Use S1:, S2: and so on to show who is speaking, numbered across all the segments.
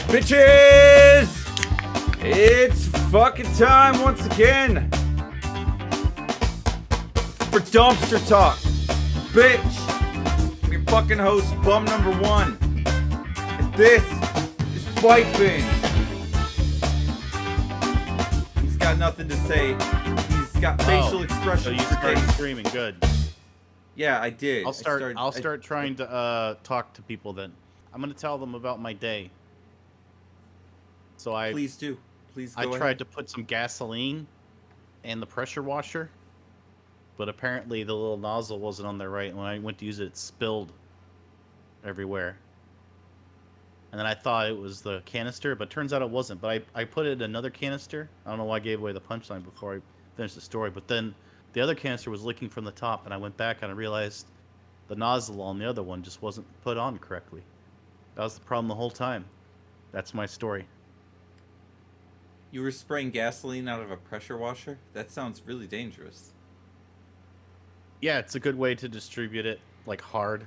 S1: Bitches! It's fucking time once again for Dumpster Talk. Bitch! I'm your fucking host, bum number one. And this is BYTE. He's got nothing to say. He's got facial expressions.
S2: So you started screaming, good.
S1: Yeah, I did.
S2: I'll start trying to talk to people then. I'm gonna tell them about my day. So
S1: Please do. Please go
S2: I
S1: ahead.
S2: tried to put some gasoline in the pressure washer, but apparently the little nozzle wasn't on there right. And when I went to use it, it spilled everywhere. And then I thought it was the canister, but turns out it wasn't. But I put it in another canister. I don't know why I gave away the punchline before I finished the story. But then the other canister was leaking from the top, and I went back and I realized the nozzle on the other one just wasn't put on correctly. That was the problem the whole time. That's my story.
S1: You were spraying gasoline out of a pressure washer? That sounds really dangerous.
S2: Yeah, it's a good way to distribute it, like hard.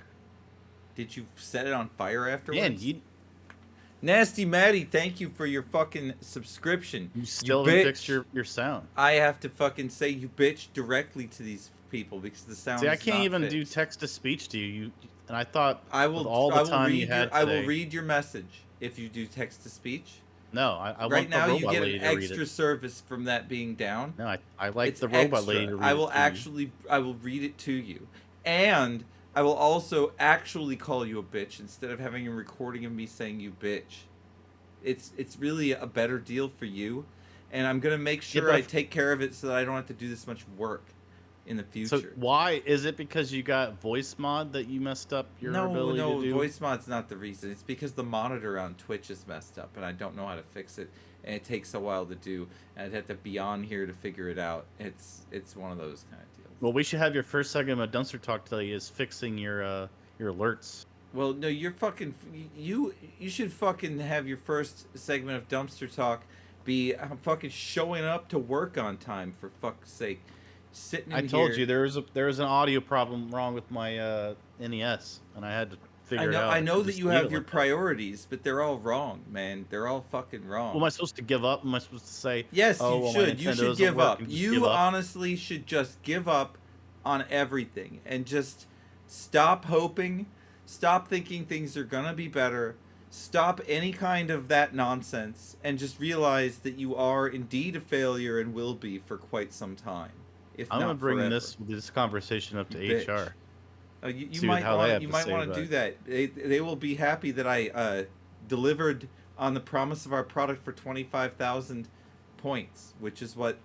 S1: Did you set it on fire afterwards?
S2: Man,
S1: Nasty Maddie, thank you for your fucking subscription.
S2: you still didn't fix your sound.
S1: I have to fucking say you bitch directly to these people because the sound.
S2: See, I can't even do text to speech to you. And I thought
S1: I will.
S2: with all the time you had today,
S1: I will read your message if you do text to speech.
S2: No, I
S1: right
S2: want
S1: now
S2: the
S1: you
S2: robot
S1: get
S2: lady
S1: an
S2: to read
S1: extra
S2: it.
S1: service from that being down.
S2: No, I like
S1: it's
S2: the robot
S1: extra.
S2: lady to read
S1: I will
S2: it to
S1: actually.
S2: you.
S1: I will read it to you, and I will also actually call you a bitch instead of having a recording of me saying you bitch. It's really a better deal for you, and I'm gonna make sure I take care of it so that I don't have to do this much work in the future.
S2: So why is it because you got voice mod that you messed up your ability to do?
S1: No, voice mod's not the reason. It's because the monitor on Twitch is messed up, and I don't know how to fix it, and it takes a while to do, and I'd have to be on here to figure it out. It's one of those kind of deals.
S2: Well, we should have your first segment of Dumpster Talk today is fixing your alerts.
S1: Well, no, you're fucking you should fucking have your first segment of Dumpster Talk be fucking showing up to work on time, for fuck's sake. Sitting in
S2: I told
S1: here.
S2: you there was an audio problem wrong with my NES, and I had to figure it out.
S1: I know that you have your priorities, but they're all wrong, man. They're all fucking wrong.
S2: Well, am I supposed to give up? Am I supposed to say,
S1: yes,
S2: oh,
S1: you
S2: well,
S1: should. You should give up.
S2: You
S1: honestly should just give up on everything and just stop hoping, stop thinking things are gonna be better, stop any kind of that nonsense, and just realize that you are indeed a failure and will be for quite some time.
S2: I'm gonna bring this conversation up to HR.
S1: You might want to do that. They will be happy that I delivered on the promise of our product for 25,000 points, which is what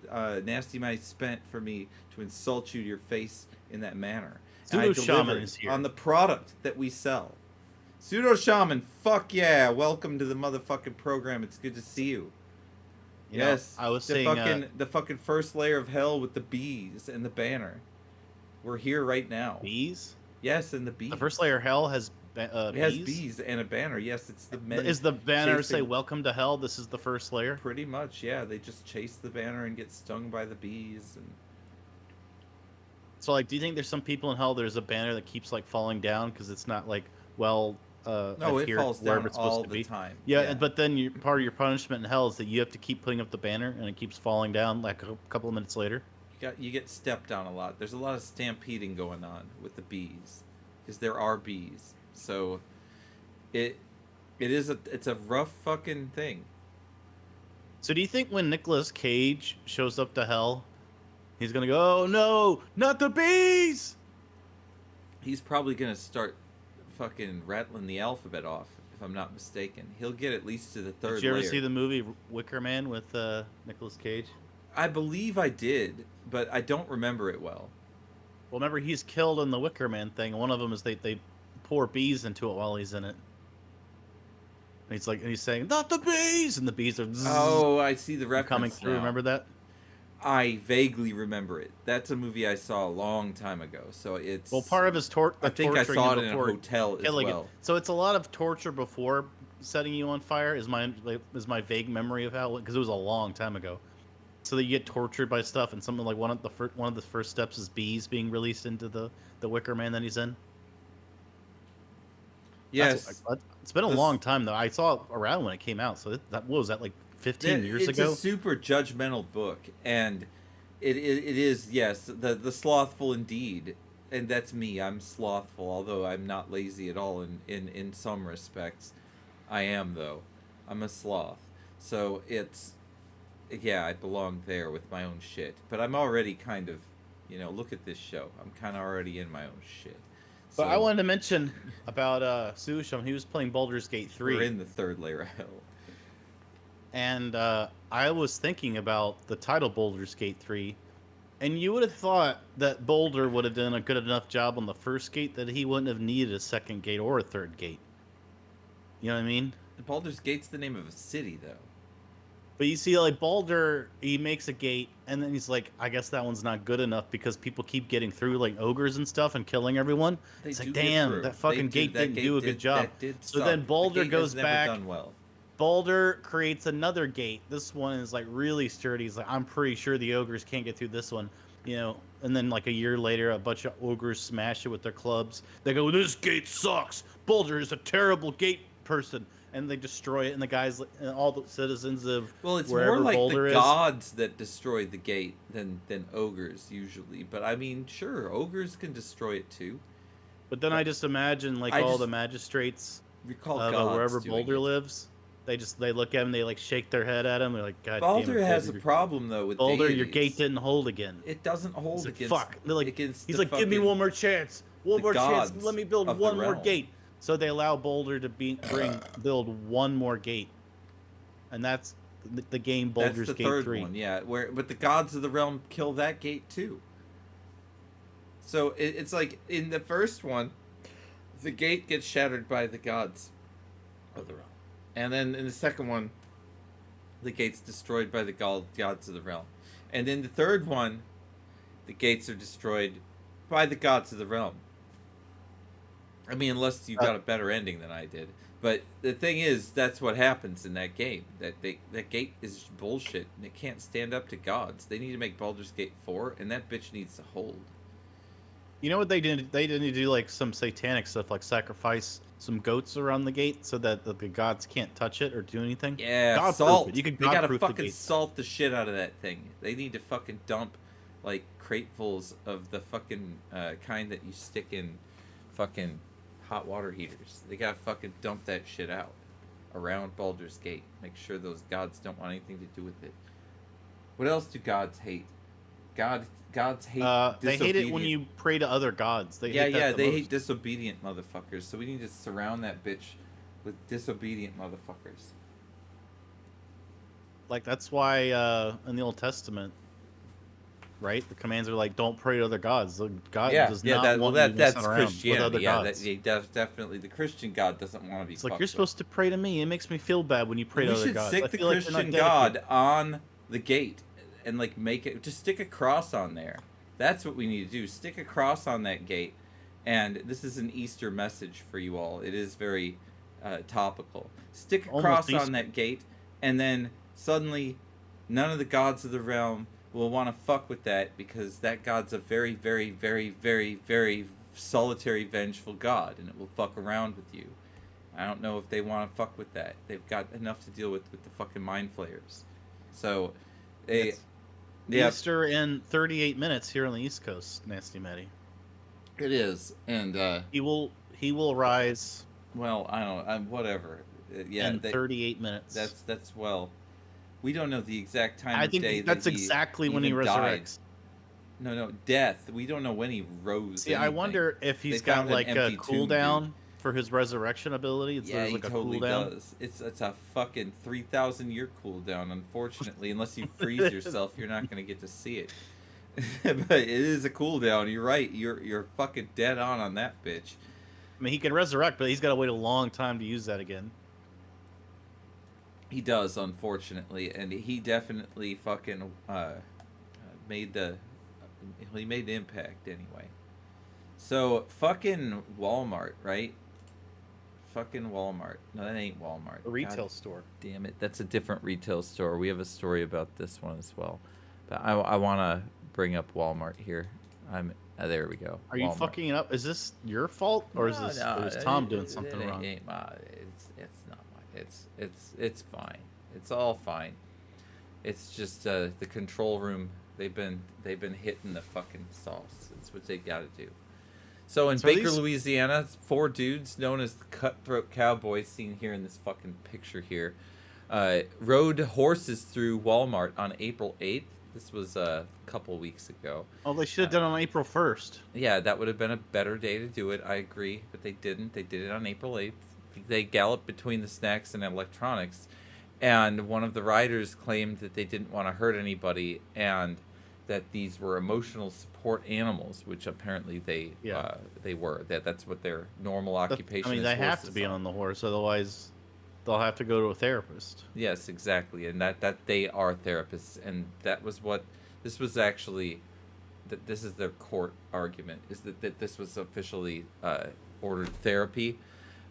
S1: Nasty Mice spent for me to insult you to your face in that manner.
S2: Pseudo Shaman is here
S1: on the product that we sell. Pseudo Shaman, fuck yeah! Welcome to the motherfucking program. It's good to see you. Yes,
S2: I was saying
S1: the fucking first layer of hell with the bees and the banner. We're here right now.
S2: Bees?
S1: Yes, and the bees.
S2: The first layer of hell has
S1: it has bees and a banner. Yes, it's the men.
S2: Is the banner say "Welcome to Hell"? This is the first layer.
S1: Pretty much, yeah. They just chase the banner and get stung by the bees. And
S2: so, like, do you think there's some people in hell? There's a banner that keeps like falling down because it's not like
S1: no, it falls down all the time.
S2: Yeah, but then part of your punishment in hell is that you have to keep putting up the banner, and it keeps falling down like a couple of minutes later.
S1: You get stepped on a lot. There's a lot of stampeding going on with the bees, because there are bees. So, it's a rough fucking thing.
S2: So do you think when Nicolas Cage shows up to hell, he's gonna go, "Oh no, not the bees"?
S1: He's probably gonna start fucking rattling the alphabet off, if I'm not mistaken. He'll get at least to the third layer.
S2: Did you ever see the movie Wicker Man with Nicolas Cage?
S1: I believe I did, but I don't remember it well.
S2: Well, remember, he's killed in the Wicker Man thing, and one of them is they pour bees into it while he's in it. And he's saying, "Not the bees!" and the bees are
S1: oh, I see the reference
S2: coming through.
S1: now.
S2: Remember that?
S1: I vaguely remember it. That's a movie I saw a long time ago. So it's
S2: part of his
S1: I think I saw it in a hotel as well.
S2: So it's a lot of torture before setting you on fire. Is my vague memory of how, because it was a long time ago. So that you get tortured by stuff, and something like one of the first steps is bees being released into the Wicker Man that he's in.
S1: Yes.
S2: It's been a
S1: This
S2: long time though. I saw it around when it came out. So that what was that like 15 years
S1: it's a
S2: ago?
S1: super judgmental book, and it is, yes, the slothful indeed, and that's me. I'm slothful, although I'm not lazy at all in some respects. I am, though. I'm a sloth. So it's, yeah, I belong there with my own shit. But I'm already kind of, look at this show. I'm kind of already in my own shit.
S2: But I
S1: So
S2: wanted to mention about Susham. He was playing Baldur's Gate
S1: we're
S2: 3.
S1: in the third layer of hell.
S2: And I was thinking about the title Baldur's Gate 3, and you would have thought that Boulder would have done a good enough job on the first gate that he wouldn't have needed a second gate or a third gate. You know what I mean?
S1: Baldur's Gate's the name of a city, though.
S2: But you see, like, Baldur, he makes a gate, and then he's like, I guess that one's not good enough because people keep getting through, like, ogres and stuff and killing everyone.
S1: They
S2: It's
S1: do
S2: like,
S1: get
S2: damn,
S1: through.
S2: that fucking gate
S1: That
S2: didn't do a good job.
S1: That did
S2: So
S1: suck.
S2: then Baldur
S1: the gate
S2: goes
S1: has never
S2: back.
S1: done well.
S2: Baldur creates another gate. This one is like really sturdy. He's like, I'm pretty sure the ogres can't get through this one, And then like a year later, a bunch of ogres smash it with their clubs. They go, "This gate sucks. Baldur is a terrible gate person," and they destroy it. And the guys, and all the citizens of
S1: Well, it's
S2: wherever
S1: more like
S2: Baldur
S1: the
S2: is.
S1: gods that destroy the gate than ogres usually. But I mean, sure, ogres can destroy it too.
S2: But then I just imagine like
S1: I
S2: all
S1: just
S2: the magistrates
S1: recall
S2: of
S1: gods
S2: wherever
S1: doing
S2: Baldur
S1: it.
S2: lives. They look at him. They like shake their head at him. They're like, "God damn
S1: Baldur
S2: it,
S1: has a
S2: Baldur,
S1: problem though with
S2: Baldur, your
S1: deities.
S2: gate didn't hold again."
S1: It doesn't
S2: He's
S1: hold
S2: like,
S1: against
S2: fuck. They're like,
S1: against
S2: he's
S1: the
S2: like, give me
S1: fucking-
S2: one more chance. One
S1: the
S2: more chance.
S1: gods
S2: Let me build
S1: of the
S2: one more
S1: realm.
S2: gate. So they allow Boulder to build one more gate. And that's the game
S1: That's
S2: Baldur's
S1: the
S2: Gate
S1: third
S2: 3.
S1: one, yeah. But the gods of the realm kill that gate too. So it's like in the first one, the gate gets shattered by the gods of the realm, and then in the second one, the gate's destroyed by the gods of the realm, and then the third one, the gates are destroyed by the gods of the realm. I mean, unless you got a better ending than I did. But the thing is, that's what happens in that game. That gate is bullshit, and it can't stand up to gods. They need to make Baldur's Gate 4, and that bitch needs to hold.
S2: You know what they did? They didn't do like some satanic stuff, like sacrifice some goats around the gate so that the gods can't touch it or do anything.
S1: Yeah,
S2: God-proof
S1: salt.
S2: it. You can
S1: They gotta
S2: God-proof the
S1: fucking
S2: gate.
S1: salt the shit out of that thing. They need to fucking dump, like, cratefuls of the fucking kind that you stick in fucking hot water heaters. They gotta fucking dump that shit out around Baldur's Gate. Make sure those gods don't want anything to do with it. What else do gods hate? Gods hate.
S2: They hate it when
S1: disobedient-
S2: you pray to other gods. They hate that
S1: yeah.
S2: the
S1: They
S2: most.
S1: hate disobedient motherfuckers. So we need to surround that bitch with disobedient motherfuckers.
S2: Like that's why in the Old Testament, right? The commands are like, don't pray to other gods. The God does not want you to
S1: that's
S2: mess around with
S1: Christianity.
S2: other
S1: Yeah,
S2: gods.
S1: definitely the Christian God doesn't want to be.
S2: It's like
S1: fucked
S2: you're
S1: with.
S2: supposed to pray to me. It makes me feel bad when you pray to
S1: We
S2: other
S1: should
S2: gods.
S1: stick
S2: I
S1: the
S2: feel like you're not
S1: Christian God
S2: dedicated.
S1: on the gate and like make it. Just stick a cross on there. That's what we need to do. Stick a cross on that gate. And this is an Easter message for you all. It is very topical. Stick a
S2: Almost
S1: cross
S2: Easter.
S1: on that gate, and then suddenly, none of the gods of the realm will want to fuck with that because that god's a very, very, very, very, very solitary, vengeful god, and it will fuck around with you. I don't know if they want to fuck with that. They've got enough to deal with the fucking mind flayers. So,
S2: It's Easter in 38 minutes here on the East Coast, Nasty Matty.
S1: it is, and
S2: He will rise
S1: well, I don't. Whatever. Yeah,
S2: in 38 minutes.
S1: that's well. We don't know the exact time
S2: I
S1: of day
S2: think that's
S1: that he
S2: exactly when he
S1: even died.
S2: resurrects.
S1: No, death. We don't know when he rose.
S2: See, I
S1: anything.
S2: wonder if he's
S1: They
S2: got
S1: found an
S2: like a
S1: empty tomb,
S2: cooldown for his resurrection ability.
S1: Yeah,
S2: There's
S1: he
S2: like a
S1: totally
S2: cooldown.
S1: does. It's a fucking 3,000 year cooldown. Unfortunately, unless you freeze yourself, you're not gonna get to see it. But it is a cooldown. You're right. You're fucking dead on that bitch.
S2: I mean, he can resurrect, but he's got to wait a long time to use that again.
S1: He does, unfortunately, and he definitely fucking made the impact anyway. So fucking Walmart, right? Fucking Walmart. No, that ain't Walmart.
S2: A retail
S1: God
S2: store.
S1: damn it, that's a different retail store. We have a story about this one as well, but I want to bring up Walmart here. I'm There we go.
S2: Are you
S1: Walmart.
S2: fucking it up? Is this your fault, or is this or is Tom doing something wrong?
S1: It's not my. It's fine. It's all fine. It's just the control room. They've been hitting the fucking sauce. That's what they got to do. So in Baker, Louisiana, 4 dudes known as the Cutthroat Cowboys, seen here in this fucking picture here, rode horses through Walmart on April 8th. This was a couple weeks ago.
S2: Oh, they should have done it on April 1st.
S1: Yeah, that would have been a better day to do it. I agree, but they didn't. They did it on April 8th. They galloped between the snacks and electronics, and one of the riders claimed that they didn't want to hurt anybody and that these were emotional support animals, which apparently they were. That's what their normal occupation is.
S2: I mean, they have to be on the horse, otherwise they'll have to go to a therapist.
S1: Yes, exactly, and that they are therapists, and that was what this was actually. That this is their court argument, is that this was officially ordered therapy,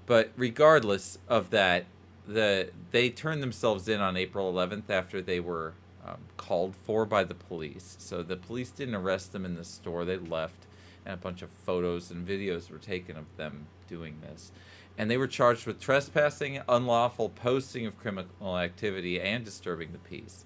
S1: but regardless of that, they turned themselves in on April 11th after they were called for by the police. So the police didn't arrest them in the store; they left, and a bunch of photos and videos were taken of them doing this. And they were charged with trespassing, unlawful posting of criminal activity, and disturbing the peace.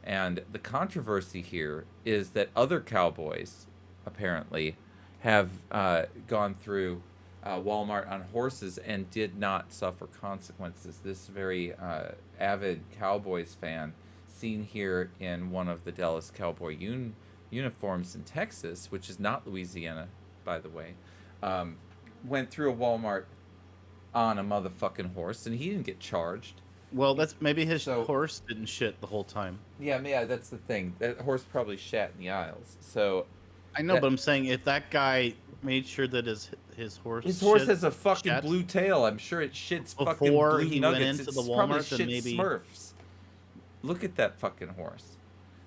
S1: And the controversy here is that other cowboys, apparently, have gone through Walmart on horses and did not suffer consequences. This very avid Cowboys fan, seen here in one of the Dallas Cowboy uniforms in Texas, which is not Louisiana, by the way, went through a Walmart on a motherfucking horse, and he didn't get charged.
S2: Well, that's maybe his horse didn't shit the whole time.
S1: Yeah, that's the thing. That horse probably shat in the aisles. So
S2: I know, but I'm saying if that guy made sure that his horse
S1: has a fucking blue tail. I'm sure it shits fucking blue
S2: he
S1: nuggets.
S2: Went into
S1: it's
S2: the Walmart,
S1: probably
S2: then
S1: shit
S2: maybe
S1: Smurfs. Look at that fucking horse.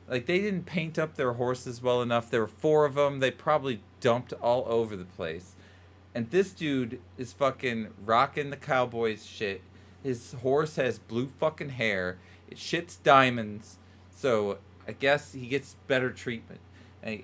S1: Like, they didn't paint up their horses well enough. There were 4 of them. They probably dumped all over the place. And this dude is fucking rocking the Cowboys shit. His horse has blue fucking hair. It shits diamonds. So I guess he gets better treatment. I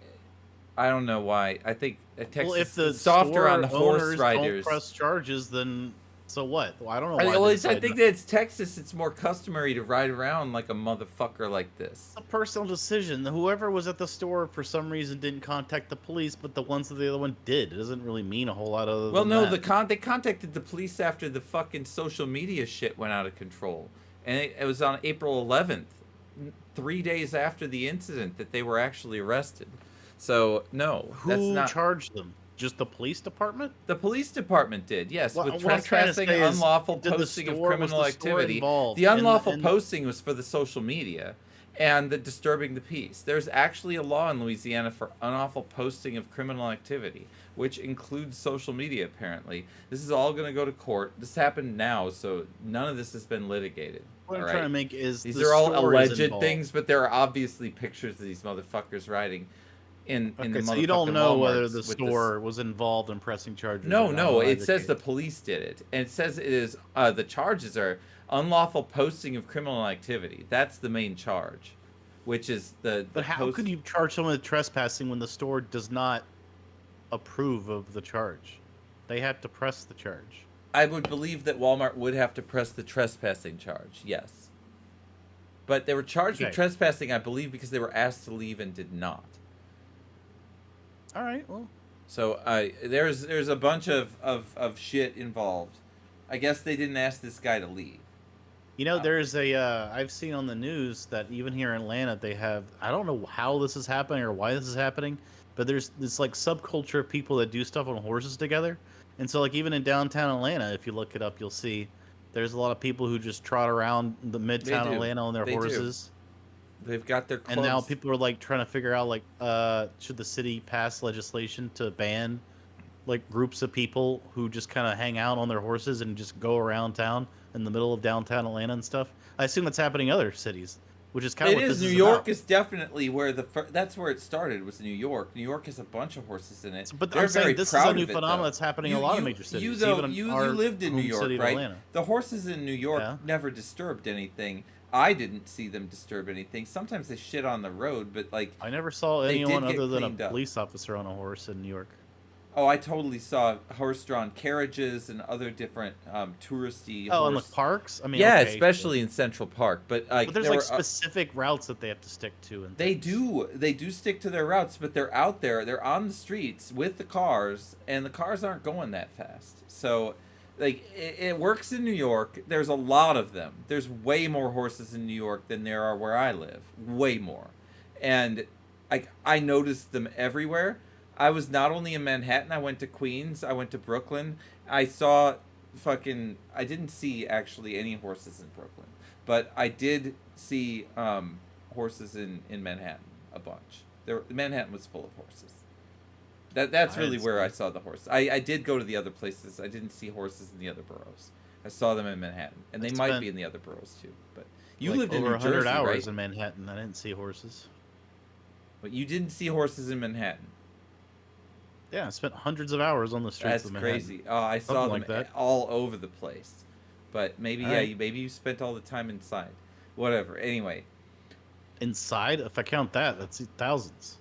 S1: don't know why. I think Texas
S2: if the
S1: is softer on the horse riders.
S2: Don't press charges, then so what? Well, I don't know why.
S1: I think that it's Texas. It's more customary to ride around like a motherfucker like this.
S2: It's a personal decision. Whoever was at the store for some reason didn't contact the police, but the ones that the other one did. It doesn't really mean a whole lot other than that.
S1: They contacted the police after the fucking social media shit went out of control. And it was on April 11th, 3 days after the incident, that they were actually arrested. So, no, that's not...
S2: Who charged them? Just the police department?
S1: The police department did, yes, with trespassing, unlawful posting of criminal activity. The unlawful posting was for the social media and the disturbing the peace. There's actually a law in Louisiana for unlawful posting of criminal activity, which includes social media, apparently. This is all going to go to court. This happened now, so none of this has been litigated.
S2: What I'm trying to make is
S1: these are all alleged things, but there are obviously pictures of these motherfuckers riding in the motherfucking
S2: so you don't know
S1: Walmarts
S2: whether the store was involved in pressing charges.
S1: No, it says the police did it, and it says it is the charges are unlawful posting of criminal activity. That's the main charge, which is the.
S2: But how could you charge someone with trespassing when the store does not approve of the charge? They have to press the charge.
S1: I would believe that Walmart would have to press the trespassing charge. Yes, but they were charged with trespassing, I believe, because they were asked to leave and did not.
S2: All right, well.
S1: So there's a bunch of shit involved. I guess they didn't ask this guy to leave.
S2: You know, there's I've seen on the news that even here in Atlanta they have, I don't know how this is happening or why this is happening, but there's this like subculture of people that do stuff on horses together. And so like even in downtown Atlanta, if you look it up, you'll see there's a lot of people who just trot around the midtown Atlanta on their horses.
S1: They've got their clubs.
S2: And now people are like trying to figure out like should the city pass legislation to ban like groups of people who just kind of hang out on their horses and just go around town in the middle of downtown Atlanta and stuff. I assume that's happening in other cities, which is kind of what this is
S1: New York is definitely where that's where it started, was New York. New York has a bunch of horses in it.
S2: But I'm saying this is a new phenomenon that's happening in a lot of major cities.
S1: You lived in New York, right? The horses in New York never disturbed anything. I didn't see them disturb anything. Sometimes they shit on the road, but like
S2: I never saw
S1: they
S2: anyone
S1: did get
S2: other than a
S1: cleaned up.
S2: police officer on a horse in New York.
S1: Oh, I totally saw horse-drawn carriages and other different touristy
S2: Oh, in the
S1: horse.
S2: parks? I mean,
S1: Yeah,
S2: okay, sure.
S1: especially in Central Park. But
S2: But
S1: like
S2: there's
S1: there
S2: like
S1: were,
S2: specific routes that they have to stick to and
S1: they
S2: things.
S1: do stick to their routes, but they're out there. They're on the streets with the cars, and the cars aren't going that fast. So, like it works in New York. There's a lot of them. There's way more horses in New York than there are where I live. Way more, and I noticed them everywhere. I was not only in Manhattan. I went to Queens. I went to Brooklyn. I saw fucking. I didn't see actually any horses in Brooklyn, but I did see horses in Manhattan a bunch. Manhattan was full of horses. That's
S2: I
S1: really
S2: didn't see
S1: where I
S2: any.
S1: saw the horse. I did go to the other places. I didn't see horses in the other boroughs. I saw them in Manhattan, and
S2: I
S1: they might
S2: spent
S1: be in the other boroughs too. But you
S2: like
S1: lived in
S2: over
S1: New
S2: 100
S1: Jersey,
S2: hours
S1: right?
S2: in Manhattan. I didn't see horses.
S1: But you didn't see horses in Manhattan.
S2: Yeah, I spent hundreds of hours on the streets
S1: That's
S2: of Manhattan.
S1: crazy. Oh, I saw
S2: Something
S1: them
S2: like that.
S1: all over the place. But maybe
S2: All
S1: yeah,
S2: right.
S1: maybe you spent all the time inside. Whatever. Anyway,
S2: Inside, if I count that, that's thousands.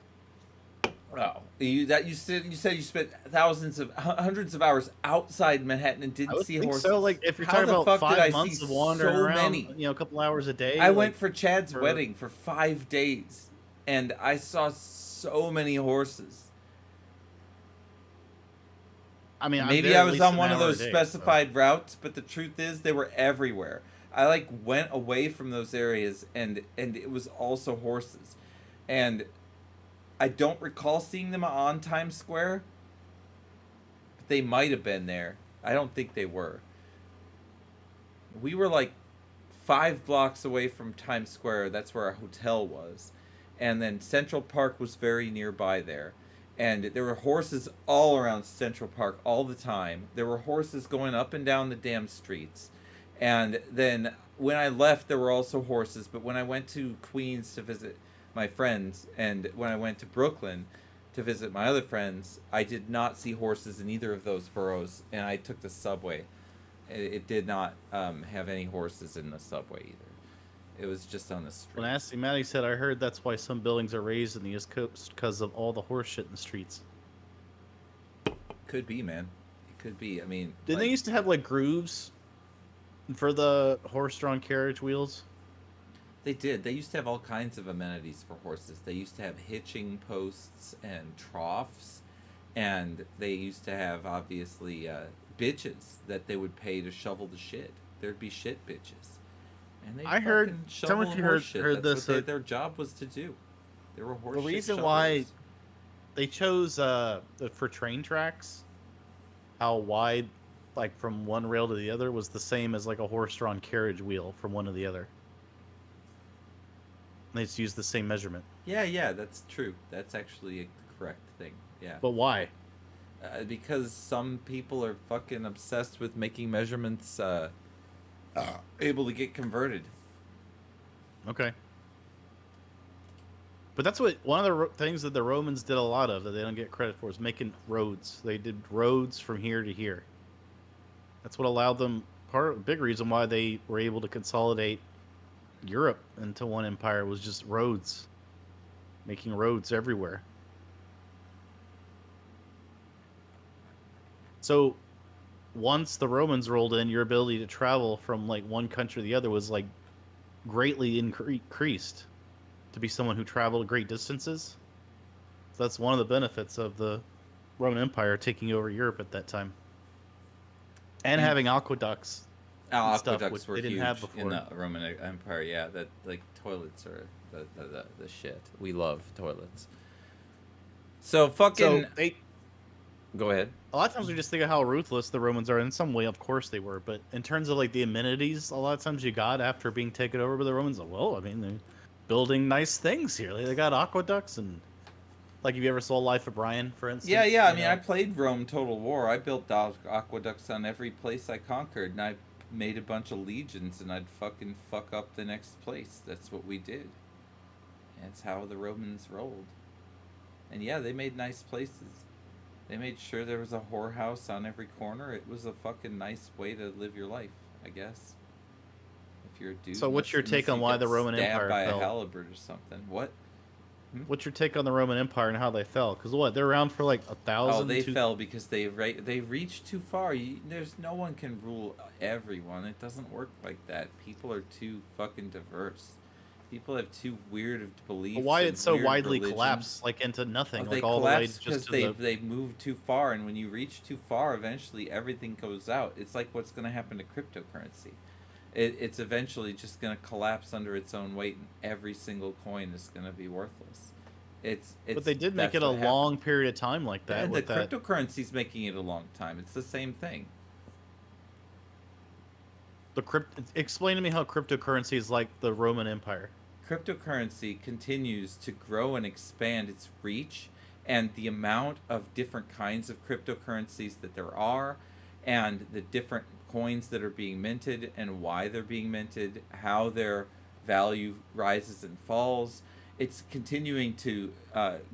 S1: oh, you said you spent hundreds of hours outside Manhattan and
S2: I
S1: didn't
S2: would
S1: see
S2: think so.
S1: horses.
S2: Like, if you're
S1: How
S2: talking
S1: the
S2: about
S1: fuck did I
S2: five
S1: see
S2: months of wandering
S1: so
S2: around,
S1: many?
S2: a couple hours a
S1: I
S2: day,
S1: went
S2: like
S1: for Chad's
S2: for
S1: wedding for 5 days, and I saw so many horses.
S2: I mean,
S1: And
S2: I'm
S1: maybe
S2: there
S1: I
S2: at
S1: was
S2: least
S1: on
S2: an
S1: one of
S2: hour a
S1: those
S2: day. So
S1: specified routes, but the truth is they were everywhere. I like went away from those areas, and it was also horses. And I don't recall seeing them on Times Square, but they might have been there. I don't think they were. We were like 5 blocks away from Times Square. That's where our hotel was. And then Central Park was very nearby there. And there were horses all around Central Park all the time. There were horses going up and down the damn streets. And then when I left, there were also horses. But when I went to Queens to visit my friends, and when I went to Brooklyn to visit my other friends, I did not see horses in either of those boroughs. And I took the subway. It did not have any horses in the subway either. It was just on the
S2: when
S1: street.
S2: Ashley Maddie said, I heard that's why some buildings are raised in the East Coast because of all the horse shit in the streets.
S1: Could be, man. It could be. I mean,
S2: Didn't they
S1: like
S2: used to have like grooves for the horse-drawn carriage wheels?
S1: they did. They used to have all kinds of amenities for horses. They used to have hitching posts and troughs, and they used to have obviously bitches that they would pay to shovel the shit. There'd be shit bitches, and they
S2: I heard.
S1: fucking
S2: Tell me
S1: shovel
S2: if you
S1: horse
S2: heard
S1: shit.
S2: heard
S1: That's what
S2: this.
S1: their job was to do. They were horse
S2: The
S1: shit
S2: reason why
S1: shovelers.
S2: they chose for train tracks, how wide, like from one rail to the other, was the same as like a horse-drawn carriage wheel from one to the other. They just used the same measurement.
S1: Yeah, yeah, that's true. That's actually a correct thing. Yeah.
S2: But why?
S1: Because some people are fucking obsessed with making measurements able to get converted.
S2: Okay. But that's what one of the things that the Romans did a lot of that they don't get credit for is making roads. They did roads from here to here. That's what allowed them. Big reason why they were able to consolidate Europe into one empire was just roads, making roads everywhere. So once the Romans rolled in, your ability to travel from like one country to the other was like greatly increased to be someone who traveled great distances. So that's one of the benefits of the Roman Empire taking over Europe at that time. And
S1: And
S2: having aqueducts and stuff, which
S1: aqueducts were
S2: they didn't have
S1: huge in
S2: before.
S1: the Roman Empire. Yeah, that like toilets are the shit. We love toilets. So
S2: So
S1: fucking
S2: they
S1: go ahead.
S2: a lot of times we just think of how ruthless the Romans are. In some way, of course they were, but in terms of like the amenities, a lot of times you got after being taken over by the Romans. Well, I mean, they're building nice things here. They got aqueducts and like, have you ever saw Life of Brian, for instance?
S1: Yeah, yeah. I
S2: You
S1: mean, I
S2: know,
S1: played Rome Total War. I built aqueducts on every place I conquered, and I made a bunch of legions, and I'd fucking fuck up the next place. That's what we did. That's how the Romans rolled. And yeah, they made nice places. They made sure there was a whorehouse on every corner. It was a fucking nice way to live your life, I guess. if you're a dude.
S2: So what's your take on why the Roman
S1: Empire
S2: Empire
S1: by a
S2: fell?
S1: halberd or something? What?
S2: What's your take on the Roman Empire and how they fell? Because what, they're around for like
S1: Oh,
S2: 1,000,
S1: they fell because they reached too far. There's no one can rule everyone. It doesn't work like that. People are too fucking diverse. People have too weird of beliefs.
S2: But why
S1: and
S2: it's so
S1: weird
S2: widely
S1: religions.
S2: collapsed, like into nothing,
S1: Oh,
S2: like
S1: they
S2: all the way
S1: collapse
S2: just
S1: because
S2: to the.
S1: they moved too far, and when you reach too far, eventually everything goes out. It's like what's going to happen to cryptocurrency. It's eventually just going to collapse under its own weight, and every single coin is going to be worthless.
S2: But they did make
S1: that's
S2: it a
S1: what
S2: long
S1: happened.
S2: period of time like that.
S1: And the
S2: With that,
S1: cryptocurrency's making it a long time. It's the same thing.
S2: explain to me how cryptocurrency is like the Roman Empire.
S1: Cryptocurrency continues to grow and expand its reach, and the amount of different kinds of cryptocurrencies that there are, and the different coins that are being minted, and why they're being minted, how their value rises and falls. It's continuing to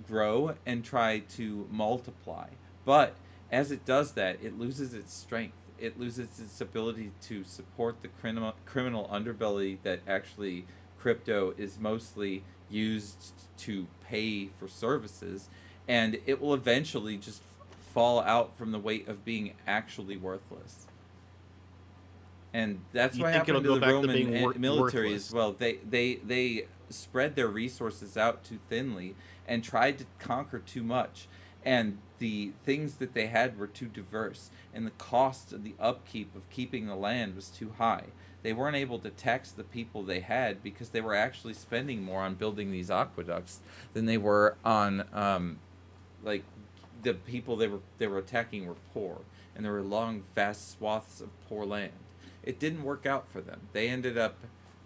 S1: grow and try to multiply. But as it does that, it loses its strength. It loses its ability to support the criminal underbelly that actually crypto is mostly used to pay for services, and it will eventually just fall out from the weight of being actually worthless. And that's
S2: You
S1: what
S2: think it'll
S1: happened to
S2: go
S1: the
S2: back to
S1: Roman
S2: being
S1: military
S2: worthless?
S1: as well. They spread their resources out too thinly and tried to conquer too much, and the things that they had were too diverse, and the cost of the upkeep of keeping the land was too high. They weren't able to tax the people they had because they were actually spending more on building these aqueducts than they were on like the people they were attacking were poor, and there were long vast swaths of poor land. It didn't work out for them. They ended up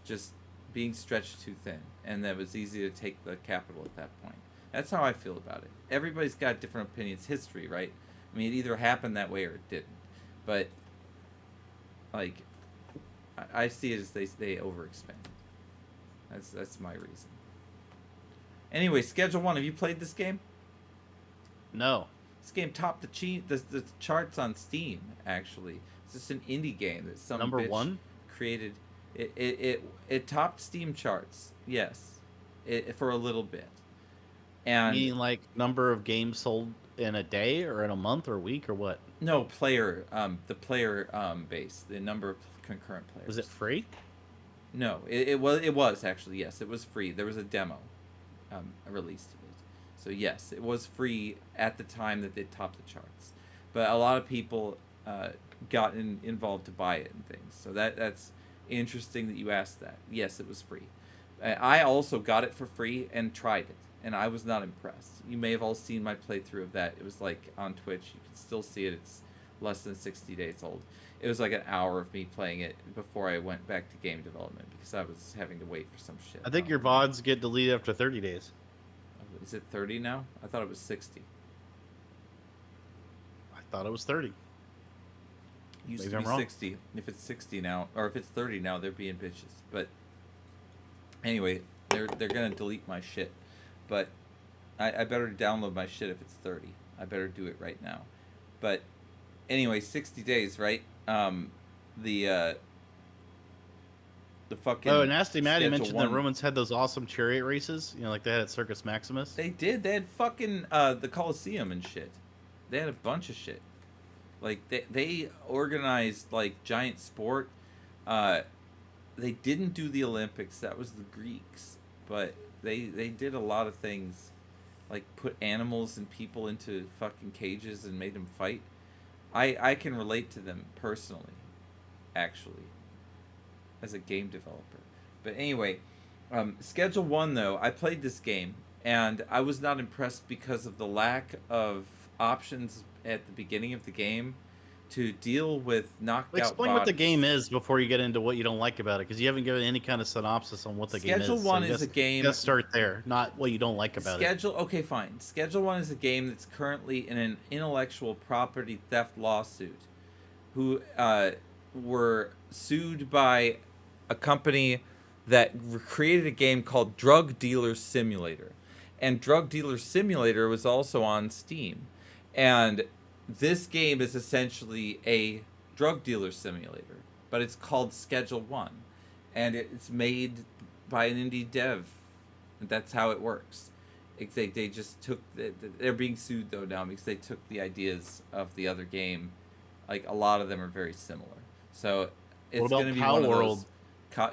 S1: just being stretched too thin, and that was easy to take the capital at that point. That's how I feel about it. Everybody's got different opinions. History, right? I mean, it either happened that way or it didn't. But like, I see it as they overexpanded. That's my reason. Anyway, Schedule One. Have you played this game?
S2: No.
S1: This game topped the charts on Steam. Actually, it's just an indie game that some
S2: Number
S1: bitch
S2: one?
S1: created. It topped Steam charts. Yes, for a little bit. And
S2: Meaning like number of games sold in a day or in a month or a week or what?
S1: no the player base, the number of concurrent players.
S2: Was it free?
S1: No, it was actually, yes, it was free. There was a demo released of it. So yes, it was free at the time that it topped the charts. But a lot of people got involved to buy it and things. So that's interesting that you asked that. Yes, it was free. I also got it for free and tried it, and I was not impressed. You may have all seen my playthrough of that. It was like on Twitch. You can still see it. It's less than 60 days old. It was like an hour of me playing it before I went back to game development because I was having to wait for some shit.
S2: I think your VODs get deleted after 30 days.
S1: Is it 30 now? I thought it was 60.
S2: I thought it was 30.
S1: Used
S2: Maybe
S1: to
S2: I'm
S1: be
S2: wrong.
S1: 60. If it's 60 now, or if it's 30 now, they're being bitches. But anyway, they're gonna delete my shit. But I better download my shit if it's 30. I better do it right now. But anyway, 60 days, right? The fucking
S2: Oh, Nasty Maddie
S1: Schedule
S2: mentioned
S1: One-
S2: that Romans had those awesome chariot races, like they had at Circus Maximus.
S1: They did. They had fucking the Coliseum and shit. They had a bunch of shit. Like they organized like giant sport. They didn't do the Olympics. That was the Greeks. But they did a lot of things, like put animals and people into fucking cages and made them fight. I can relate to them personally, actually, as a game developer. But anyway, Schedule One though, I played this game and I was not impressed because of the lack of options at the beginning of the game to deal with knocked out
S2: Explain what the
S1: bodies.
S2: game is before you get into what you don't like about it, because you haven't given any kind of synopsis on what the game is.
S1: Schedule One is a game.
S2: Let's start there, not what you don't like about it.
S1: Okay, fine. Schedule One is a game that's currently in an intellectual property theft lawsuit, who were sued by a company that created a game called Drug Dealer Simulator, and Drug Dealer Simulator was also on Steam, and this game is essentially a drug dealer simulator, but it's called Schedule One. and it's made by an indie dev. That's how it works. They just took they're being sued though now because they took the ideas of the other game. Like a lot of them are very similar. So
S2: What
S1: it's going
S2: about
S1: to be one
S2: Power
S1: of
S2: World?
S1: those.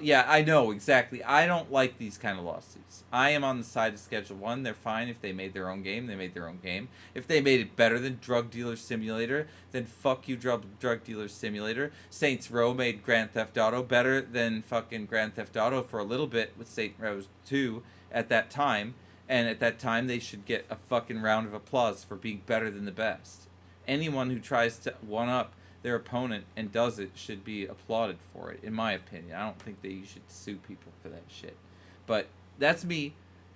S1: Yeah, I know exactly. I don't like these kind of lawsuits. I am on the side of Schedule One. They're fine if they made their own game. They made their own game. If they made it better than Drug Dealer Simulator, then fuck you, Drug Dealer Simulator. Saints Row made Grand Theft Auto better than fucking Grand Theft Auto for a little bit with Saints Row 2 at that time. And at that time, they should get a fucking round of applause for being better than the best. Anyone who tries to one up their opponent and does it should be applauded for it, in my opinion. I don't think that you should sue people for that shit. But that's me,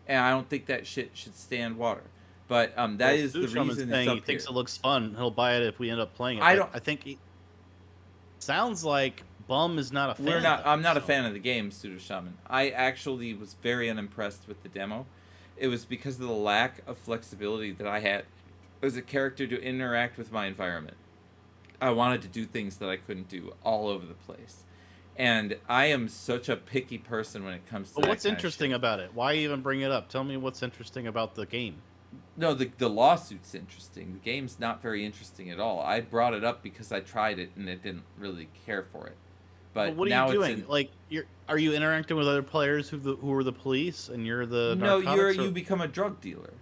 S1: and I don't think that shit should stand water. But that is the
S2: Sushaman's
S1: reason it's
S2: saying
S1: up
S2: he thinks
S1: here.
S2: it looks fun. He'll buy it if we end up playing it.
S1: I
S2: But
S1: don't.
S2: I think sounds like Bum is not a fan.
S1: We're not.
S2: Of
S1: I'm not a
S2: so.
S1: fan of the game, Pseudo Shaman. I actually was very unimpressed with the demo. It was because of the lack of flexibility that I had as a character to interact with my environment. I wanted to do things that I couldn't do all over the place. And I am such a picky person when it comes to
S2: But
S1: that
S2: what's
S1: kind of
S2: interesting
S1: shit.
S2: about it? Why even bring it up? Tell me what's interesting about the game.
S1: No, the lawsuit's interesting. The game's not very interesting at all. I brought it up because I tried it and it didn't really care for it.
S2: But
S1: But
S2: what are
S1: now
S2: you
S1: it's
S2: doing?
S1: in.
S2: Like, are you interacting with other players who are the police and you're the
S1: No,
S2: narcotics?
S1: you become a drug dealer.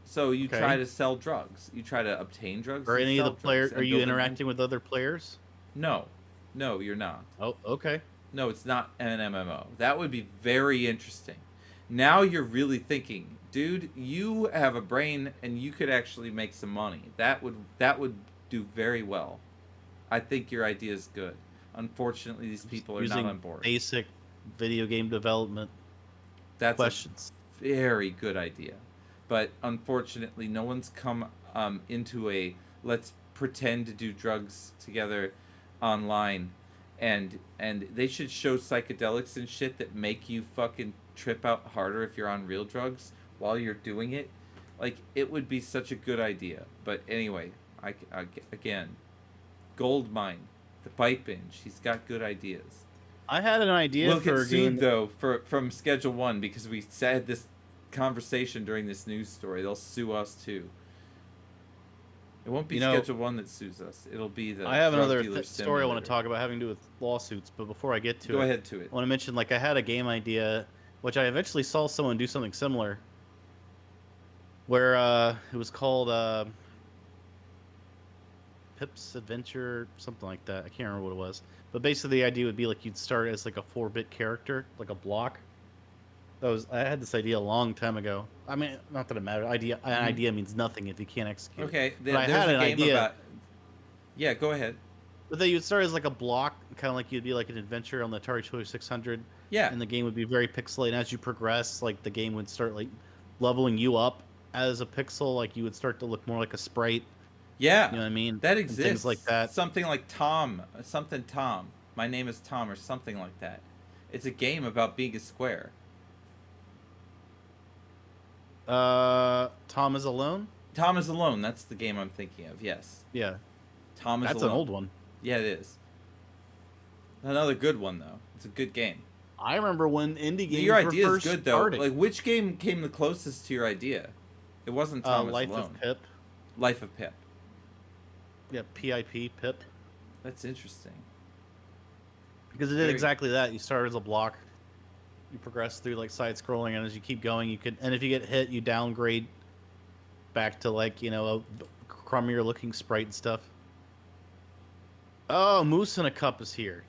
S1: So you try
S2: Okay.
S1: to sell drugs. You try to obtain drugs.
S2: Are
S1: And
S2: any of the
S1: sell drugs
S2: players?
S1: and
S2: Are you
S1: build an
S2: interacting with other players?
S1: No, no, you're not.
S2: Oh, okay.
S1: No, it's not an MMO. That would be very interesting. Now you're really thinking, dude. You have a brain, and you could actually make some money. That would do very well. I think your idea is good. Unfortunately, these people are not
S2: Using
S1: on board.
S2: basic video game development
S1: That's
S2: questions.
S1: a very good idea, but unfortunately, no one's come into a let's pretend to do drugs together online, and they should show psychedelics and shit that make you fucking trip out harder if you're on real drugs while you're doing it. Like it would be such a good idea. But anyway, again, gold mine, the pipe binge. He's got good ideas.
S2: I had an idea
S1: We'll
S2: for
S1: get
S2: a game.
S1: sued though from Schedule One because we said this conversation during this news story. They'll sue us too. It won't be Schedule One that sues us. It'll be the.
S2: I have
S1: drug
S2: another
S1: dealer
S2: story I want
S1: simulator.
S2: to talk about having to do with lawsuits, but before I get to
S1: Go
S2: it,
S1: ahead to it.
S2: I want to mention like I had a game idea, which I eventually saw someone do something similar, where it was called Pip's Adventure, something like that. I can't remember what it was, but basically the idea would be like you'd start as like a 4-bit character, like a block. I had this idea a long time ago. I mean, not that it mattered. An idea means nothing if you can't execute.
S1: Okay,
S2: But I
S1: there's
S2: had
S1: a
S2: an
S1: game
S2: idea.
S1: about. Yeah, go ahead.
S2: But then you'd start as like a block, kind of like you'd be like an adventure on the Atari 2600.
S1: Yeah.
S2: And the game would be very pixelated. And as you progress, like the game would start like leveling you up as a pixel. Like you would start to look more like a sprite.
S1: Yeah.
S2: You know what I mean?
S1: That
S2: And
S1: exists.
S2: things like that.
S1: Something like Tom. Something Tom. My name is Tom, or something like that. It's a game about being a square.
S2: Tom is Alone?
S1: Tom is Alone. That's the game I'm thinking of. Yes.
S2: Yeah.
S1: Tom is
S2: That's
S1: Alone.
S2: an old one.
S1: Yeah, it is. Another good one though. It's a good game.
S2: I remember when indie games
S1: Your
S2: were
S1: idea is
S2: first
S1: good though.
S2: starting.
S1: Like, which game came the closest to your idea? It wasn't Tom is
S2: Life
S1: Alone.
S2: of Pip.
S1: Life of Pip.
S2: Yeah, PIP, Pip.
S1: That's interesting.
S2: Because it did exactly that. You start as a block, you progress through like side scrolling, and as you keep going, you could, and if you get hit, you downgrade back to like, you know, a crummier looking sprite and stuff. Oh, Moose in a Cup is here.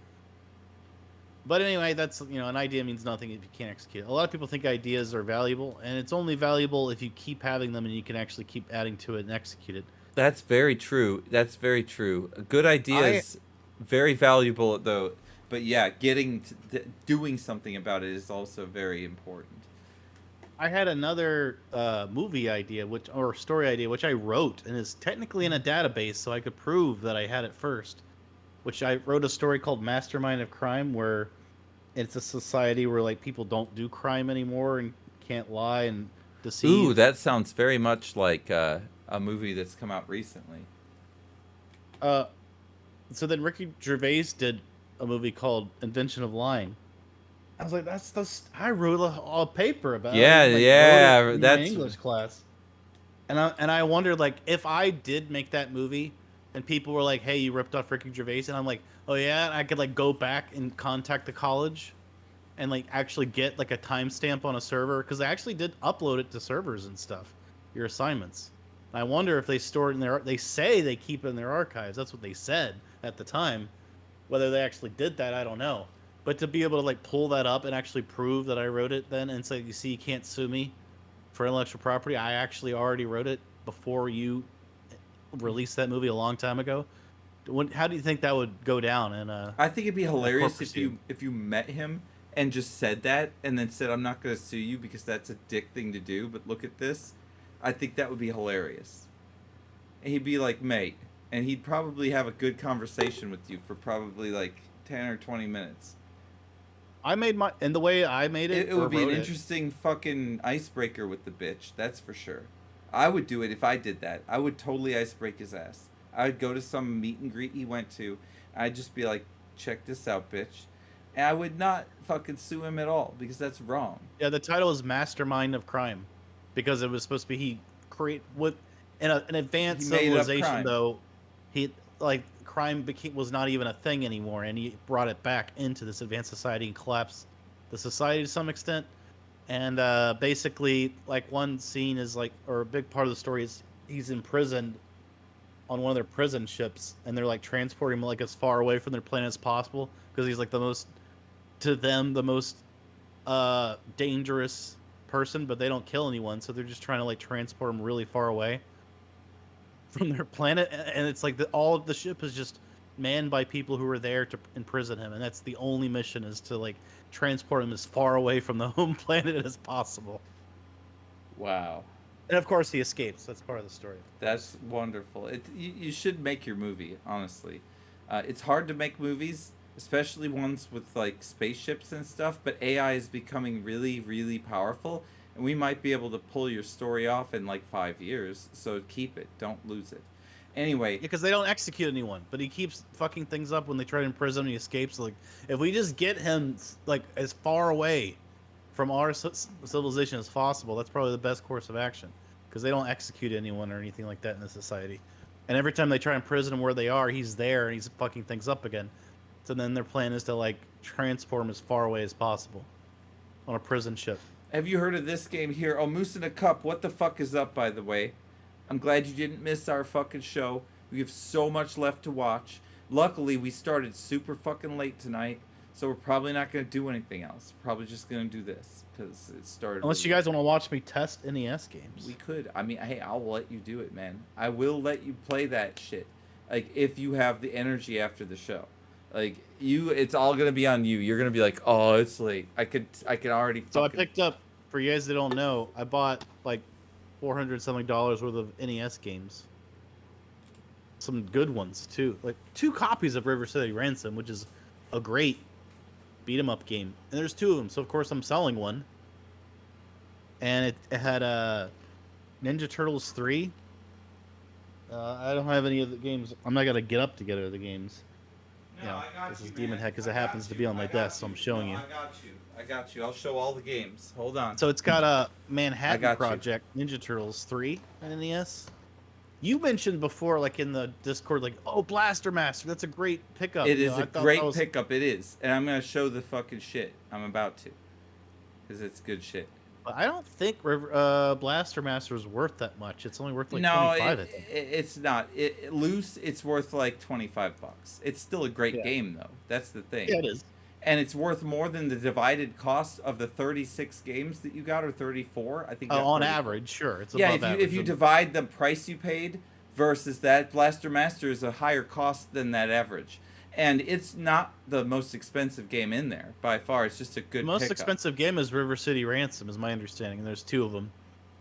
S2: But anyway, that's, you know, an idea means nothing if you can't execute it. A lot of people think ideas are valuable, and it's only valuable if you keep having them and you can actually keep adding to it and execute it.
S1: That's very true. That's very true. A good idea is very valuable, though. But yeah, getting to doing something about it is also very important.
S2: I had another movie idea, or story idea, which I wrote and is technically in a database, so I could prove that I had it first. Which I wrote a story called Mastermind of Crime, where it's a society where like people don't do crime anymore and can't lie and deceive.
S1: Ooh, that sounds very much like a movie that's come out recently.
S2: So then Ricky Gervais did a movie called Invention of Lying. I was like, I wrote a paper about it. I
S1: Yeah,
S2: even like wrote it
S1: yeah,
S2: in my
S1: that's
S2: English class. And I wondered like if I did make that movie and people were like, "Hey, you ripped off Ricky Gervais," and I'm like, "Oh yeah," and I could like go back and contact the college and like actually get like a timestamp on a server because I actually did upload it to servers and stuff. Your assignments. And I wonder if they store it in their. They say they keep it in their archives. That's what they said at the time. Whether they actually did that, I don't know. But to be able to like pull that up and actually prove that I wrote it then and say, you see, you can't sue me for intellectual property. I actually already wrote it before you released that movie a long time ago. How do you think that would go down in
S1: I think it'd be
S2: a court
S1: hilarious if
S2: proceeding?
S1: you met him and just said that and then said I'm not going to sue you because that's a dick thing to do, but look at this. I think that would be hilarious. And he'd be like, "Mate," and he'd probably have a good conversation with you for probably like 10 or 20 minutes.
S2: I made my and the way I made it
S1: It
S2: or
S1: would be an
S2: wrote it.
S1: interesting fucking icebreaker with the bitch, that's for sure. I would do it if I did that. I would totally icebreak his ass. I would go to some meet and greet he went to. I'd just be like, "Check this out, bitch." And I would not fucking sue him at all because that's wrong.
S2: Yeah, the title is Mastermind of Crime because it was supposed to be he create with in an
S1: He
S2: advanced
S1: made up
S2: civilization
S1: crime.
S2: though he like crime became was not even a thing anymore and he brought it back into this advanced society and collapsed the society to some extent and basically like one scene is like or a big part of the story is he's imprisoned on one of their prison ships and they're like transporting him like as far away from their planet as possible because he's like the most to them the most dangerous person, but they don't kill anyone, so they're just trying to like transport him really far away from their planet, and it's like all of the ship is just manned by people who are there to imprison him, and that's the only mission is to like transport him as far away from the home planet as possible.
S1: Wow.
S2: And of course, he escapes. That's part of the story, of course.
S1: That's wonderful. You should make your movie, honestly. It's hard to make movies, especially ones with like spaceships and stuff, but AI is becoming really, really powerful, and we might be able to pull your story off in like 5 years. So keep it, don't lose it.
S2: Yeah,
S1: Anyway,
S2: because they don't execute anyone, but he keeps fucking things up when they try to imprison him. He escapes. Like, if we just get him like as far away from our civilization as possible, that's probably the best course of action because they don't execute anyone or anything like that in the society. And every time they try and imprison him where they are, he's there and he's fucking things up again. So then their plan is to like transport him as far away as possible on a prison ship.
S1: have you heard of this game here? Oh, Moose in a Cup. What the fuck is up, by the way? I'm glad you didn't miss our fucking show. We have so much left to watch. Luckily, we started super fucking late tonight, so we're probably not going to do anything else. Probably just going to do this because it started.
S2: Unless you
S1: Really
S2: guys want to watch me test NES games.
S1: we could. I mean, hey, I'll let you do it, man. I will let you play that shit. Like, if you have the energy after the show. Like, it's all going to be on you. You're going to be like, "Oh, it's late." I could already
S2: So I
S1: fucking.
S2: picked up for you guys that don't know, I bought like $400 something worth of NES games. Some good ones too. Like 2 copies of River City Ransom, which is a great beat 'em up game. And there's 2 of them, so of course I'm selling one. And it had Ninja Turtles 3. I don't have any of the games. I'm not gonna get up together the games.
S1: No, I got
S2: this
S1: you,
S2: is
S1: man.
S2: Demon Head because
S1: I
S2: it
S1: got
S2: happens to
S1: you.
S2: be on
S1: I
S2: my
S1: got
S2: desk, so
S1: you.
S2: I'm showing
S1: No,
S2: you.
S1: I got you. I got you. I'll show all the games. Hold on.
S2: So it's got a
S1: I
S2: Manhattan
S1: got you.
S2: Project Ninja Turtles 3 on NES. You mentioned before, like in the Discord, like, oh, Blaster Master, that's a great pickup.
S1: It is a
S2: I thought that
S1: great
S2: was.
S1: pickup. It is, and I'm gonna show the fucking shit. I'm about to, because it's good shit.
S2: But I don't think Blaster Master is worth that much. It's only worth like
S1: No,
S2: 25, I think.
S1: it's not. Loose. It's worth like $25. It's still a great
S2: Yeah,
S1: game though. That's the thing,
S2: yeah, it is.
S1: and it's worth more than the divided cost of the 36 games that you got, or 34. I think you got
S2: On
S1: 34.
S2: average, sure, it's
S1: Yeah,
S2: above
S1: if
S2: average.
S1: you divide the price you paid versus that, Blaster Master is a higher cost than that average. And it's not the most expensive game in there by far. It's just a
S2: The
S1: good
S2: most
S1: pickup.
S2: expensive game is River City Ransom, is my understanding, and there's 2 of them.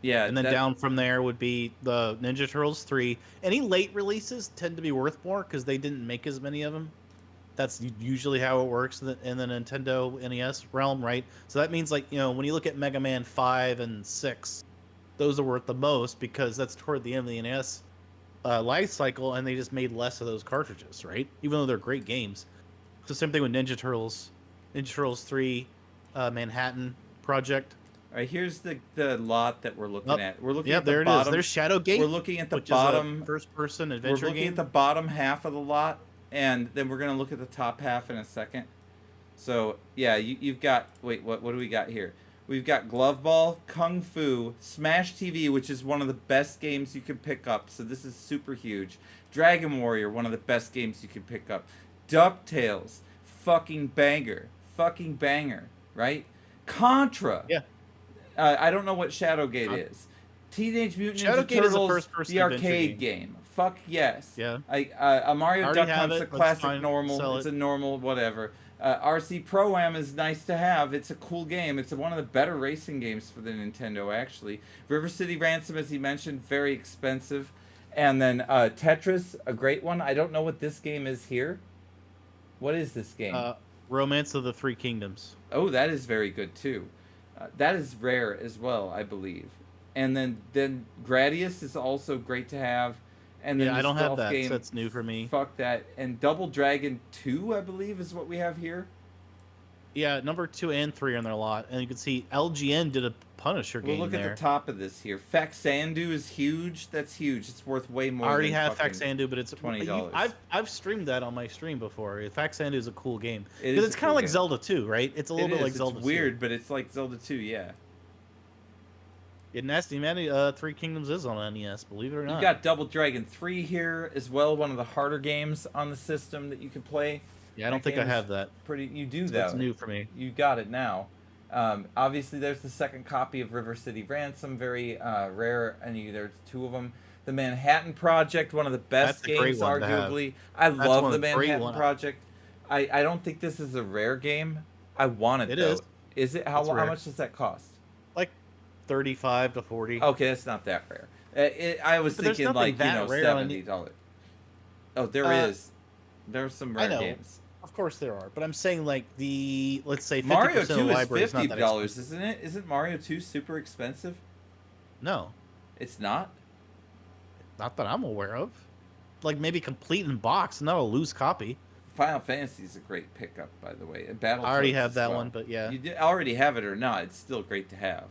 S1: Yeah,
S2: And then
S1: that
S2: down from there would be the Ninja Turtles 3. Any late releases tend to be worth more because they didn't make as many of them. That's usually how it works in the Nintendo NES realm, right? So that means, like, when you look at Mega Man 5 and 6, those are worth the most because that's toward the end of the NES life cycle, and they just made less of those cartridges, right? Even though they're great games. So same thing with Ninja Turtles 3, Manhattan Project.
S1: All right, here's the lot that we're looking
S2: Oh,
S1: at. We're looking
S2: yeah,
S1: at the
S2: there it is.
S1: bottom.
S2: There's
S1: We're
S2: Shadowgate,
S1: looking at the
S2: which is a
S1: bottom.
S2: first-person
S1: We're
S2: adventure
S1: looking at
S2: game.
S1: the bottom half of the lot, and then we're gonna look at the top half in a second. So yeah, you've got what do we got here? We've got Glove Ball, Kung Fu, Smash TV, which is one of the best games you can pick up. So this is super huge. Dragon Warrior, one of the best games you can pick up. DuckTales, fucking banger, right? Contra.
S2: Yeah,
S1: I don't know what Shadowgate is. Teenage Mutant Ninja
S2: Shadowgate is a
S1: Turtles,
S2: first-person
S1: the
S2: adventure
S1: arcade
S2: game.
S1: game. Fuck yes.
S2: Yeah.
S1: A Mario
S2: Already
S1: Duck
S2: have
S1: Hunt's
S2: it.
S1: a
S2: That's
S1: classic
S2: fine.
S1: normal.
S2: Sell
S1: It's
S2: it.
S1: a normal whatever. RC Pro-Am is nice to have. It's a cool game. It's one of the better racing games for the Nintendo, actually. River City Ransom, as he mentioned, very expensive. And then Tetris, a great one. I don't know what this game is here. What is this game?
S2: Romance of the Three Kingdoms.
S1: Oh, that is very good too. That is rare as well, I believe. And then Gradius is also great to have. And then
S2: Yeah, I
S1: this
S2: don't have
S1: golf
S2: that.
S1: game,
S2: So that's new for me.
S1: fuck that. And Double Dragon 2, I believe, is what we have here.
S2: Yeah, number 2 and 3 are in their lot, and you can see LGN did a Punisher
S1: We'll
S2: game
S1: look
S2: there.
S1: at the top of this here. Faxandu is huge. That's huge. It's worth way more.
S2: I already
S1: than
S2: have
S1: fucking
S2: Faxandu, but it's
S1: $20.
S2: I've streamed that on my stream before. Faxandu is a cool game
S1: It
S2: because
S1: is
S2: it's
S1: a
S2: kind of
S1: cool
S2: like
S1: game.
S2: Zelda 2, right? It's a little bit like Zelda.
S1: It's weird, but it's like Zelda 2, yeah.
S2: 2. Yeah, Nasty Manny, Three Kingdoms is on NES, believe it or not.
S1: You got Double Dragon 3 here as well, one of the harder games on the system that you can play.
S2: Yeah, I don't think I have that.
S1: Pretty, you do
S2: So
S1: though.
S2: that's new for me.
S1: You got it now. Obviously, there's the second copy of River City Ransom, very rare, and there's 2 of them. The Manhattan Project, one of the best
S2: That's a great
S1: games,
S2: one to have.
S1: arguably. I
S2: That's
S1: love
S2: one
S1: the
S2: of the great
S1: Manhattan
S2: one.
S1: Project. I don't think this is a rare game. I want it
S2: It
S1: though.
S2: is.
S1: Is it? How
S2: It's rare.
S1: much does that cost?
S2: Like 35 to 40.
S1: Okay, that's not that rare. I was
S2: But there's
S1: thinking
S2: nothing
S1: like
S2: that rare on
S1: $70. Oh, there is. There's some rare
S2: I know.
S1: games.
S2: Of course there are, but I'm saying like let's say 50%
S1: Mario
S2: of the
S1: 2 is
S2: library is not that
S1: $50,
S2: expensive.
S1: isn't it? Isn't Mario 2 super expensive?
S2: No,
S1: It's not.
S2: not that I'm aware of. Like maybe complete in box, not a loose copy.
S1: Final Fantasy is a great pickup, by the way. And Battletoads
S2: I already have
S1: as
S2: that
S1: well.
S2: one, but yeah,
S1: You already have it or not, it's still great to have.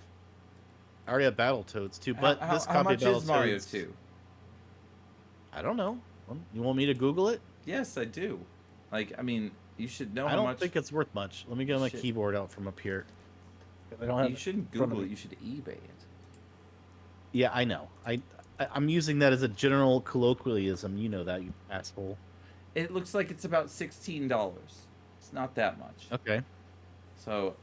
S2: I already have Battletoads too. But this
S1: how
S2: copy
S1: much
S2: of
S1: is Mario
S2: Battletoads-
S1: 2?
S2: I don't know. You want me to Google it?
S1: Yes, I do. Like, I mean, you should know
S2: I
S1: how
S2: don't
S1: much.
S2: think it's worth much. Let me get my
S1: Shit.
S2: keyboard out from up here. I don't have
S1: You shouldn't
S2: in front of
S1: Google it.
S2: me.
S1: You should eBay it.
S2: Yeah, I know. I'm using that as a general colloquialism. You know that, you asshole.
S1: It looks like it's about $16. It's not that much.
S2: Okay.
S1: So,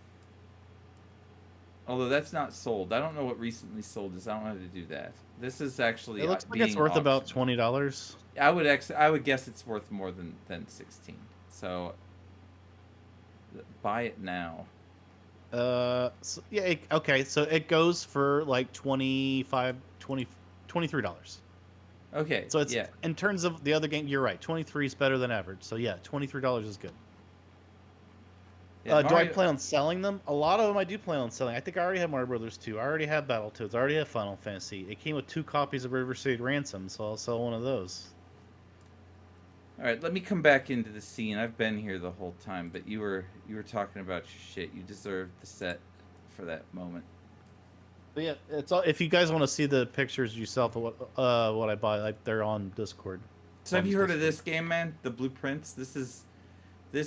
S1: although that's not sold, I don't know what recently sold is. I don't know how to do that. This is actually.
S2: It looks like
S1: being
S2: it's worth about
S1: auctioned.
S2: $20.
S1: I would guess it's worth more than 16. So, buy it now.
S2: So, yeah, okay, so it goes for like $23.
S1: Okay.
S2: So it's
S1: yeah.
S2: in terms of the other game, you're right. 23 is better than average. So yeah, $23 is good.
S1: Yeah,
S2: Do I
S1: Mario-
S2: plan on selling them? A lot of them I do plan on selling. I think I already have Mario Brothers 2. I already have Battletoads. I already have Final Fantasy. It came with 2 copies of River City Ransom, so I'll sell one of those.
S1: All right, let me come back into the scene. I've been here the whole time, but you were talking about your shit. You deserved the set for that moment.
S2: But yeah, it's all, if you guys want to see the pictures yourself of what I buy, like they're on Discord.
S1: So have you heard of this game, man? The Blueprints. This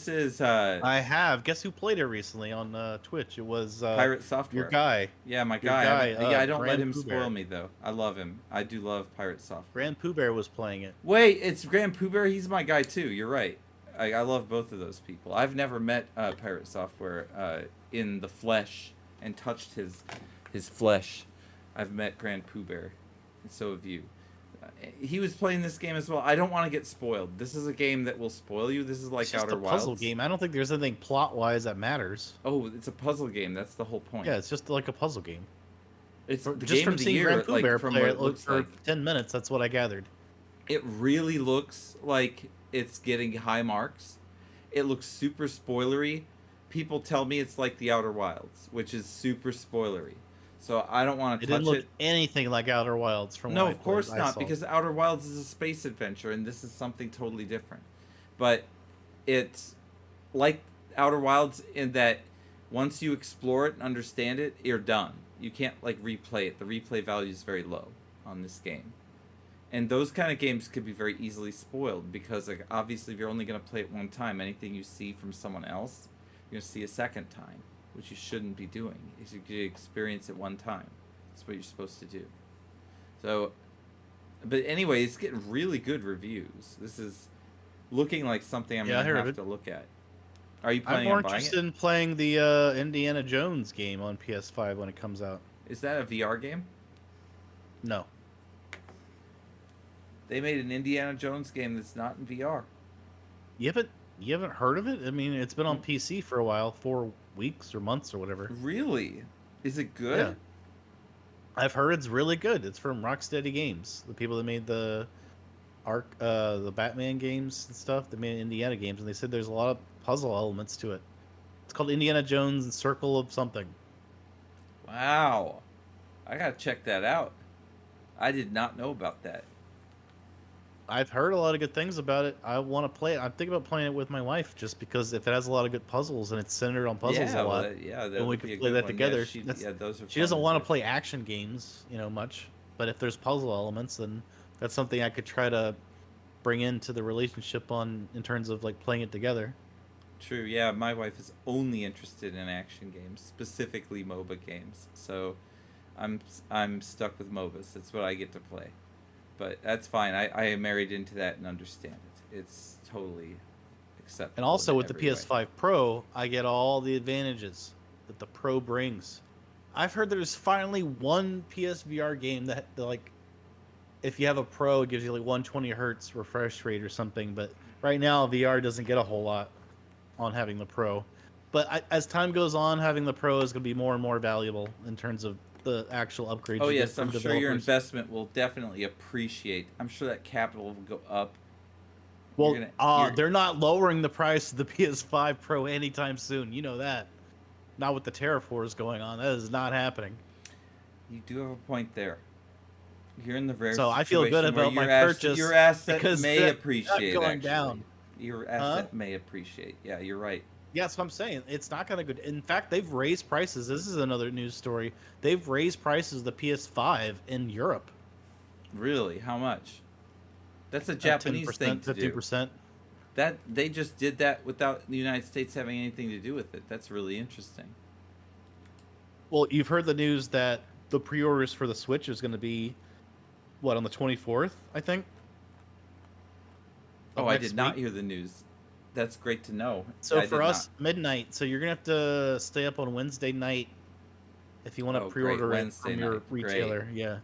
S1: is
S2: I have. Guess who played it recently on Twitch? It was
S1: Pirate Software.
S2: your guy.
S1: Yeah, my
S2: Your
S1: guy.
S2: guy,
S1: Yeah, I don't let
S2: Grand
S1: him
S2: Pooh
S1: spoil
S2: Bear.
S1: me though. I love him. I do love Pirate Software.
S2: Grand Pooh Bear was playing it.
S1: Wait, it's Grand Pooh Bear. He's my guy too. You're right. I love both of those people. I've never met Pirate Software in the flesh and touched his flesh. I've met Grand Pooh Bear, and so have you. He was playing this game as well. I don't want to get spoiled. This is a game that will spoil you. This is like
S2: It's just
S1: Outer
S2: a puzzle
S1: Wilds.
S2: game. I don't think there's anything plot-wise that matters.
S1: Oh, it's a puzzle game. That's the whole point.
S2: Yeah, it's just like a puzzle game.
S1: It's the
S2: Just
S1: game
S2: from
S1: of the
S2: seeing
S1: year.
S2: Grand Pooh
S1: Like
S2: Bear
S1: from
S2: play
S1: what
S2: it
S1: it looks
S2: for
S1: like.
S2: 10 minutes, that's what I gathered.
S1: It really looks like it's getting high marks. It looks super spoilery. People tell me it's like the Outer Wilds, which is super spoilery. So I don't want
S2: It
S1: to touch
S2: didn't look
S1: it.
S2: anything like Outer Wilds from
S1: No,
S2: what I
S1: of course
S2: played, I
S1: not,
S2: saw.
S1: because Outer Wilds is a space adventure, and this is something totally different. But it's like Outer Wilds in that Once you explore it and understand it, you're done. You can't like replay it. The replay value is very low on this game. And those kind of games could be very easily spoiled because like obviously if you're only going to play it one time, anything you see from someone else, you're going to see a second time, which you shouldn't be doing. Is you experience it one time. That's what you're supposed to do. So but anyway, it's getting really good reviews. This is looking like something I'm
S2: Yeah, I
S1: going to
S2: heard
S1: have
S2: it.
S1: to look at. Are you
S2: I'm
S1: planning
S2: more
S1: on buying
S2: interested
S1: it?
S2: in playing the Indiana Jones game on PS5 when it comes out.
S1: Is that a VR game?
S2: No.
S1: They made an Indiana Jones game that's not in VR.
S2: You haven't heard of it? I mean, it's been on PC for a while, 4 weeks or months or whatever.
S1: Really? Is it good?
S2: Yeah. I've heard it's really good. It's from Rocksteady Games, the people that made the the Batman games and stuff. They made Indiana games, and they said there's a lot of puzzle elements to it. It's called Indiana Jones and Circle of something.
S1: Wow. I gotta check that out. I did not know about that.
S2: I've heard a lot of good things about it. I want to play it. I'm thinking about playing it with my wife just because if it has a lot of good puzzles and it's centered on puzzles
S1: Yeah,
S2: a lot,
S1: well, yeah, that
S2: then we
S1: would
S2: could
S1: be a
S2: play
S1: good
S2: that
S1: one.
S2: together.
S1: Yeah, those are
S2: She
S1: fun
S2: doesn't want to
S1: do.
S2: play action games, much. But if there's puzzle elements, then that's something I could try to bring into the relationship in terms of like playing it together.
S1: True, yeah, my wife is only interested in action games, specifically MOBA games. So I'm I'm stuck with MOBAs. That's what I get to play. But that's fine. I am married into that and understand it. It's totally acceptable.
S2: And also
S1: in
S2: with the
S1: every way.
S2: PS5 Pro, I get all the advantages that the Pro brings. I've heard there's finally one PSVR game that like if you have a Pro, it gives you like 120 hertz refresh rate or something. But right now, VR doesn't get a whole lot on having the Pro. But as time goes on, having the Pro is going to be more and more valuable in terms of the actual upgrades
S1: Oh
S2: you get
S1: yes,
S2: from
S1: I'm sure your
S2: developers.
S1: investment will definitely appreciate. I'm sure that capital will go up.
S2: Well,
S1: You're
S2: they're not lowering the price of the PS5 Pro anytime soon. You know that. Not with the Terra Force going on. That is not happening.
S1: you do have a point there. You're in the rare
S2: So I feel good
S1: situation where
S2: about my
S1: your
S2: purchase
S1: asset
S2: because
S1: may
S2: they're not
S1: appreciate
S2: going
S1: actually.
S2: down.
S1: Your
S2: Huh?
S1: asset may appreciate. Yeah, you're right.
S2: Yeah, that's what I'm saying. It's not going to go. In fact, they've raised prices. This is another news story. They've raised prices of the PS5 in Europe.
S1: Really? How much? That's a
S2: Ten
S1: Japanese thing
S2: percent,
S1: to do.
S2: 15%.
S1: That they just did that without the United States having anything to do with it. That's really interesting.
S2: Well, you've heard the news that the pre-orders for the Switch is going to be what on the 24th, I think.
S1: Oh,
S2: Of
S1: I
S2: next
S1: did not
S2: week.
S1: hear the news. That's great to know.
S2: So
S1: I
S2: for
S1: did not.
S2: us, midnight. So you're gonna have to stay up on Wednesday night if you want to
S1: Oh, great.
S2: pre-order it
S1: Wednesday
S2: from
S1: night.
S2: your
S1: Great.
S2: retailer. Yeah,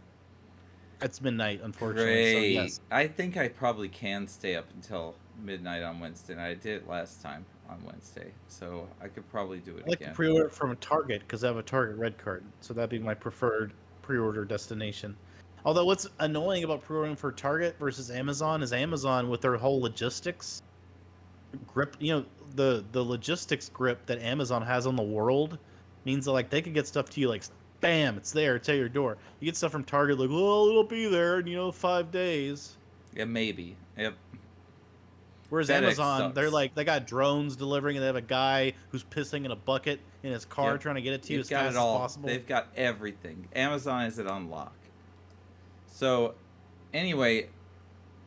S2: it's midnight, unfortunately. So
S1: Great.
S2: yes,
S1: I think I probably can stay up until midnight on Wednesday night. I did it last time on Wednesday, so I could probably do it
S2: I like to
S1: again.
S2: pre-order it from a Target because I have a Target Red Card, so that'd be my preferred pre-order destination. Although what's annoying about pre-ordering for Target versus Amazon is Amazon with their whole logistics grip, the logistics grip that Amazon has on the world means that like they could get stuff to you like bam, it's there, it's at your door. You get stuff from Target like, well, it'll be there in 5 days.
S1: Yeah, maybe. Yep.
S2: Whereas
S1: FedEx
S2: Amazon, they're
S1: sucks.
S2: like they got drones delivering and they have a guy who's pissing in a bucket in his car
S1: Yep.
S2: trying to get it to you
S1: They've
S2: as
S1: got it
S2: fast as
S1: all.
S2: possible.
S1: They've got everything. Amazon has it on lock. So, anyway,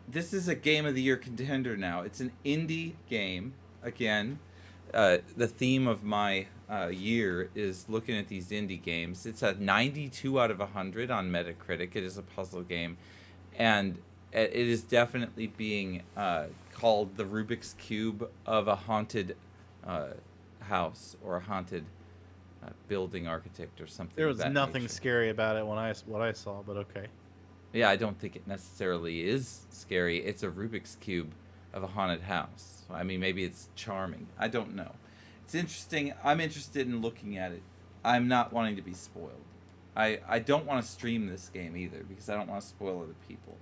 S1: this is a game of the year contender now. It's an indie game. Again, the theme of my year is looking at these indie games. It's a 92 out of 100 on Metacritic. It is a puzzle game, and it is definitely being called the Rubik's Cube of a haunted house or a haunted building architect or something.
S2: There
S1: of
S2: was
S1: that
S2: nothing
S1: nature.
S2: scary about it what I saw, but okay.
S1: Yeah, I don't think it necessarily is scary. It's a Rubik's Cube of a haunted house. I mean, maybe it's charming. I don't know. It's interesting. I'm interested in looking at it. I'm not wanting to be spoiled. I don't want to stream this game either because I don't want to spoil other people.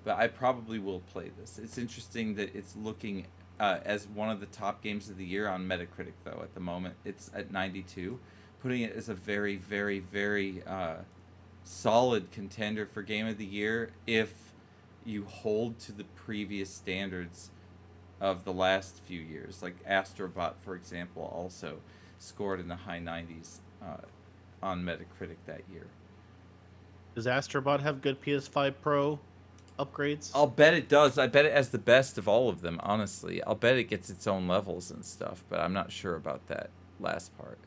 S1: But I probably will play this. It's interesting that it's looking as one of the top games of the year on Metacritic, though, at the moment. It's at 92. Putting it as a very, very, very solid contender for game of the year if you hold to the previous standards of the last few years, like Astrobot, for example, also. scored in the high 90s on Metacritic that year.
S2: Does Astrobot have good PS5 Pro upgrades?
S1: I'll bet it does. I bet it has the best of all of them, honestly. I'll bet it gets its own levels and stuff, but I'm not sure about that last part.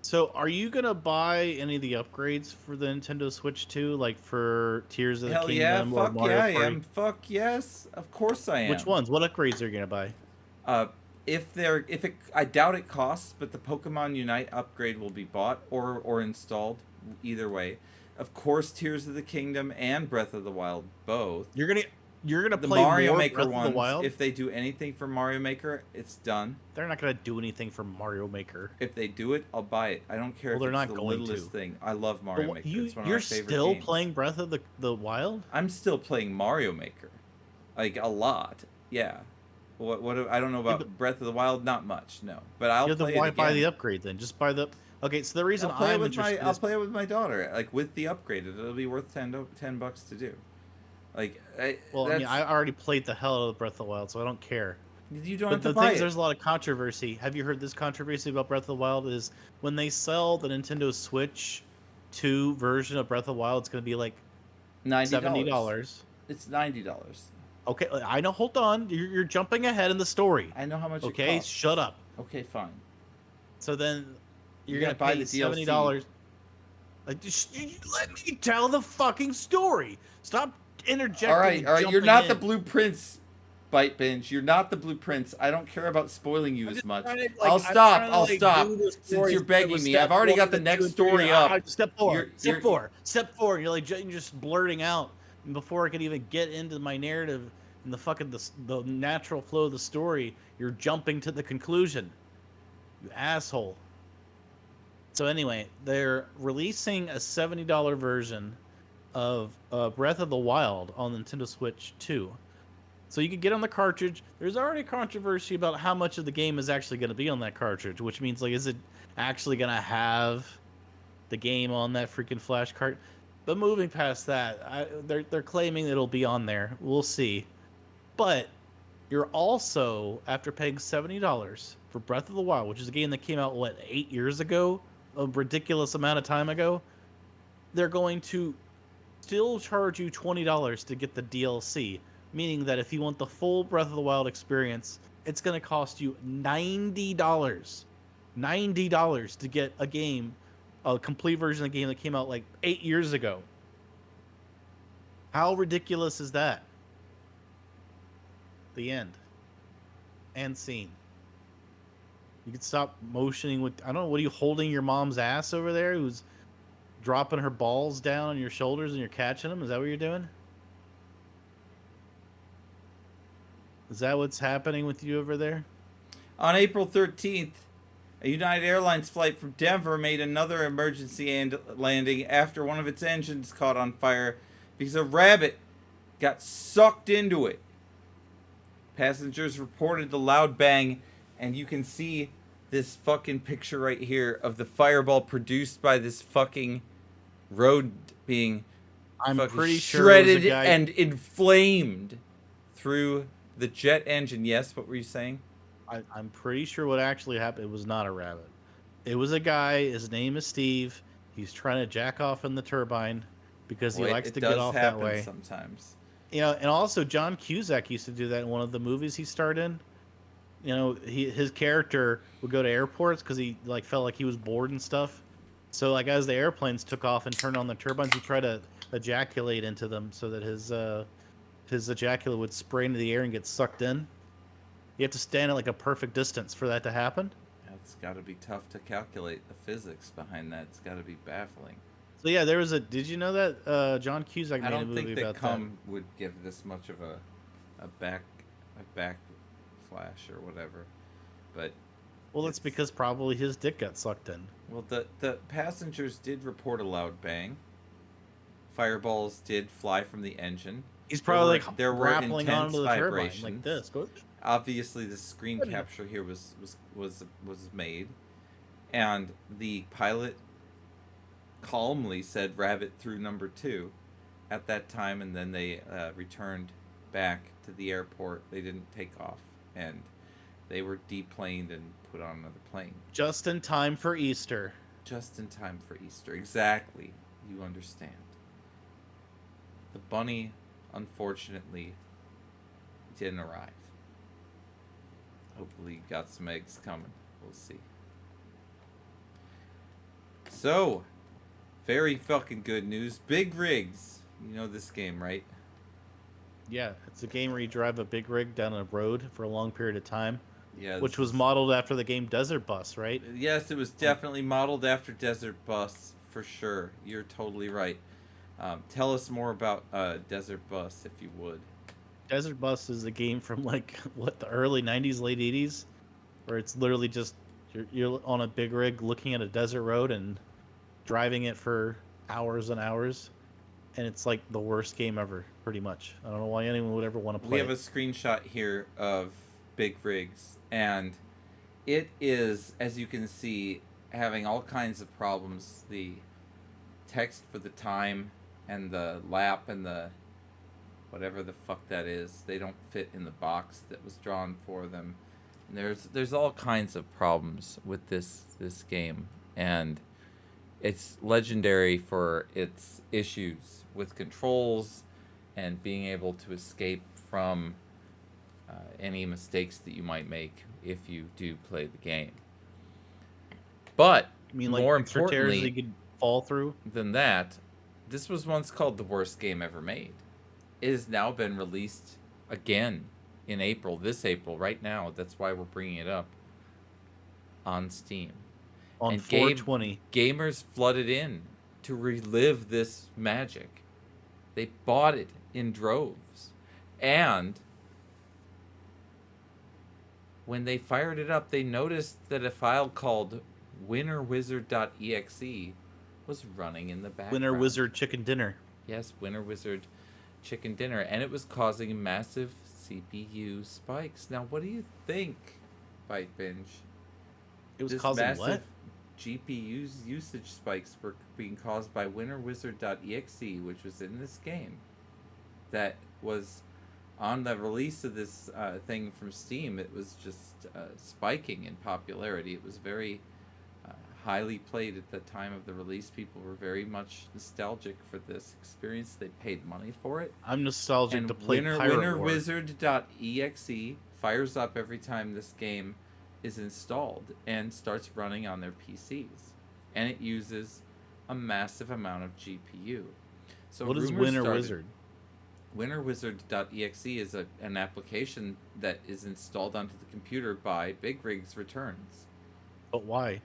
S2: So, are you gonna buy any of the upgrades for the Nintendo Switch 2, like for Tears of the
S1: Hell yeah,
S2: Kingdom or
S1: fuck
S2: Mario
S1: yeah, I
S2: Party?
S1: am. Fuck yes. Of course I am.
S2: Which ones? What upgrades are you gonna buy?
S1: I doubt it costs, but the Pokemon Unite upgrade will be bought or installed, either way. Of course, Tears of the Kingdom and Breath of the Wild both.
S2: You're gonna
S1: The
S2: play
S1: Mario
S2: more
S1: Maker
S2: Breath of the
S1: ones,
S2: Wild?
S1: if they do anything for Mario Maker, it's done.
S2: They're not gonna do anything for Mario Maker.
S1: If they do it, I'll buy it. I don't care
S2: Well,
S1: if
S2: they're
S1: it's
S2: not
S1: the
S2: going
S1: littlest
S2: to.
S1: thing. I love Mario Maker. It's one of
S2: You're
S1: my favorite
S2: still
S1: games.
S2: playing Breath of the Wild?
S1: I'm still playing Mario Maker, like a lot. Yeah. I don't know about
S2: but-
S1: Breath of the Wild. Not much, no. But I'll
S2: You have to
S1: play it again.
S2: buy the upgrade then. Just buy the. Okay, so the reason
S1: I'll play it
S2: I'm
S1: with
S2: interested
S1: I'll
S2: is
S1: play it with my daughter, like with the upgrade. It'll be worth $10 to do. Like,
S2: I mean, I already played the hell out of Breath of the Wild, so I don't care.
S1: you don't
S2: But
S1: have to
S2: the
S1: buy
S2: thing
S1: it.
S2: is, there's a lot of controversy. Have you heard this controversy about Breath of the Wild? Is when they sell the Nintendo Switch 2 version of Breath of the Wild, it's going to be like $70.
S1: It's $90.
S2: Okay, I know. Hold on, you're jumping ahead in the story.
S1: I know how much.
S2: Okay,
S1: it costs.
S2: shut up.
S1: Okay, fine.
S2: So then you're
S1: You
S2: gonna
S1: gotta buy
S2: pay
S1: the DLC.
S2: $70. Like, just let me tell the fucking story. Stop interjecting.
S1: All right.
S2: and
S1: You're
S2: jumping
S1: not the
S2: in.
S1: blueprints, Bite Binge. You're not the blueprints. I don't care about spoiling you
S2: I'm
S1: as
S2: just
S1: much.
S2: trying to,
S1: I'll
S2: I'm
S1: stop.
S2: trying to,
S1: I'll
S2: like,
S1: stop.
S2: do the
S1: Since
S2: story
S1: you're
S2: instead of
S1: begging
S2: a
S1: me,
S2: step
S1: I've already
S2: one,
S1: got the
S2: two,
S1: next
S2: three,
S1: story up.
S2: Step 4.
S1: You're-
S2: Step 4. Step 4. And you're like you're just blurting out, and before I could even get into my narrative and the natural flow of the story, you're jumping to the conclusion. You asshole. So anyway, they're releasing a $70 version of Breath of the Wild on Nintendo Switch 2. So you can get on the cartridge. There's already controversy about how much of the game is actually going to be on that cartridge, which means, like, is it actually going to have the game on that freaking flash cart? But moving past that, they're claiming it'll be on there. We'll see. But you're also, after paying $70 for Breath of the Wild, which is a game that came out, 8 years ago? A ridiculous amount of time ago. They're going to still charge you $20 to get the DLC, meaning that if you want the full Breath of the Wild experience, it's going to cost you $90. $90 to get a game, a complete version of the game that came out 8 years ago. How ridiculous is that? The end. And scene. You could stop motioning with, I don't know, what are you holding your mom's ass over there who's dropping her balls down on your shoulders and you're catching them? Is that what you're doing? Is that what's happening with you over there?
S1: On April 13th, a United Airlines flight from Denver made another emergency landing after one of its engines caught on fire because a rabbit got sucked into it. Passengers reported the loud bang, and you can see this fucking picture right here of the fireball produced by this fucking road being
S2: I'm
S1: fucking
S2: pretty sure it was a
S1: shredded
S2: guy-
S1: and inflamed through the jet engine. Yes, what were you saying?
S2: I'm pretty sure what actually happened, it was not a rabbit. It was a guy, his name is Steve. He's trying to jack off in the turbine because he
S1: Well,
S2: likes
S1: it
S2: to
S1: does
S2: get off that
S1: happen
S2: way.
S1: sometimes.
S2: You know, and also John Cusack used to do that in one of the movies he starred in. You know, his character would go to airports because he felt like he was bored and stuff. So as the airplanes took off and turned on the turbines, he tried to ejaculate into them so that his ejaculate would spray into the air and get sucked in. You have to stand at a perfect distance for that to happen.
S1: It's got to be tough to calculate the physics behind that. It's got to be baffling.
S2: So yeah, there was a. Did you know that John Cusack
S1: I
S2: made a
S1: don't
S2: movie
S1: think
S2: about
S1: that cum would give this much of a back flash or whatever, but
S2: Well, it's because probably his dick got sucked in.
S1: well, the passengers did report a loud bang. Fireballs did fly from the engine.
S2: He's probably
S1: there were
S2: grappling
S1: intense
S2: onto the turbine
S1: vibrations.
S2: like this. Go-
S1: Obviously, the screen capture here was made, and the pilot calmly said "rabbit through number 2" at that time, and then they returned back to the airport. They didn't take off, and They were deplaned and put on another plane.
S2: Just in time for Easter.
S1: Just in time for Easter. Exactly. You understand. The bunny, unfortunately, didn't arrive. Hopefully, got some eggs coming. We'll see. So, very fucking good news. Big Rigs. You know this game, right?
S2: Yeah, it's a game where you drive a big rig down a road for a long period of time,
S1: Yeah,
S2: which
S1: this
S2: was
S1: is.
S2: modeled after the game Desert Bus, right?
S1: Yes, it was
S2: Um,
S1: definitely modeled after Desert Bus, for sure. You're totally right. Tell us more about Desert Bus, if you would.
S2: Desert Bus is a game from like what the early '90s, late '80s, where it's literally just you're on a big rig looking at a desert road and driving it for hours and hours, and it's like the worst game ever, pretty much. I don't know why anyone would ever want to
S1: We
S2: play
S1: have
S2: it.
S1: a screenshot here of Big Rigs, and it is, as you can see, having all kinds of problems. The text for the time and the lap and the whatever the fuck that is, they don't fit in the box that was drawn for them. And there's all kinds of problems with this game, and it's legendary for its issues with controls and being able to escape from any mistakes that you might make if you do play the game. But
S2: I mean, like
S1: more
S2: extra tears that
S1: importantly
S2: you could fall through.
S1: than that, this was once called the worst game ever made. It has now been released again in April, this April, right now. That's why we're bringing it up on Steam.
S2: On
S1: And
S2: 420.
S1: gamers flooded in to relive this magic. They bought it in droves. And when they fired it up, they noticed that a file called winnerwizard.exe was running in the background.
S2: Winter Wizard Chicken Dinner.
S1: Yes, Winter Wizard Chicken Dinner. And it was causing massive CPU spikes. Now, what do you think, Bite Binge?
S2: It was
S1: This
S2: causing
S1: massive
S2: what?
S1: GPU usage spikes were being caused by winnerwizard.exe, which was in this game. That was on the release of this thing from Steam. It was just spiking in popularity. It was very highly played at the time of the release. People were very much nostalgic for this experience. They paid money for it.
S2: I'm nostalgic
S1: And
S2: to play Pirate War.
S1: winnerwizard.exe fires up every time this game is installed and starts running on their PCs. And it uses a massive amount of GPU. So
S2: What is
S1: rumors
S2: Winter
S1: started-
S2: Wizard?
S1: winnerwizard.exe is an application that is installed onto the computer by Big Rigs Returns.
S2: But why?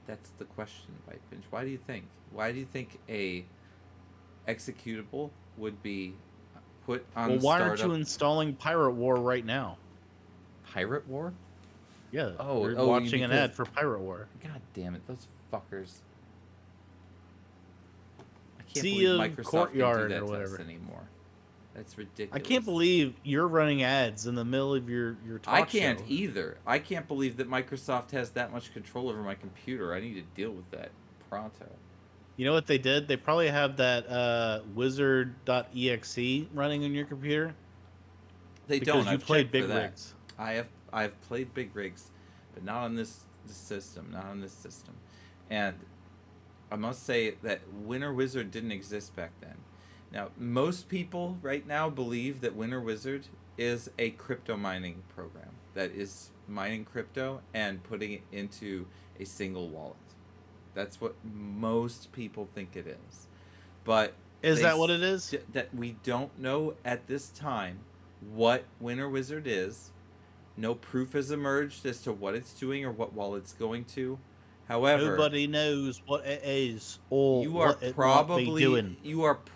S1: That's the question, Bite Binge. Why do you think? Why do you think a executable would be put on
S2: Well,
S1: the
S2: why
S1: startup?
S2: aren't you installing Pirate War right now?
S1: Pirate War?
S2: Yeah.
S1: Oh,
S2: you're
S1: oh,
S2: watching an
S1: because-
S2: ad for Pirate War.
S1: God damn it, those fuckers. I can't
S2: Sea
S1: believe
S2: of
S1: Microsoft
S2: Courtyard
S1: can do that
S2: or
S1: to
S2: whatever.
S1: us anymore. That's ridiculous.
S2: I can't believe you're running ads in the middle of your talk
S1: I can't
S2: show.
S1: either. I can't believe that Microsoft has that much control over my computer. I need to deal with that pronto.
S2: You know what they did? They probably have that wizard.exe running on your computer
S1: They
S2: because
S1: don't.
S2: you
S1: I've
S2: played
S1: checked
S2: Big
S1: for that.
S2: Rigs.
S1: I've played Big Rigs, but not on this system. Not on this system. And I must say that Winter Wizard didn't exist back then. Now, most people right now believe that Winter Wizard is a crypto mining program that is mining crypto and putting it into a single wallet. That's what most people think it is. But
S2: Is
S1: they
S2: that what it is?
S1: that we don't know at this time what Winter Wizard is. No proof has emerged as to what it's doing or what wallet it's going to. However,
S2: Nobody knows what it is or
S1: you are
S2: what it might be doing.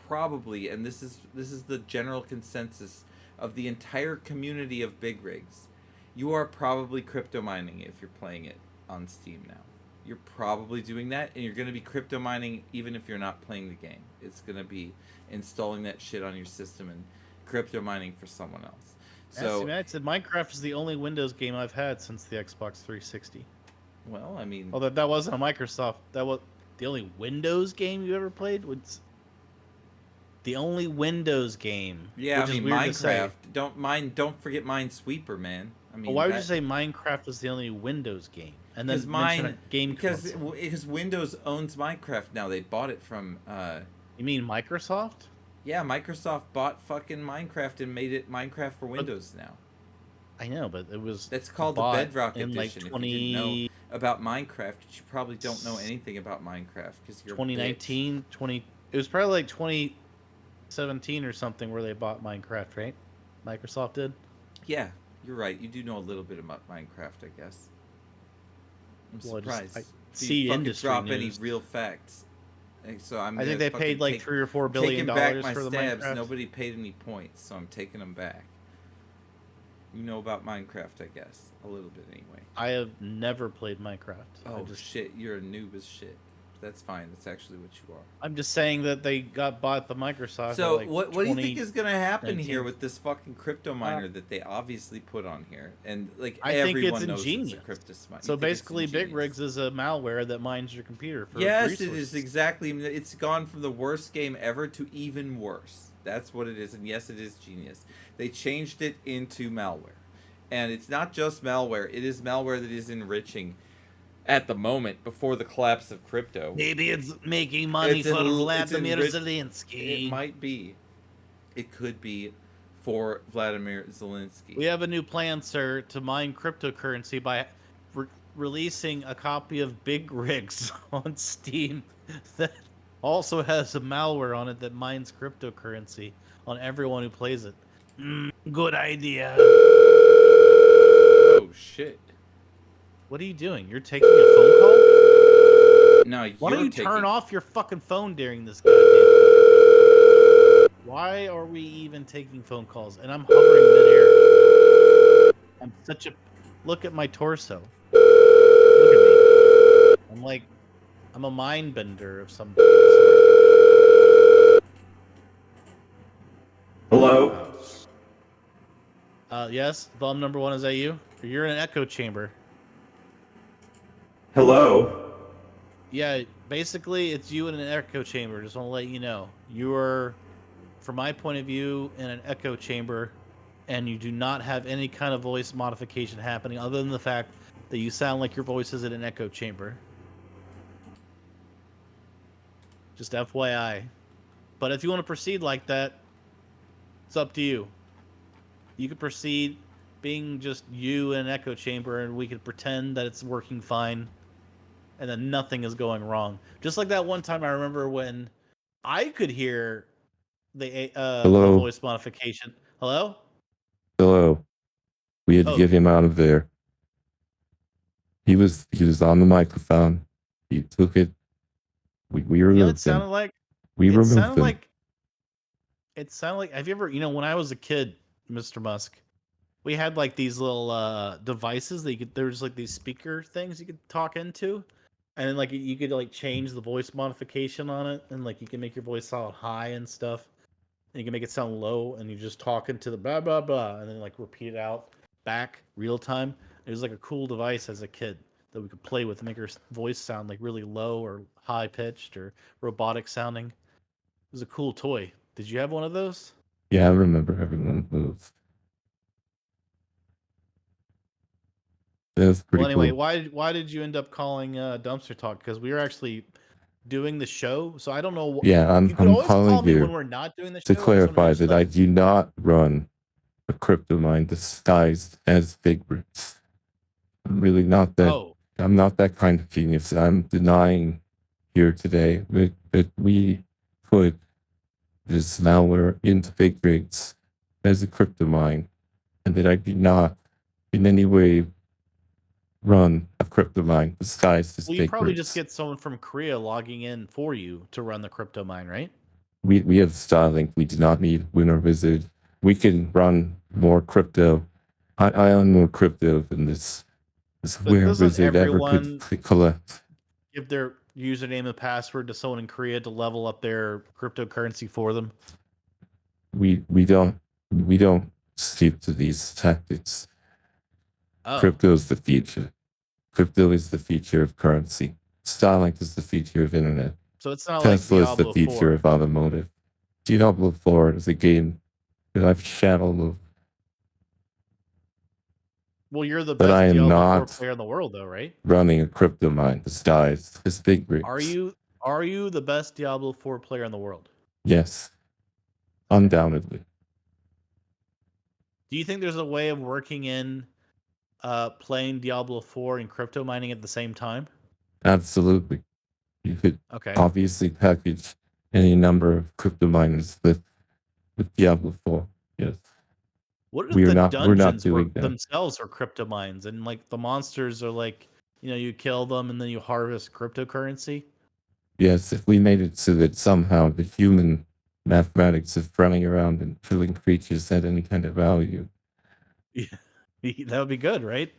S1: probably, and this is the general consensus of the entire community of Big Rigs. You are probably crypto mining if you're playing it on Steam now. You're probably doing that, and you're going to be crypto mining even if you're not playing the game. It's going to be installing that shit on your system and crypto mining for someone else. So,
S2: I said Minecraft is the only Windows game I've had since the Xbox 360.
S1: well, I mean,
S2: Although that wasn't a Microsoft. That was the only Windows game you ever played. The only Windows game,
S1: Yeah, I
S2: which is
S1: mean
S2: weird to say.
S1: Minecraft. Don't forget Minesweeper, man. I
S2: But
S1: mean
S2: why would you
S1: that
S2: say Minecraft is the only Windows game, and
S1: because
S2: then mention a
S1: mine
S2: game console?
S1: because Windows owns Minecraft now. They bought it from
S2: You mean Microsoft?
S1: yeah, Microsoft bought fucking Minecraft and made it Minecraft for
S2: But
S1: Windows now.
S2: I know, but it was
S1: That's called the
S2: bought
S1: Bedrock
S2: in like
S1: Edition. If you didn't know about Minecraft, you probably don't know anything about Minecraft because you're a bitch.
S2: 2019, 20. It was probably like 2017 or something where they bought Minecraft, right? Microsoft did.
S1: Yeah, you're right. You do know a little bit about Minecraft, I guess. I'm
S2: Well, I
S1: surprised. So you
S2: see
S1: fucking
S2: industry
S1: drop any
S2: news.
S1: real facts. And so I'm
S2: I think
S1: gonna
S2: they paid
S1: fucking
S2: like $3 or $4 billion
S1: taking back my
S2: for the
S1: stabs.
S2: Minecraft.
S1: Nobody paid me points, so I'm taking them back. You know about Minecraft, I guess, a little bit anyway.
S2: I have never played Minecraft.
S1: Oh shit, you're a noob as shit. That's fine. That's actually what you are.
S2: I'm just saying that they got bought the Microsoft at
S1: So
S2: like
S1: what do you think is gonna happen here
S2: 2019.
S1: with this fucking crypto miner that they obviously put on here, and like
S2: I think it's
S1: everyone knows it's a
S2: ingenious.
S1: crypto miner.
S2: So basically, Big Rigs is a malware that mines your computer for
S1: Yes,
S2: resources.
S1: it is exactly. It's gone from the worst game ever to even worse. That's what it is, and yes, it is genius. They changed it into malware, and it's not just malware. It is malware that is enriching at the moment before the collapse of crypto.
S2: Maybe it's making money for Vladimir Zelensky.
S1: It might be. It could be for Vladimir Zelensky.
S2: We have a new plan, sir, to mine cryptocurrency by releasing a copy of Big Rigs on Steam that also has a malware on it that mines cryptocurrency on everyone who plays it. Good idea.
S1: Oh shit!
S2: What are you doing? You're taking a phone call?
S1: No,
S2: Why don't you turn off your fucking phone during this goddamn? Why are we even taking phone calls? And I'm hovering midair. I'm such a... Look at my torso. Look at me. I'm a mind bender of some sort.
S1: Hello?
S2: Yes, bum number one, is that you? You're in an echo chamber.
S1: Hello?
S2: Yeah, basically, it's you in an echo chamber. Just want to let you know. You are, from my point of view, in an echo chamber, and you do not have any kind of voice modification happening other than the fact that you sound like your voice is in an echo chamber. Just FYI. But if you want to proceed like that, it's up to you. You could proceed being just you in an echo chamber, and we could pretend that it's working fine, and then nothing is going wrong. Just like that one time I remember when I could hear the voice modification. Hello?
S3: Hello. We had to get him out of there. He was on the microphone. He took it. We removed him. We removed him.
S2: It sounded like, have you ever, when I was a kid, Mr. Musk, we had like these little devices that there was like these speaker things you could talk into, and then like you could like change the voice modification on it, and like you can make your voice sound high and stuff, and you can make it sound low, and you just talk into the blah blah blah, and then like repeat it out back real time. It was like a cool device as a kid that we could play with and make our voice sound like really low or high pitched or robotic sounding. It was a cool toy. Did you have one of those?
S3: Yeah, I remember having one of those. That's pretty
S2: Well, anyway,
S3: cool.
S2: why did you end up calling Dumpster Talk? Because we were actually doing the show, so I don't know.
S3: Yeah, I'm
S2: always
S3: calling
S2: call me
S3: you
S2: when we're not doing the show.
S3: to clarify that I do not run a crypto mine disguised as Big Rigs. I'm really not that.
S2: Oh.
S3: I'm not that kind of genius. I'm denying here today that we put this malware into Big Rigs as a crypto mine, and that I do not in any way run a crypto mine disguised as Big Rigs.
S2: Well, you probably just get someone from Korea logging in for you to run the crypto mine, right?
S3: We have Starlink. We do not need Winter Wizard. We can run more crypto. I own more crypto than this Winter Wizard ever could collect.
S2: Give their username and password to someone in Korea to level up their cryptocurrency for them.
S3: We don't stick to these tactics.
S2: Oh.
S3: Crypto is the future. Crypto is the future of currency. Starlink is the future of internet.
S2: So it's not
S3: Tesla
S2: like
S3: is the future of automotive. Diablo 4 is a game that I've shadowed,
S2: Well, you're the
S3: but I
S2: best
S3: am
S2: Diablo 4
S3: not
S2: player in the world, though, right?
S3: running a crypto mine disguised as big
S2: Are
S3: rigs.
S2: you are you the best Diablo 4 player in the world?
S3: Yes,
S2: Okay.
S3: undoubtedly.
S2: Do you think there's a way of working in playing Diablo 4 and crypto mining at the same time?
S3: Absolutely. You could
S2: Okay.
S3: obviously package any number of crypto miners with Diablo 4. Yes.
S2: What if
S3: We're
S2: the
S3: not
S2: dungeons were
S3: doing that.
S2: themselves are crypto mines and like the monsters are like, you kill them and then you harvest cryptocurrency?
S3: Yes, if we made it so that somehow the human mathematics of running around and killing creatures had any kind of value,
S2: Yeah. That would be good, right?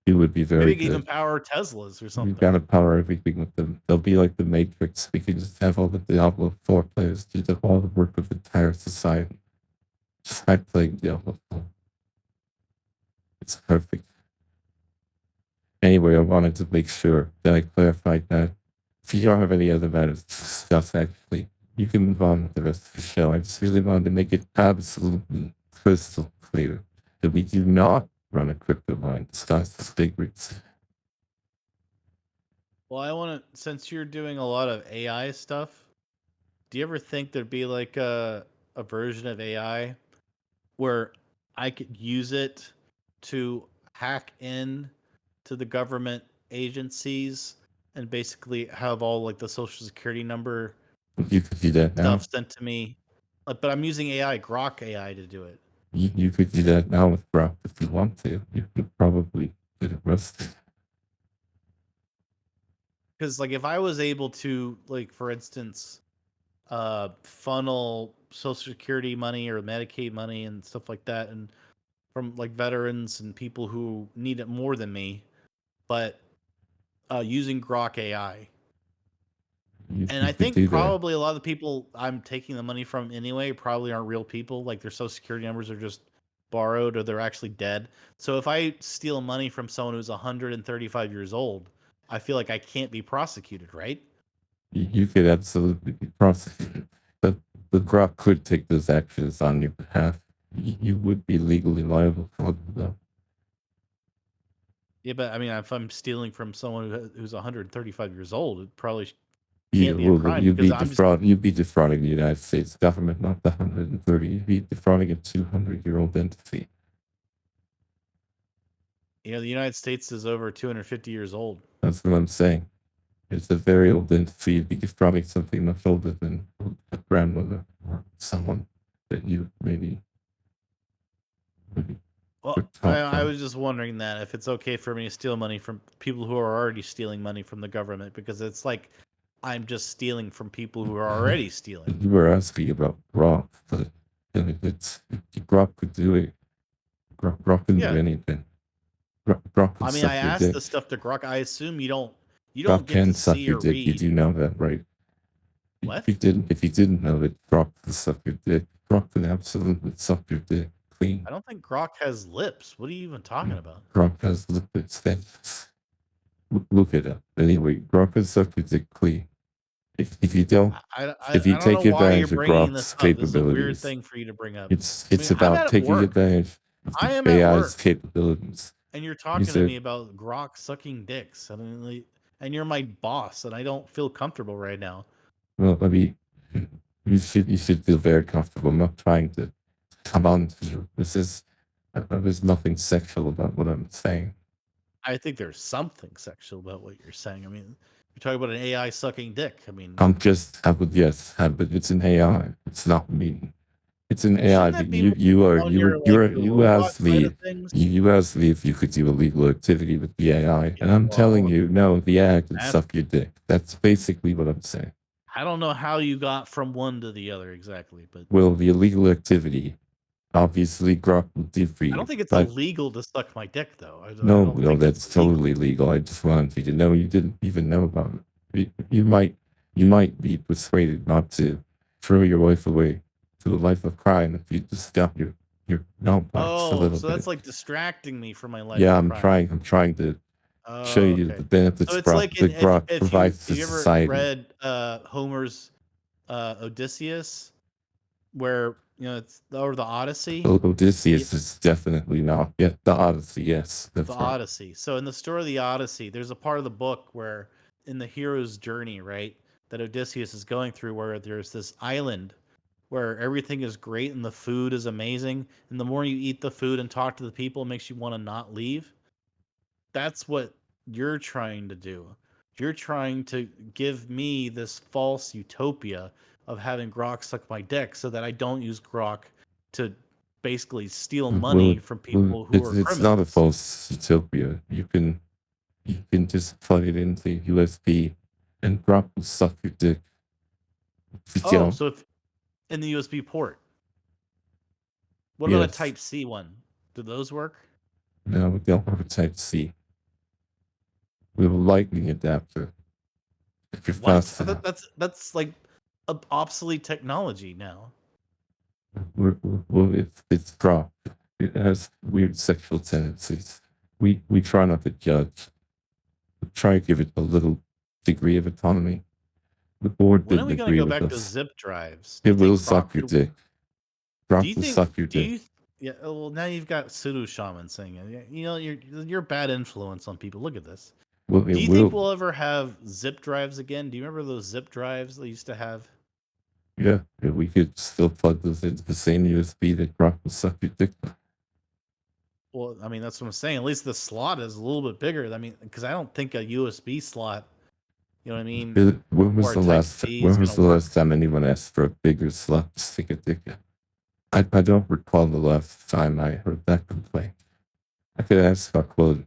S3: it would be
S2: Maybe
S3: very
S2: you can even
S3: good.
S2: power Teslas or
S3: We've
S2: something.
S3: got to power everything with them. They'll be like the Matrix. We can just have all the Diablo 4 players do all the work of the entire society. Just by playing Diablo 4. It's perfect. Anyway, I wanted to make sure that I clarified that. If you don't have any other matters to discuss, actually, you can move on with the rest of the show. I just really wanted to make it absolutely crystal clear that we do not run a crypto mine disguised as big rigs.
S2: Well, I want to, since you're doing a lot of AI stuff, do you ever think there'd be like a version of AI where I could use it to hack in to the government agencies and basically have all like the social security number
S3: You could do that now.
S2: stuff sent to me? But I'm using AI, Grok AI, to do it.
S3: You could do that now with Grok if you want to. You could probably get it rusted.
S2: Because like if I was able to, like, for instance, funnel social security money or Medicaid money and stuff like that, and from like veterans and people who need it more than me, but using Grok AI. And
S3: You
S2: I
S3: could
S2: think
S3: do that.
S2: probably a lot of the people I'm taking the money from anyway probably aren't real people. Like their social security numbers are just borrowed or they're actually dead. So if I steal money from someone who's 135 years old, I feel like I can't be prosecuted, right?
S3: You could absolutely be prosecuted. But the Grok could take those actions on your behalf. You would be legally liable for them, though.
S2: Yeah, but I mean, if I'm stealing from someone who's 135 years old, it probably
S3: You
S2: can't be a
S3: will
S2: crime because I'm just.
S3: you'd be defrauding the United States government, not the 130. You'd be defrauding a 200-year-old entity.
S2: The United States is over 250 years old.
S3: That's what I'm saying. It's a very old entity. You'd be defrauding something much older than a grandmother or someone that you maybe
S2: Well,
S3: could
S2: I,
S3: talk
S2: I
S3: from.
S2: was just wondering that if it's okay for me to steal money from people who are already stealing money from the government, because it's like I'm just stealing from people who are already stealing.
S3: You were asking about Grok, but it's Grok could do it. Grok can do
S2: Yeah,
S3: anything. Grok can
S2: I mean, I
S3: suck your
S2: asked
S3: dick.
S2: this stuff to Grok. I assume you don't
S3: Grok
S2: get to
S3: can suck
S2: see
S3: your
S2: or
S3: dick. You
S2: read.
S3: do know that, right?
S2: What?
S3: If you didn't know that Grok can suck your dick, Grok can absolutely suck your dick clean.
S2: I don't think Grok has lips. What are you even talking about?
S3: Grok has lipids. That's look it up. Anyway, Grok can suck your dick clean. If you don't, if you
S2: I don't know
S3: take
S2: why you're
S3: advantage of
S2: bringing this
S3: Grok's
S2: up. This is a weird
S3: capabilities,
S2: thing for you to bring up. I
S3: it's
S2: mean, I'm
S3: about
S2: at
S3: taking
S2: work.
S3: advantage of
S2: I
S3: the
S2: am at
S3: AI's
S2: work,
S3: capabilities.
S2: and you're
S3: Use
S2: talking to
S3: it.
S2: me about Grok sucking dicks. I mean, and you're my boss, and I don't feel comfortable right now.
S3: Well, I mean, you should feel very comfortable. I'm not trying to come on to you. There's nothing sexual about what I'm saying.
S2: I think there's something sexual about what you're saying. I mean, you're talking about an AI sucking dick. I mean,
S3: But it's an AI. It's not me. It's an AI.
S2: shouldn't
S3: But
S2: that be more on your like your
S3: you
S2: robot
S3: asked
S2: side of
S3: me
S2: things?
S3: you asked me if you could do illegal activity with the AI, and
S2: Yeah,
S3: I'm telling
S2: well,
S3: you, no, the AI can
S2: that's,
S3: suck your dick. That's basically what I'm saying.
S2: I don't know how you got from one to the other exactly, but
S3: Well, the illegal activity, obviously, Grok will do for
S2: I don't
S3: you.
S2: think it's
S3: But
S2: illegal to suck my dick, though. I
S3: no,
S2: don't think it's
S3: that's
S2: illegal.
S3: totally legal. I just wanted you to know you didn't even know about it. You might be persuaded not to throw your wife away to a life of crime if you just stop your mouth box a
S2: Oh,
S3: little
S2: so that's
S3: bit.
S2: like distracting me from my life
S3: Yeah,
S2: of crime.
S3: I'm trying to show
S2: Oh,
S3: you
S2: okay.
S3: the benefits
S2: So it's like
S3: that Grok
S2: if
S3: provides to
S2: you ever
S3: society.
S2: read Homer's Odysseus, where it's or the Odyssey.
S3: Odysseus is definitely not. Yeah, the Odyssey. Yes,
S2: The
S3: that's right.
S2: Odyssey. So in the story of the Odyssey, there's a part of the book where in the hero's journey, right, that Odysseus is going through where there's this island where everything is great and the food is amazing, and the more you eat the food and talk to the people, it makes you want to not leave. That's what you're trying to do. You're trying to give me this false utopia of having Grok suck my dick so that I don't use Grok to basically steal money
S3: Well,
S2: from people who are
S3: it's not a
S2: criminals.
S3: false utopia. You can just plug it into USB and Grok will suck your dick. You
S2: Oh,
S3: know,
S2: so if in the USB port. What about a
S3: yes.
S2: Type C one? Do those work?
S3: No, we don't have a Type C. We have a Lightning adapter. If you're
S2: What?
S3: fast enough.
S2: That's like obsolete technology now.
S3: Well, it's Grok. It has weird sexual tendencies. We try not to judge. We try to give it a little degree of autonomy. The board
S2: When are
S3: didn't
S2: we gonna
S3: agree
S2: go
S3: with
S2: back to
S3: us.
S2: zip drives? Do
S3: It
S2: you
S3: will
S2: think
S3: suck
S2: Grok
S3: your
S2: could?
S3: dick.
S2: Do
S3: Grok
S2: you
S3: will
S2: think?
S3: suck your
S2: Do
S3: dick.
S2: you? Yeah. Well, now you've got Pseudo Shaman saying it. You're a bad influence on people. Look at this.
S3: Well,
S2: Do
S3: it
S2: you think
S3: will.
S2: we'll ever have zip drives again? Do you remember those zip drives they used to have?
S3: Yeah, we could still plug those into the same USB that Grok will suck your dick.
S2: Well, I mean, that's what I'm saying. At least the slot is a little bit bigger. I mean, because I don't think a USB slot, you know what I mean, or a Type C is
S3: When was
S2: gonna
S3: the
S2: work.
S3: last time anyone asked for a bigger slot to stick a dick in? I don't recall the last time I heard that complaint. I could ask our quote.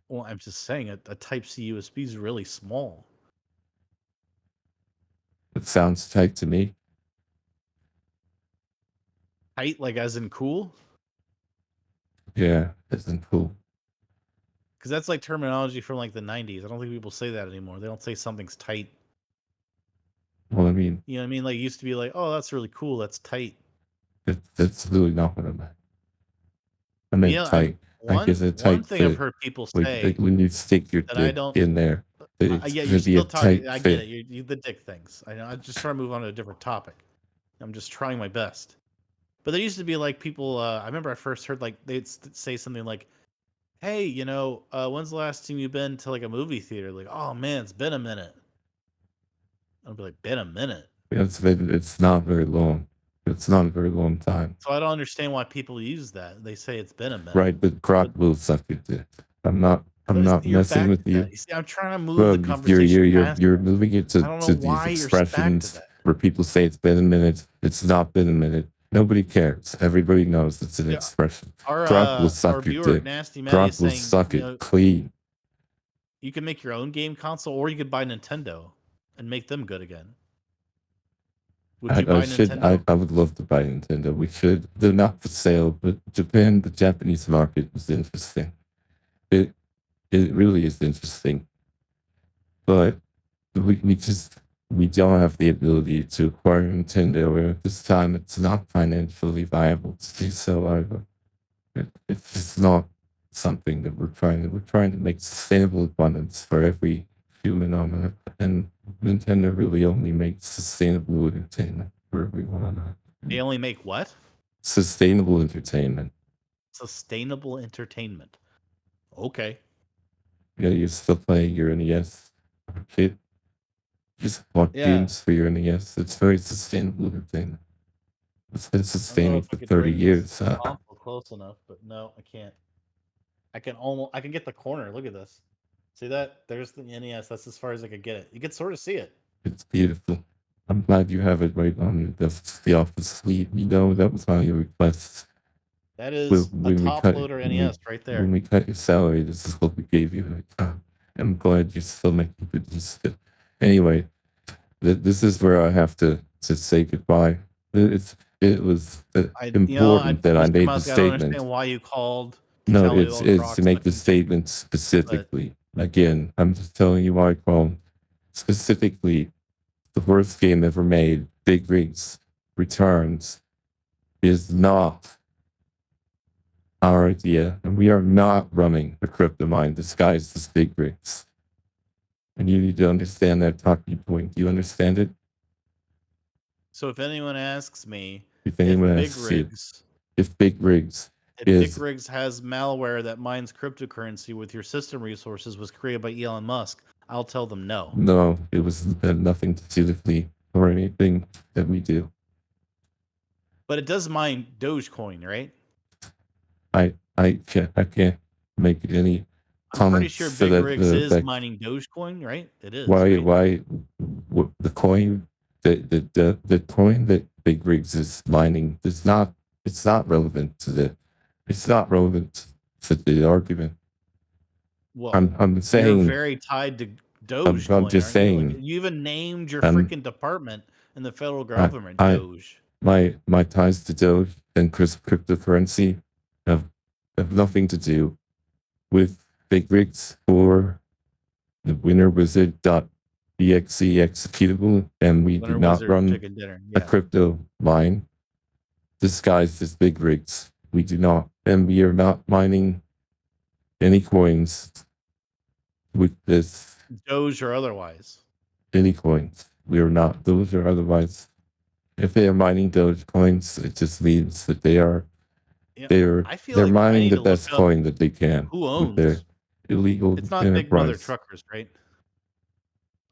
S2: Well, I'm just saying a Type C USB is really small.
S3: It sounds tight to me.
S2: Tight, like as in cool?
S3: Yeah, isn't cool.
S2: Because that's like terminology from like the 90s. I don't think people say that anymore. They don't say something's tight.
S3: Well, I mean,
S2: You know what I mean? Like it used to be like, oh, that's really cool. That's tight.
S3: that's really not what I meant. I meant tight. Like, is a
S2: One
S3: tight
S2: thing I've
S3: fit.
S2: heard people
S3: Like
S2: say
S3: when you stick your
S2: that I
S3: dick
S2: don't.
S3: in there, it's
S2: Yeah,
S3: gonna
S2: you're
S3: be a
S2: still talking.
S3: tight
S2: I get
S3: fit.
S2: it. You the dick things. I know. I'm just trying to move on to a different topic. I'm just trying my best. But there used to be like people. I remember I first heard like they'd say something like, "Hey, when's the last time you've been to like a movie theater?" Like, "Oh man, it's been a minute." I'd be like, "Been a minute."
S3: It's not very long. It's not a very long time.
S2: So I don't understand why people use that. They say it's been a minute.
S3: Right, but Grok will suck your dick. I'm not
S2: You're
S3: messing
S2: back
S3: with
S2: to
S3: you.
S2: that. You see, I'm trying to move
S3: Well,
S2: the conversation past
S3: you're
S2: that.
S3: moving it
S2: I don't know
S3: to these
S2: why you're back to
S3: expressions
S2: that.
S3: where people say it's been a minute. It's not been a minute. Nobody cares. Everybody knows it's an
S2: Yeah,
S3: expression.
S2: Our
S3: Grok will
S2: our
S3: suck your
S2: viewer
S3: dick.
S2: Nasty Matty is
S3: Grok will
S2: saying,
S3: suck it clean.
S2: you can make your own game console, or you could buy Nintendo and make them good again. Would you buy Nintendo?
S3: I would love to buy Nintendo. We should. They're not for sale, but the Japanese market is interesting. It it really is interesting. But we don't have the ability to acquire Nintendo, and at this time it's not financially viable to do so either. It's just not something that we're trying to make sustainable abundance for every human on Earth, and Nintendo really only makes sustainable entertainment for everyone on Earth.
S2: They only make what?
S3: Sustainable entertainment.
S2: Sustainable entertainment. Okay.
S3: Yeah, you're still playing your NES. Kid, just bought
S2: Yeah.
S3: games for your NES. It's very sustainable entertainment. It's been
S2: I don't know
S3: sustaining
S2: if I
S3: for
S2: could
S3: 30
S2: bring
S3: years.
S2: this console close enough, but no, I can't. I can get the corner. Look at this. See that? There's the NES. That's as far as I could get it. You can sort of see it.
S3: It's beautiful. I'm glad you have it right on your desk, the office suite. You know, that was one of your requests.
S2: That is a top loader NES right there.
S3: When we cut your salary, this is what we gave you. I'm glad you're still making good use of it. Anyway, this is where I have to say goodbye. It was important that I made the
S2: I don't
S3: statement.
S2: understand why you called.
S3: No, it's to make the statement specifically. Again, I'm just telling you why I called. Specifically, the worst game ever made, Big Rigs Returns, is not our idea, and we are not running a crypto mine disguised as Big Rigs. And you need to understand that talking point. Do you understand it?
S2: So if anyone asks me
S3: If
S2: if
S3: anyone
S2: Big
S3: asks you
S2: Rigs
S3: if Big Rigs
S2: if Big
S3: is
S2: Rigs has malware that mines cryptocurrency with your system resources was created by Elon Musk, I'll tell them no.
S3: no, it had nothing to do with me or anything that we do.
S2: But it does mine Dogecoin, right?
S3: I can't make any
S2: I'm pretty sure
S3: comments to
S2: Big
S3: that
S2: Rigs is
S3: effect.
S2: mining Dogecoin, right? It is, right?
S3: The coin the coin that Big Rigs is mining it's not relevant to the argument.
S2: Well,
S3: I'm
S2: you're
S3: saying
S2: very tied to
S3: I'm
S2: Dogecoin,
S3: just
S2: aren't you? Like
S3: saying
S2: you even named your
S3: I'm
S2: freaking department in the federal
S3: I
S2: government
S3: I
S2: Doge.
S3: my ties to Doge and cryptocurrency have nothing to do with Big Rigs or the winnerwizard.exe executable, and we do
S2: Winter
S3: not
S2: Wizard
S3: run
S2: chicken dinner.
S3: a
S2: Yeah.
S3: crypto mine disguised as Big Rigs. We do not, and we are not mining any coins with this.
S2: Doge or otherwise.
S3: Any coins. We are not. Those are otherwise. If they are mining Doge coins, it just means that
S2: Yeah.
S3: they're
S2: I feel
S3: they're
S2: like I
S3: mining
S2: need
S3: the
S2: to look
S3: best
S2: up
S3: coin that they can
S2: who
S3: with their
S2: owns.
S3: illegal
S2: It's not Big Brother
S3: enterprise.
S2: Truckers, right?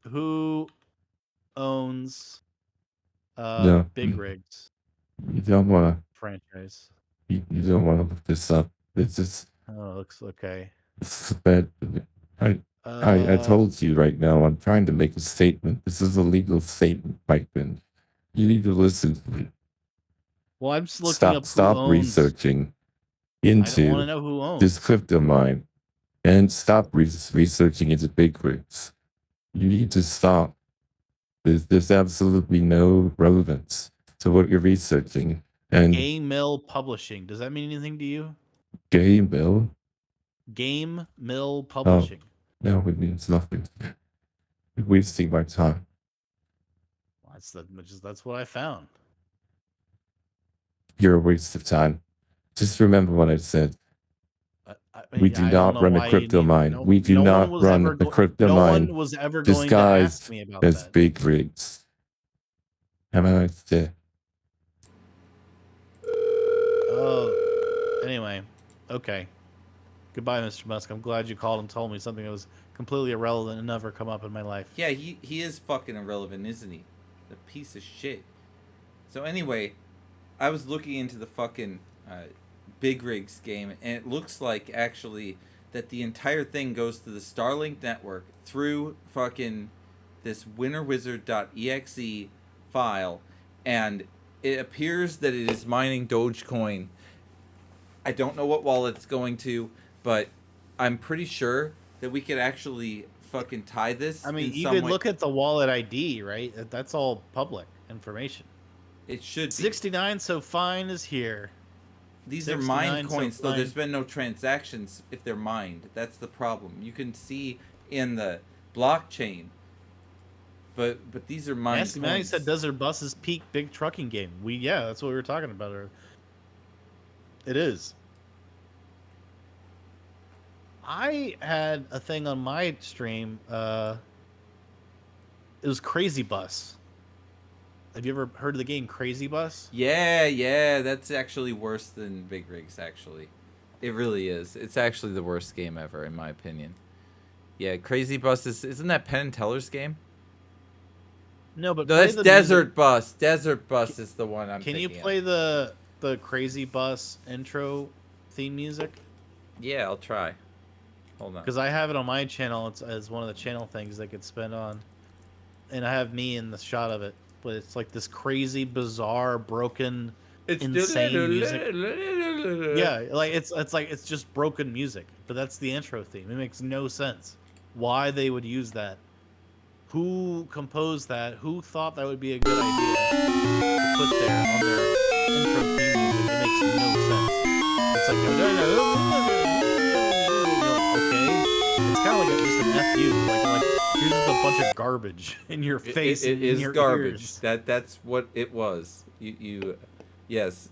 S2: Who owns
S3: No,
S2: Big Rigs
S3: you don't want to.
S2: franchise?
S3: You don't want to look this up. It's just
S2: Oh, looks okay.
S3: it's bad. I I
S2: Uh,
S3: told you right now. I'm trying to make a statement. This is a legal statement, Pipeman. You need to listen to me.
S2: well, I'm just looking up who
S3: Stop
S2: owns.
S3: researching
S2: I don't want to
S3: into
S2: know who
S3: this
S2: owns.
S3: crypto mine and stop researching into Big Rigs. You need to stop. There's absolutely no relevance to what you're researching. And
S2: Game Mill Publishing. Does that mean anything to you?
S3: Game Bill,
S2: Game Mill
S3: oh,
S2: Publishing.
S3: no, it means nothing. You're wasting my time.
S2: That's what I found.
S3: You're a waste of time. Just remember what I said. We do
S2: I don't
S3: not
S2: know
S3: run a
S2: why you
S3: crypto
S2: need.
S3: mine.
S2: No,
S3: We do
S2: no one
S3: not
S2: was
S3: run
S2: ever.
S3: a crypto
S2: No one
S3: mine
S2: was ever going to ask
S3: disguised
S2: me about
S3: as
S2: that.
S3: Big Rigs. Have a nice day.
S2: Oh, anyway, okay. Goodbye, Mr. Musk. I'm glad you called and told me something that was completely irrelevant and never come up in my life.
S1: Yeah, he is fucking irrelevant, isn't he? The piece of shit. So anyway, I was looking into the fucking Big Rigs game, and it looks like actually that the entire thing goes to the Starlink network through fucking this winnerwizard.exe file, and it appears that it is mining Dogecoin. I don't know what wallet it's going to, but I'm pretty sure that we could actually fucking tie this.
S2: I mean,
S1: in
S2: you
S1: some
S2: could
S1: way.
S2: look at the wallet ID, right? That's all public information.
S1: It should be
S2: 69 so fine is here.
S1: These are mined
S2: 69 so
S1: coins, though.
S2: fine.
S1: There's been no transactions if they're mined. That's the problem. You can see in the blockchain, but these are mined
S2: Nasty Man
S1: coins.
S2: said Desert Bus's peak big trucking game. That's what we were talking about. It is. I had a thing on my stream. It was Crazy Bus. Have you ever heard of the game Crazy Bus?
S1: Yeah, that's actually worse than Big Rigs. Actually, it really is. It's actually the worst game ever, in my opinion. Yeah, Crazy Bus isn't that Penn and Teller's game?
S2: No, but
S1: No,
S2: play
S1: that's
S2: the
S1: Desert
S2: music.
S1: Bus. Desert Bus is the one I'm
S2: Can you
S1: thinking
S2: play
S1: of.
S2: the Crazy Bus intro theme music?
S1: Yeah, I'll try. Hold on.
S2: Because I have it on my channel. It's as one of the channel things I could spend on, and I have me in the shot of it. But it's like this crazy, bizarre, broken, insane music. Yeah, like it's just broken music. But that's the intro theme. It makes no sense why they would use that. Who composed that? Who thought that would be a good idea to put there on their intro theme music? It makes no sense. It's like okay. It's kind of like just an FU. Like here's just a bunch of garbage in your face.
S1: It
S2: and in
S1: is
S2: your
S1: garbage.
S2: ears.
S1: That's what it was. Yes,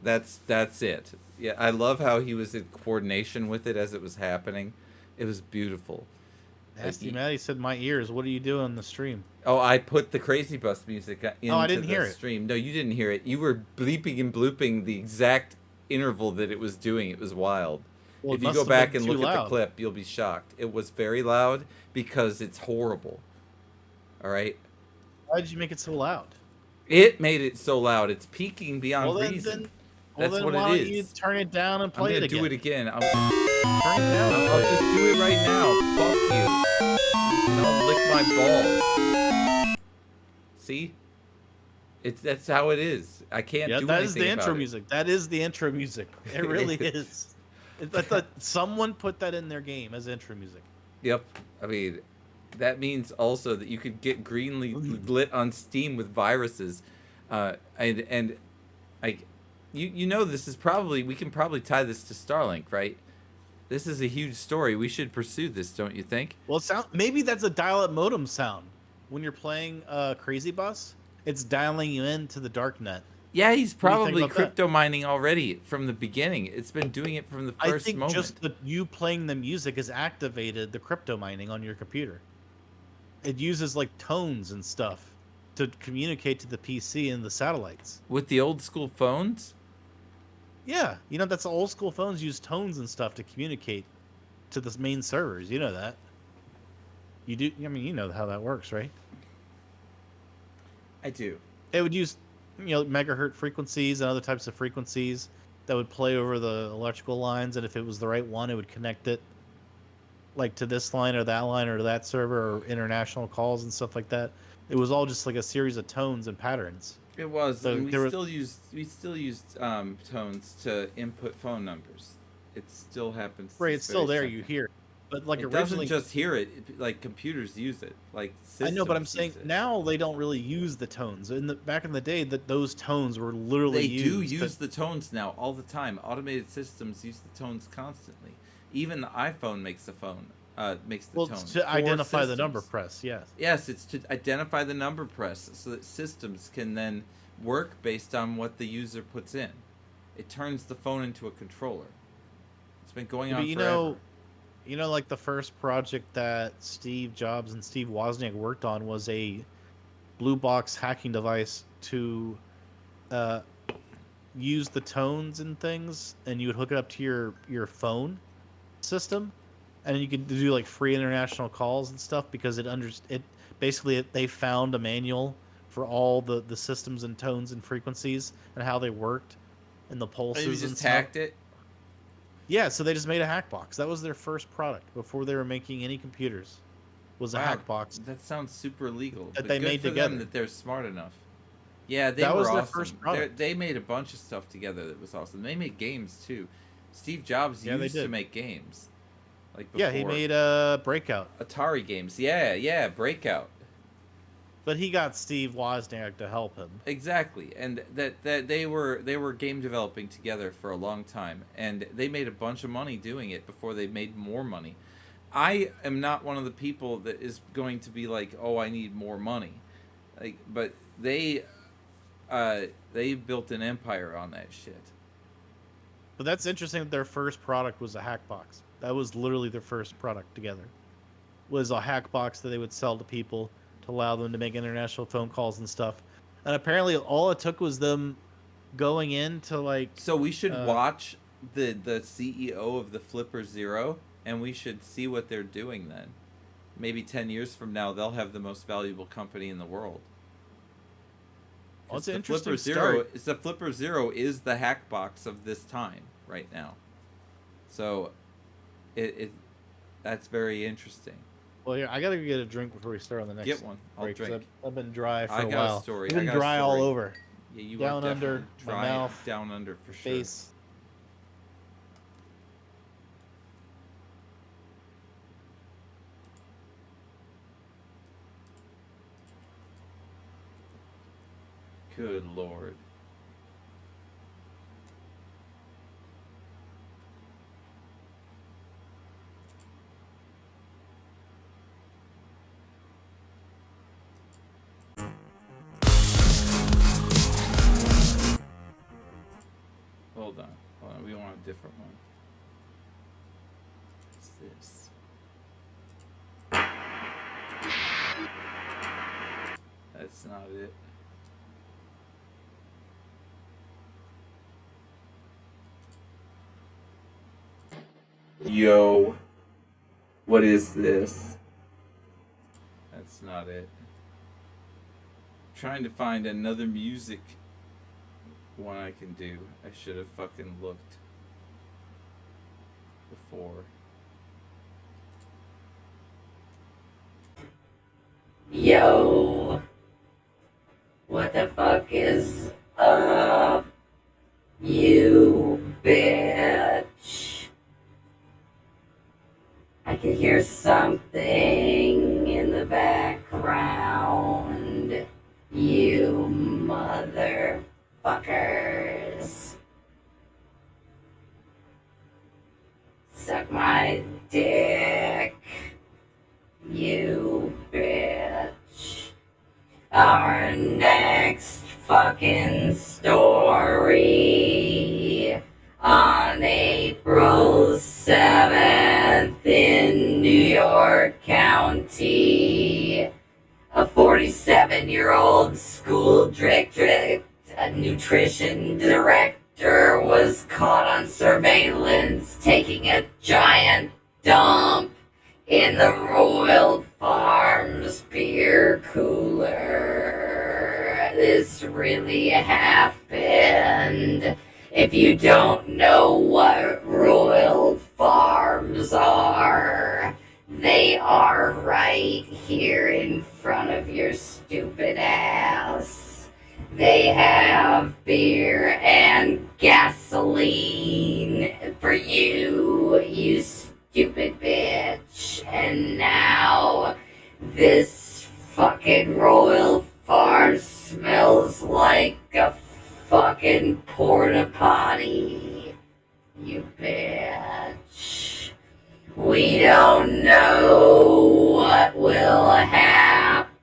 S1: that's it. Yeah, I love how he was in coordination with it as it was happening. It was beautiful.
S2: Nasty Maddie said, "My ears. What are you doing on the stream?"
S1: Oh, I put the Crazy Bus music into
S2: I didn't hear
S1: the
S2: it.
S1: stream. No, you didn't hear it. You were bleeping and blooping the exact interval that it was doing. It was wild.
S2: Well,
S1: If
S2: it
S1: you
S2: must
S1: go
S2: have
S1: back
S2: been
S1: and
S2: too
S1: look at the
S2: loud.
S1: clip, you'll be shocked. It was very loud because it's horrible. All right?
S2: Why did you make it so loud?
S1: It made it so loud. It's peaking beyond
S2: Well,
S1: reason.
S2: then
S1: That's what
S2: why
S1: it
S2: don't you
S1: is.
S2: turn it down and
S1: I'm
S2: play
S1: gonna
S2: it again?
S1: do it again.
S2: Turn it down. And
S1: I'll
S2: play
S1: just do it right now. Fuck you. Don't lick my balls. See? That's how it is. I can't
S2: Yeah,
S1: do
S2: that
S1: anything
S2: is the intro
S1: about it.
S2: music. That is the intro music. It really is. I thought someone put that in their game as intro music.
S1: Yep. I mean, that means also that you could get greenly lit on Steam with viruses, and like, you know, this is probably, we can probably tie this to Starlink, right? This is a huge story. We should pursue this, don't you think?
S2: Well, maybe that's a dial-up modem sound when you're playing Crazy Bus. It's dialing you into the dark net.
S1: Yeah, he's
S2: What do you think
S1: probably
S2: about that?
S1: crypto mining already from the beginning. It's been doing it from the
S2: I
S1: first
S2: think
S1: moment.
S2: just you playing the music has activated the crypto mining on your computer. It uses like tones and stuff to communicate to the PC and the satellites.
S1: With the old school phones?
S2: Yeah, that's old school phones use tones and stuff to communicate to the main servers. You know that. You do. I mean, you know how that works, right?
S1: I do.
S2: It would use, megahertz frequencies and other types of frequencies that would play over the electrical lines, and if it was the right one, it would connect it like to this line or to that server or international calls and stuff like that. It was all just like a series of tones and patterns.
S1: It was.
S2: So
S1: And we
S2: there was-
S1: still used tones to input phone numbers. It still happens.
S2: Right,
S1: this
S2: it's still
S1: very
S2: there.
S1: second.
S2: You hear it. But like
S1: It
S2: originally,
S1: doesn't just hear it. Like computers use it. Like
S2: I know, but I'm
S1: systems
S2: saying
S1: use it.
S2: now they don't really use the tones. Back in the day, those tones were literally
S1: They do
S2: used.
S1: use the tones now all the time. Automated systems use the tones constantly. Even the iPhone makes the tones
S2: to
S1: for
S2: identify the number
S1: systems.
S2: press. Yes.
S1: Yes, it's to identify the number press so that systems can then work based on what the user puts in. It turns the phone into a controller. It's been going on
S2: But
S1: forever.
S2: like the first project that Steve Jobs and Steve Wozniak worked on was a blue box hacking device to use the tones and things, and you would hook it up to your phone system, and you could do like free international calls and stuff because they found a manual for all the systems and tones and frequencies and how they worked and the pulses
S1: You
S2: and
S1: just
S2: stuff.
S1: hacked it.
S2: Yeah, so they just made a hack box. That was their first product before they were making any computers. Was a
S1: Wow,
S2: hack box.
S1: That sounds super illegal.
S2: That
S1: but
S2: they
S1: good
S2: made
S1: for
S2: together.
S1: them that they're smart enough. Yeah, they
S2: That
S1: were
S2: was their
S1: awesome.
S2: first product.
S1: They made a bunch of stuff together that was awesome. They made games too. Steve Jobs
S2: Yeah, they
S1: used to
S2: did.
S1: make games. Like before.
S2: Yeah, he made Breakout,
S1: Atari games. Yeah, Breakout.
S2: but he got Steve Wozniak to help him.
S1: Exactly, and that they were game developing together for a long time, and they made a bunch of money doing it before they made more money. I am not one of the people that is going to be like, oh, I need more money, but they built an empire on that shit.
S2: But that's interesting that their first product was a hack box. That was literally their first product together. Was a hack box that they would sell to people to allow them to make international phone calls and stuff. And apparently all it took was them going into like
S1: So we should watch the CEO of the Flipper Zero, and we should see what they're doing then. Maybe 10 years from now, they'll have the most valuable company in the world.
S2: Well, it's
S1: The
S2: an interesting
S1: Flipper Zero is the hack box of this time right now. So, that's very interesting.
S2: Well, here, I gotta go get a drink before we start on the next.
S1: Get one. I'll
S2: break, 'cause
S1: drink.
S2: I've been dry for
S1: I
S2: a
S1: got a
S2: while.
S1: story.
S2: I've
S1: I
S2: been
S1: got a
S2: dry all
S1: story.
S2: over.
S1: Yeah, you
S2: Down
S1: are
S2: under
S1: definitely
S2: my
S1: dry,
S2: mouth,
S1: down under for sure.
S2: Face.
S1: Good lord. Hold on, we want a different one. What's this? That's not it. Yo, what is this? That's not it. Trying to find another music one I can do. I should have fucking looked before.
S4: Yo, what the fuck is up, you bitch? I can hear something in the background, you motherfuckers. Suck my dick, you bitch. Our next fucking story on April 7th in New York County. A 47-year-old school director, a nutrition director, was caught on surveillance taking a giant dump in the Royal Farms beer cooler. This really happened. If you don't know what Royal Farms are, they are right here in front of your stupid ass. They have beer and gasoline for you, you stupid bitch. And now this fucking Royal Farm smells like a fucking porta potty, you bitch. We don't know what will happen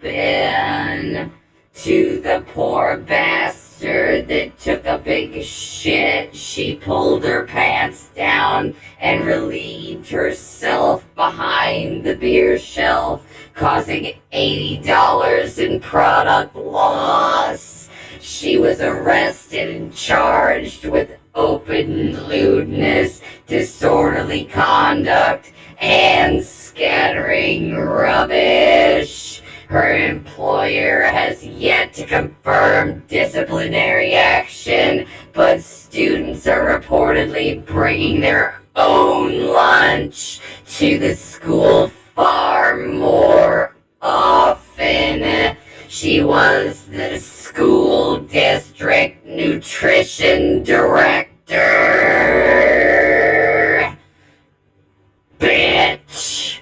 S4: to the poor bastard that took a big shit. She pulled her pants down and relieved herself behind the beer shelf, causing $80 in product loss. She was arrested and charged with open lewdness, disorderly conduct, and scattering rubbish. Her employer has yet to confirm disciplinary action, but students are reportedly bringing their own lunch to the school far more often. She was the school district nutrition director. Bitch.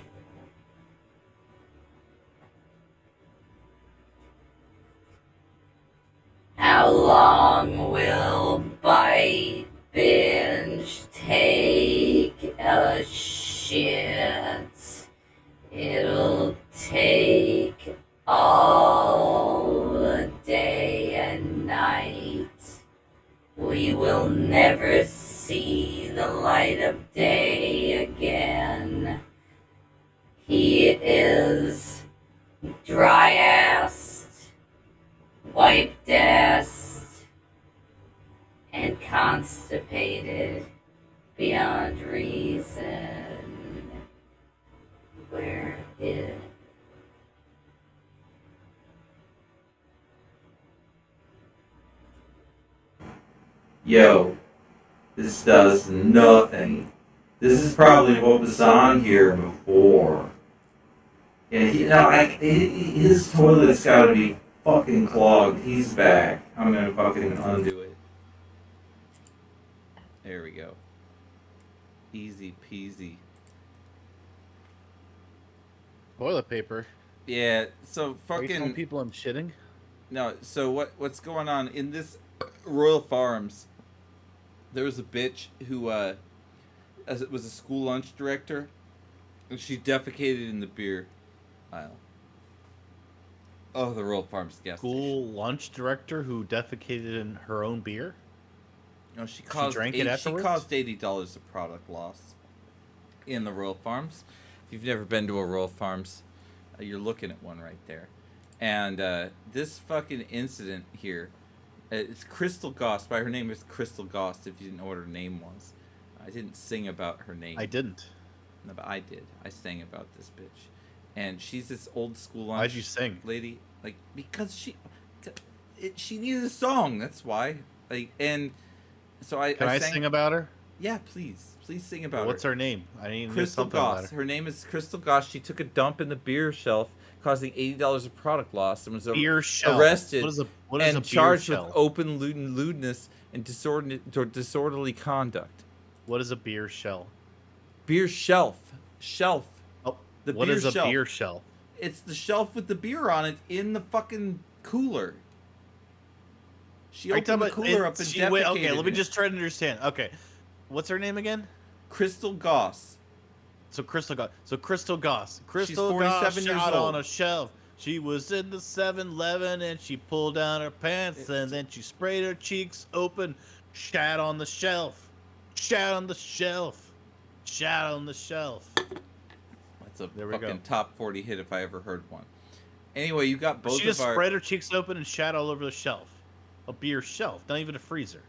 S4: How long will Bite Binge take a shit? It'll take all day and night. We will never see the light of day again. He is dry-assed, wiped-assed, and constipated beyond reason. Where is...
S1: Yo, this does nothing. This is probably what was on here before. Yeah, his toilet's gotta be fucking clogged. He's back. I'm gonna fucking undo it. There we go. Easy peasy.
S2: Toilet paper.
S1: Yeah, so
S2: Are you telling
S1: fucking...
S2: people I'm shitting?
S1: No, so what's going on in this Royal Farms? There was a bitch who was a school lunch director, and she defecated in the beer aisle. Oh, the Royal Farms gas
S2: School
S1: station.
S2: lunch director who defecated in her own beer?
S1: No, she drank it afterwards? She caused $80 of product loss in the Royal Farms. If you've never been to a Royal Farms, you're looking at one right there. And this fucking incident here, it's Crystal Goss. By her name is Crystal Goss. If you didn't know what her name was, I didn't sing about her name.
S2: I didn't.
S1: No, but I did. I sang about this bitch, and she's this old school lunch
S2: Why'd you sing?
S1: lady. Like because she needed a song. That's why. Like and so
S2: Can I
S1: sang,
S2: sing about her?
S1: Yeah, please sing about
S2: What's
S1: her.
S2: her name? I need to know
S1: Crystal
S2: something about
S1: Goss.
S2: her.
S1: Her name is Crystal Goss. She took a dump in the beer shelf, causing $80 of product loss, and was
S2: Beer shell.
S1: arrested
S2: What is a
S1: and
S2: beer
S1: charged
S2: shell?
S1: with open lewdness and disorderly conduct.
S2: What is a beer shell?
S1: Beer shelf.
S2: Oh,
S1: The
S2: what
S1: beer
S2: is a
S1: shelf.
S2: beer shell?
S1: It's the shelf with the beer on it in the fucking cooler. She
S2: Are you
S1: opened the
S2: talking
S1: cooler
S2: about-
S1: up and
S2: she- wait, okay,
S1: defecated
S2: let me
S1: in it.
S2: just try to understand. Okay, what's her name again?
S1: Crystal Goss.
S2: So Crystal Goss. Crystal Goss
S1: 47
S2: Goss
S1: years
S2: shot
S1: old.
S2: on a shelf. She was in the 7-Eleven and she pulled down her pants and then she sprayed her cheeks open. Shat on the shelf. Shat on the shelf. Shat on the shelf.
S1: That's a
S2: There we
S1: fucking
S2: go.
S1: top 40 hit if I ever heard one. Anyway, you got both
S2: She just
S1: of our...
S2: spread her cheeks open and shat all over the shelf. A beer shelf, not even a freezer.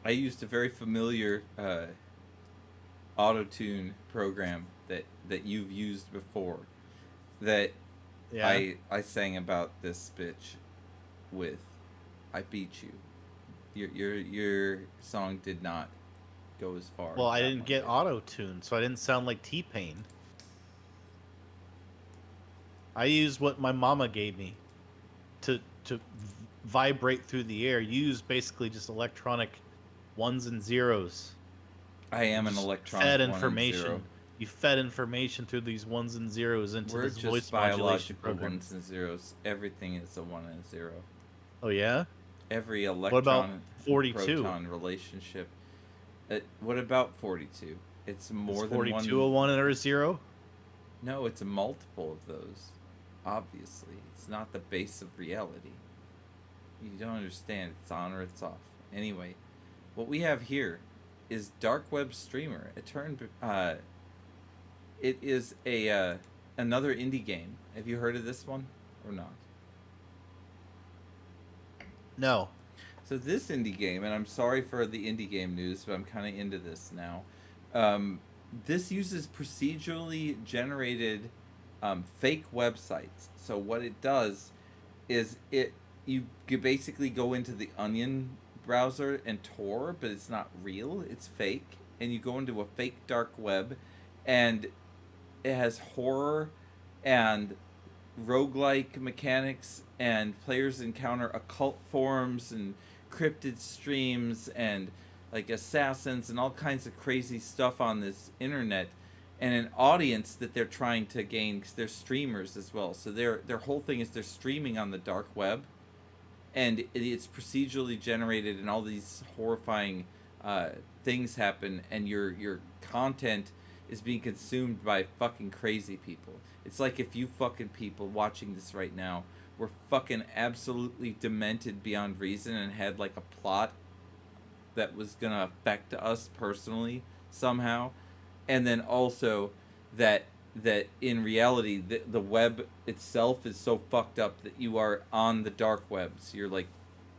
S1: I used a very familiar auto-tune program that you've used before that
S2: Yeah.
S1: I sang about this bitch with. I beat you. Your song did not go as far.
S2: Well,
S1: as
S2: I
S1: that
S2: didn't
S1: one
S2: get
S1: did.
S2: auto-tuned, so I didn't sound like T-Pain. I used what my mama gave me to vibrate through the air. Use basically just electronic ones and zeros.
S1: I am an
S2: Just
S1: electronic
S2: fed
S1: 1 and
S2: information.
S1: 0.
S2: You fed information through these ones and zeros into
S1: We're
S2: this
S1: just
S2: voice modulation
S1: biological
S2: program.
S1: ones and zeros. Everything is a 1 and a 0.
S2: Oh yeah.
S1: Every
S2: about
S1: electron
S2: 42?
S1: proton relationship. What about 42? It's more
S2: Is
S1: than
S2: 42
S1: one.
S2: a 1 or a 0?
S1: No, it's a multiple of those. Obviously, it's not the base of reality. You don't understand. It's on or it's off. Anyway, what we have here is Dark Web Streamer. It is a another indie game. Have you heard of this one or not?
S2: No.
S1: So this indie game, and I'm sorry for the indie game news, but I'm kind of into this now. This uses procedurally generated fake websites. So what it does is you basically go into the Onion browser and Tor, but it's not real. It's fake, and you go into a fake dark web, and it has horror and roguelike mechanics, and players encounter occult forms and cryptid streams and like assassins and all kinds of crazy stuff on this internet, and an audience that they're trying to gain because they're streamers as well. So their whole thing is they're streaming on the dark web, and it's procedurally generated, and all these horrifying things happen, and your content is being consumed by fucking crazy people. It's like if you fucking people watching this right now were fucking absolutely demented beyond reason and had like a plot that was gonna affect us personally somehow, and then also that in reality the web itself is so fucked up that you are on the dark web, so you're like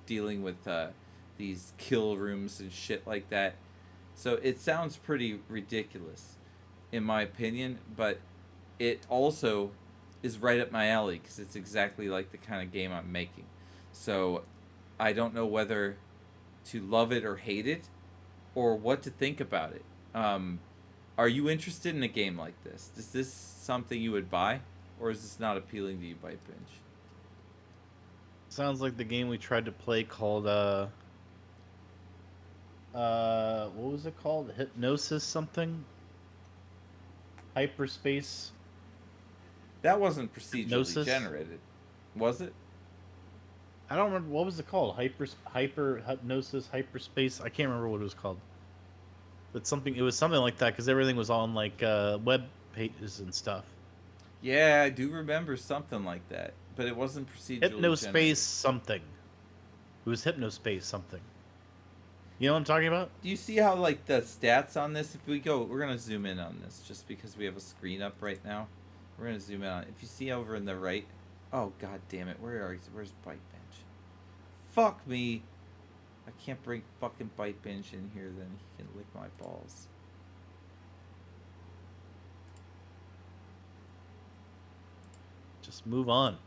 S1: dealing with these kill rooms and shit like that. So it sounds pretty ridiculous in my opinion, but it also is right up my alley because it's exactly like the kind of game I'm making. So I don't know whether to love it or hate it, or what to think about it. Are you interested in a game like this? Is this something you would buy, or is this not appealing to you by binge?
S2: Sounds like the game we tried to play called what was it called? Hypnosis something? Hyperspace.
S1: That wasn't procedurally
S2: Hypnosis?
S1: generated, was it?
S2: I don't remember what was it called. Hyper hypnosis hyperspace. I can't remember what it was called. But something. It was something like that because everything was on like web pages and stuff.
S1: Yeah, I do remember something like that, but it wasn't procedurally
S2: Hypnospace
S1: generated.
S2: something. It was Hypnospace something. You know what I'm talking about?
S1: Do you see how like the stats on this? If we go, we're gonna zoom in on this just because we have a screen up right now. We're gonna zoom in on it. If you see over in the right, oh god damn it, where's Bite Bench? Fuck me. I can't bring fucking Bite Bench in here. Then he can lick my balls.
S2: Just move on.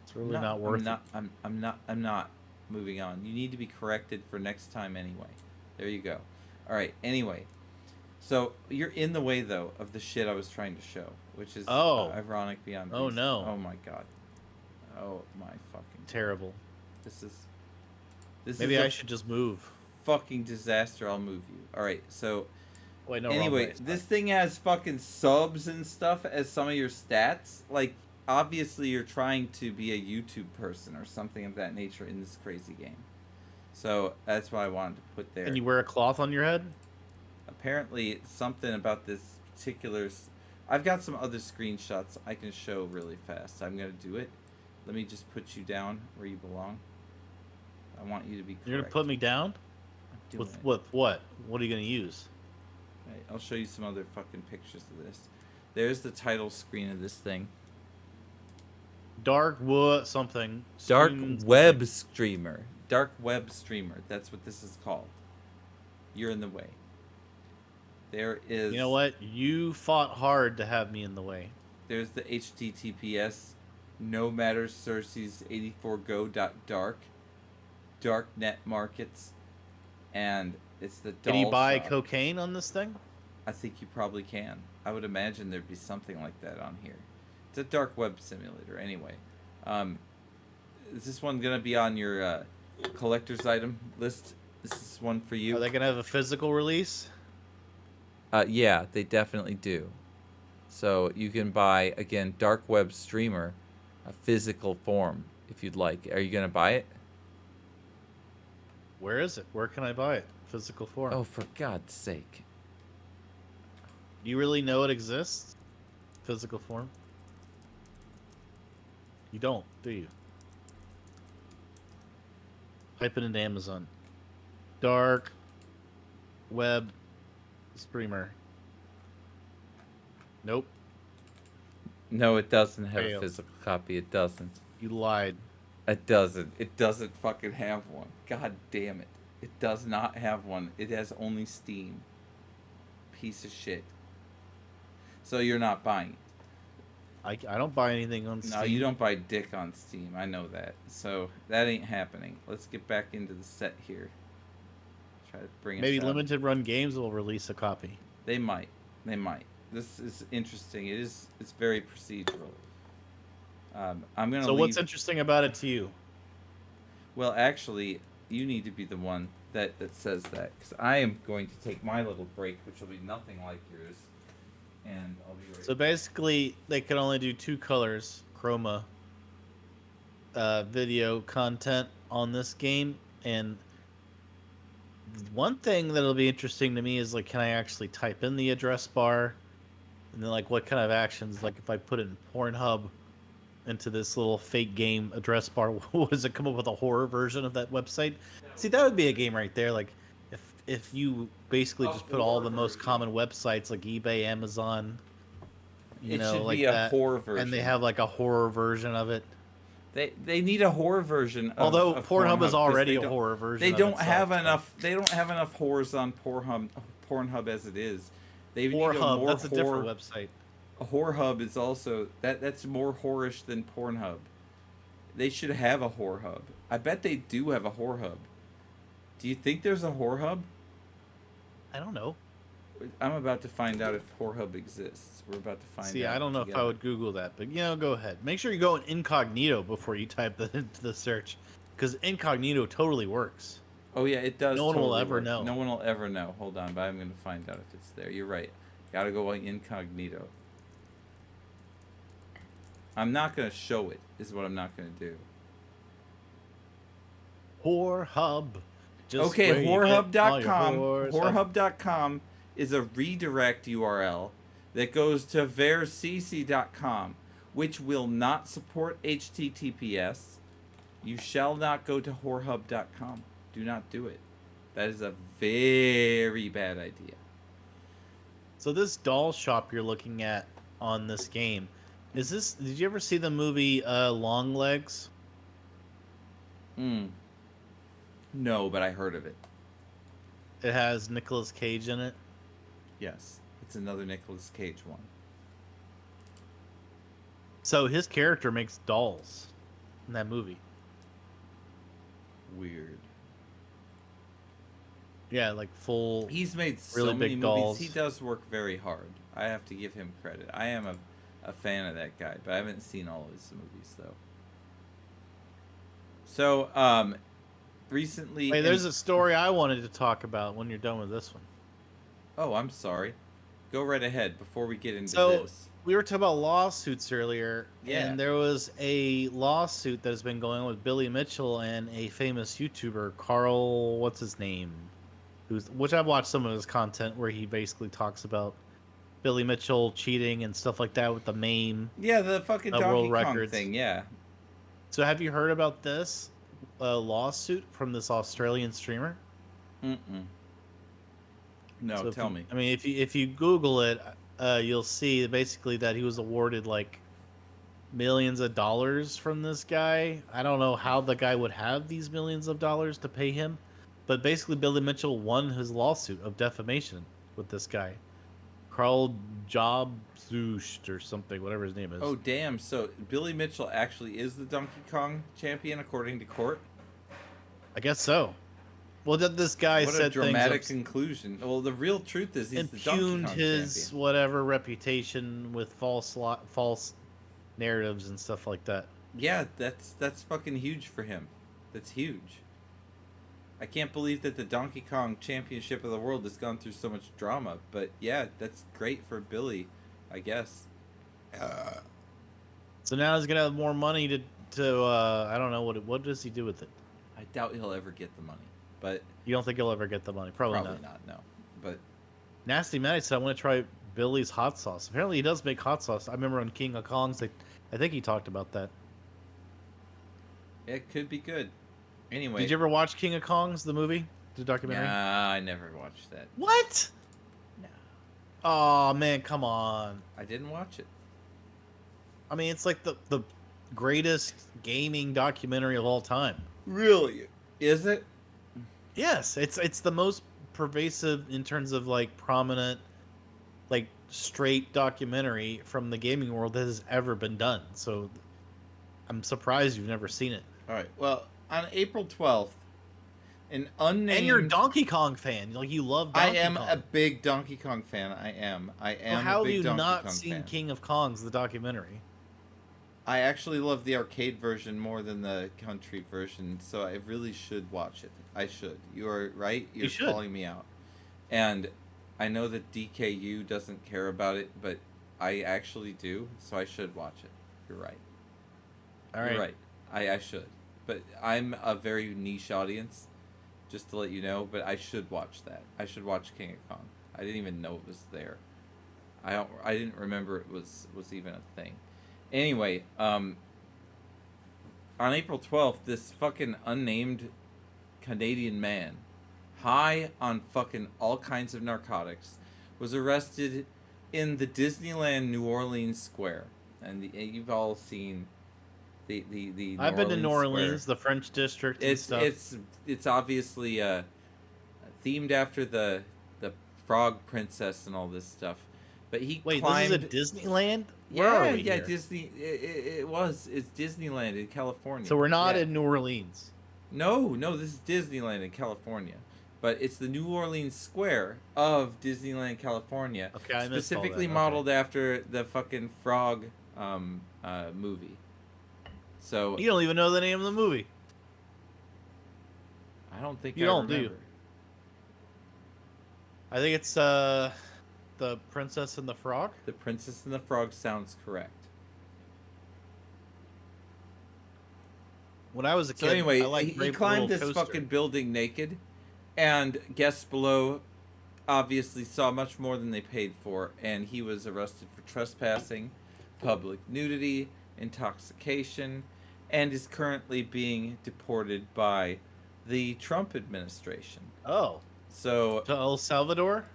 S2: It's really not worth it.
S1: I'm not moving on. You need to be corrected for next time anyway. There you go. All right. Anyway, so you're in the way though of the shit I was trying to show, which is ironic beyond.
S2: Oh no.
S1: Oh my god. Oh my fucking.
S2: Terrible.
S1: This
S2: Maybe
S1: is
S2: I should just move.
S1: fucking disaster. I'll move you. All right. So
S2: Wait, no.
S1: anyway, this thing has fucking subs and stuff as some of your stats. Like, obviously you're trying to be a YouTube person or something of that nature in this crazy game. So that's why I wanted to put there.
S2: And you wear a cloth on your head?
S1: Apparently something about this particular... I've got some other screenshots I can show really fast. I'm going to do it. Let me just put you down where you belong. I want you to be correct.
S2: You're going to put me down? With what? What are you going to use?
S1: Right, I'll show you some other fucking pictures of this. There's the title screen of this thing.
S2: Dark what something.
S1: Dark
S2: Stream
S1: web
S2: something.
S1: streamer. Dark web streamer. That's what this is called. You're in the way. There is...
S2: You know what? You fought hard to have me in the way.
S1: There's the HTTPS no matters Cersei's 84go.dark. Darknet markets. And it's the doll
S2: Can you buy
S1: shop.
S2: cocaine on this thing?
S1: I think you probably can. I would imagine there'd be something like that on here. It's a dark web simulator anyway. Is this one going to be on your collector's item list? This is one for you.
S2: Are they going to have a physical release?
S1: Yeah, they definitely do. So you can buy, again, dark web streamer, a physical form if you'd like. Are you going to buy it?
S2: Where is it? Where can I buy it? Physical form.
S1: Oh, for God's sake.
S2: Do you really know it exists? Physical form? You don't, do you? Type it into Amazon. Dark web streamer. Nope.
S1: No, it doesn't have
S2: Fail.
S1: a physical copy. It doesn't.
S2: You lied.
S1: It doesn't. It doesn't fucking have one. God damn it. It does not have one. It has only Steam. Piece of shit. So you're not buying it.
S2: I don't buy anything on Steam.
S1: No, you don't buy dick on Steam. I know that. So that ain't happening. Let's get back into the set here. Try to bring
S2: Maybe
S1: us out.
S2: limited run games will release a copy.
S1: They might. They might. This is interesting. It's very procedural. I'm gonna.
S2: So what's interesting about it to you?
S1: Well, actually, you need to be the one that says that, because I am going to take my little break, which will be nothing like yours, and I'll be right.
S2: So basically, they can only do 2 colors, chroma, video content on this game, and one thing that'll be interesting to me is, like, can I actually type in the address bar, and then, like, what kind of actions, like, if I put in Pornhub into this little fake game address bar, does it come up with a horror version of that website? See, that would be a game right there. Like, if you basically just put all the most common websites like eBay, Amazon, you know,
S1: should
S2: like
S1: be a
S2: that,
S1: horror version.
S2: and they have like a horror version of it.
S1: They need a horror version.
S2: Although
S1: of
S2: Pornhub is
S1: 'cause
S2: already
S1: they
S2: a horror version.
S1: They
S2: of
S1: don't
S2: itself,
S1: have
S2: so.
S1: enough. They don't have enough horrors on Pornhub as it is. They need a
S2: Pornhub,
S1: more
S2: that's a
S1: horror.
S2: different website.
S1: A horror hub is also that's more whorish than Pornhub. They should have a horror hub. I bet they do have a horror hub. Do you think there's a horror hub?
S2: I don't know.
S1: I'm about to find out if horror hub exists. We're about to find out.
S2: See, I don't know if I
S1: together.
S2: would Google that, but go ahead. Make sure you go in incognito before you type that into the search, because incognito totally works.
S1: Oh yeah, it does.
S2: No one will
S1: totally
S2: ever
S1: work.
S2: know.
S1: No one will ever know. Hold on, but I'm gonna find out if it's there. You're right. Gotta go incognito. I'm not gonna show it. Is what I'm not gonna do.
S2: Whore Hub. Just
S1: Okay,
S2: where you get all your
S1: whorehub.com.
S2: whores.
S1: Whorehub.com is a redirect URL that goes to vercc.com, which will not support HTTPS. You shall not go to whorehub.com. Do not do it. That is a very bad idea.
S2: So this doll shop you're looking at on this game, Is this? Did you ever see the movie Long Legs?
S1: Mm. No, but I heard of it.
S2: It has Nicolas Cage in it.
S1: Yes, it's another Nicolas Cage one.
S2: So his character makes dolls in that movie.
S1: Weird.
S2: Yeah, like full.
S1: He's made so
S2: really
S1: many
S2: big
S1: movies.
S2: dolls.
S1: He does work very hard. I have to give him credit. I am a fan of that guy, but I haven't seen all of his movies though. So, recently.
S2: Hey, there's a story I wanted to talk about when you're done with this one.
S1: Oh, I'm sorry. Go right ahead before we get into
S2: So
S1: this.
S2: we were talking about lawsuits earlier,
S1: Yeah.
S2: and there was a lawsuit that has been going on with Billy Mitchell and a famous YouTuber, Carl. What's his name? Which I've watched some of his content where he basically talks about Billy Mitchell cheating and stuff like that with the MAME.
S1: Yeah, the fucking Donkey
S2: world
S1: Kong
S2: records.
S1: thing. Yeah.
S2: So have you heard about this lawsuit from this Australian streamer?
S1: Mm-mm. No,
S2: So
S1: tell me.
S2: I mean, if you Google it, you'll see basically that he was awarded like millions of dollars from this guy. I don't know how the guy would have these millions of dollars to pay him, but basically Billy Mitchell won his lawsuit of defamation with this guy, Carl Jobsoost or something, whatever his name is.
S1: Oh, damn. So Billy Mitchell actually is the Donkey Kong champion according to court?
S2: I guess so. Well, this guy
S1: What
S2: said
S1: a dramatic
S2: things
S1: conclusion. Well, the real truth is he's the Donkey
S2: impugned
S1: Kong
S2: his
S1: champion.
S2: whatever reputation with false narratives and stuff like that.
S1: Yeah, that's fucking huge for him. That's huge. I can't believe that the Donkey Kong Championship of the World has gone through so much drama, but yeah, that's great for Billy, I guess.
S2: So now he's gonna have more money to I don't know what does he do with it?
S1: I doubt he'll ever get the money, but
S2: You don't think he'll ever get the money? Probably not.
S1: No. But
S2: Nasty Matt said I want to try Billy's hot sauce. Apparently he does make hot sauce. I remember on King of Kongs, I think he talked about that.
S1: it could be good. Anyway.
S2: Did you ever watch King of Kongs, the movie, the documentary?
S1: Nah, I never watched that.
S2: What?
S1: No.
S2: Oh man, come on.
S1: I didn't watch it.
S2: I mean, it's like the greatest gaming documentary of all time.
S1: Really? Is it?
S2: Yes, it's the most pervasive in terms of like prominent, like straight documentary from the gaming world that has ever been done. So I'm surprised you've never seen it.
S1: All right. Well, on April 12th, an unnamed.
S2: And you're a Donkey Kong fan. Like you love Donkey
S1: I am
S2: Kong.
S1: a big Donkey Kong fan. I am.
S2: Well, how
S1: a
S2: have
S1: big
S2: you
S1: Donkey
S2: not
S1: Kong
S2: seen
S1: fan.
S2: King of Kongs, the documentary?
S1: I actually love the arcade version more than the country version, so I really should watch it. I should. You are right. You're
S2: should.
S1: calling me out. And I know that DKU doesn't care about it, but I actually do, so I should watch it. You're right.
S2: All right.
S1: You're right. I should. But I'm a very niche audience, just to let you know, but I should watch that. I should watch King of Kong. I didn't even know it was there. I didn't remember it was even a thing. Anyway, on April 12th, this fucking unnamed Canadian man, high on fucking all kinds of narcotics, was arrested in the Disneyland New Orleans Square. And you've all seen the
S2: I've been to New
S1: Square.
S2: Orleans, the French district and stuff.
S1: It's obviously themed after the Frog Princess and all this stuff. But he
S2: Wait,
S1: climbed.
S2: this is a Disneyland? Where
S1: Yeah,
S2: are we
S1: yeah,
S2: here?
S1: Disney. It's Disneyland in California.
S2: So we're not
S1: Yeah.
S2: in New Orleans.
S1: No, this is Disneyland in California, but it's the New Orleans Square of Disneyland, California.
S2: Okay, I missed all
S1: specifically
S2: that.
S1: modeled after the fucking Frog movie. So
S2: You don't even know the name of the movie.
S1: I don't think
S2: You
S1: I
S2: don't, do you?
S1: remember.
S2: I think it's the Princess and the Frog.
S1: The Princess and the Frog sounds correct.
S2: When I was a kid,
S1: So anyway,
S2: I liked
S1: he
S2: Brave
S1: climbed
S2: Little
S1: this
S2: Toaster.
S1: fucking building naked, and guests below obviously saw much more than they paid for, and he was arrested for trespassing, public nudity, intoxication, and is currently being deported by the Trump administration.
S2: Oh,
S1: So,
S2: to El Salvador.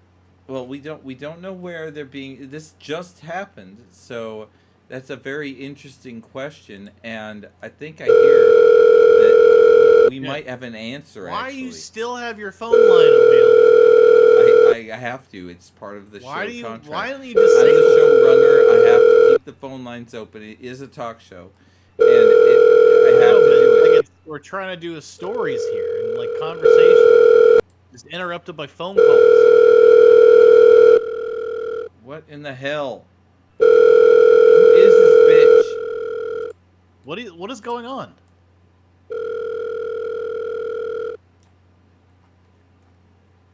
S1: well, we don't know where they're being. This just happened, so That's a very interesting question, and I think I hear that we
S2: Yeah.
S1: might have an answer.
S2: Why
S1: Actually,
S2: you still have your phone line available?
S1: I have to. It's part of the
S2: Why
S1: show
S2: do you?
S1: contract.
S2: Why don't you
S1: I'm
S2: disable?
S1: the showrunner. I have to keep the phone lines open. It is a talk show, and I have to do it.
S2: Like we're trying to do stories here and like conversation. Just interrupted by phone calls.
S1: What in the hell? Who is this bitch?
S2: What is going on?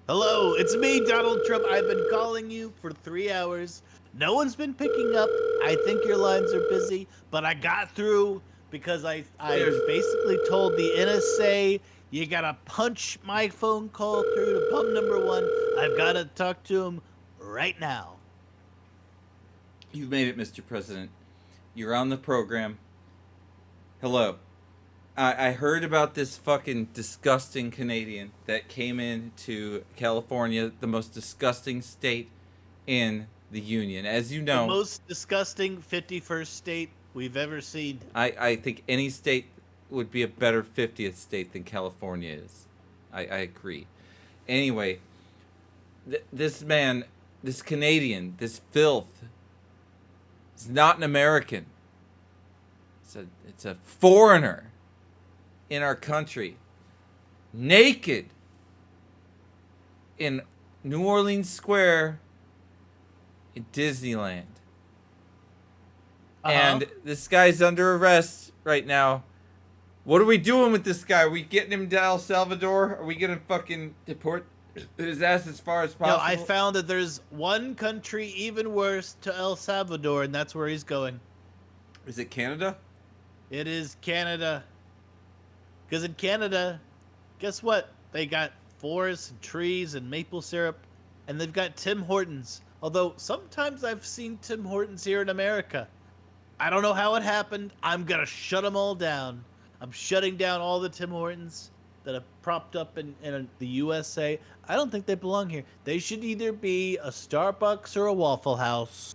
S2: Hello, it's me, Donald Trump. I've been calling you for 3 hours. No one's been picking up. I think your lines are busy, but I got through because I basically told the NSA you gotta punch my phone call through to pump number 1. I've gotta talk to him right now.
S1: You've made it, Mr. President. You're on the program. Hello. I heard about this fucking disgusting Canadian that came into California, the most disgusting state in the Union. As you know,
S2: The most disgusting 51st state we've ever seen.
S1: I think any state would be a better 50th state than California is. I agree. Anyway, this man, this Canadian, this filth, is not an American. It's a foreigner in our country, naked in New Orleans Square in Disneyland. And this guy's under arrest right now. What are we doing with this guy? Are we getting him to El Salvador? Are we gonna fucking deport his ass as far as possible?
S2: No, I found that there's one country even worse to El Salvador, and that's where he's going.
S1: Is it Canada?
S2: It is Canada. Because in Canada, guess what? They got forests and trees and maple syrup, and they've got Tim Hortons. Although sometimes I've seen Tim Hortons here in America. I don't know how it happened. I'm going to shut them all down. I'm shutting down all the Tim Hortons that have propped up in the USA. I don't think they belong here. They should either be a Starbucks or a Waffle House.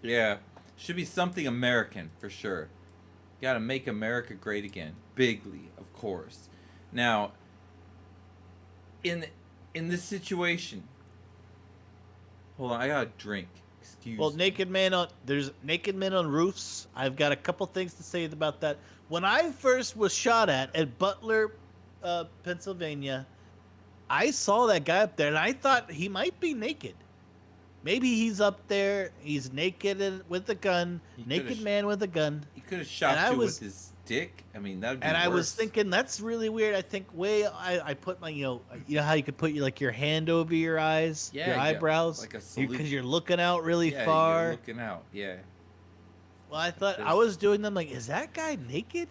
S1: Yeah. Should be something American, for sure. Gotta make America great again. Bigly, of course. Now, in this situation... Hold on, I gotta drink. Excuse
S2: Well,
S1: me.
S2: there's naked men on roofs. I've got a couple things to say about that. When I first was shot at Butler, Pennsylvania, I saw that guy up there, and I thought he might be naked. Maybe he's up there. He's naked and with a gun. Naked man with a gun.
S1: He could have shot you with his dick. I mean, that would be
S2: And
S1: worse.
S2: I was thinking that's really weird. I think I put my you know how you could put your hand over your eyes, your eyebrows,
S1: like a salute.
S2: because you're looking out really
S1: Yeah,
S2: far.
S1: you're looking out. Yeah.
S2: Well, I thought I was doing them like, is that guy naked?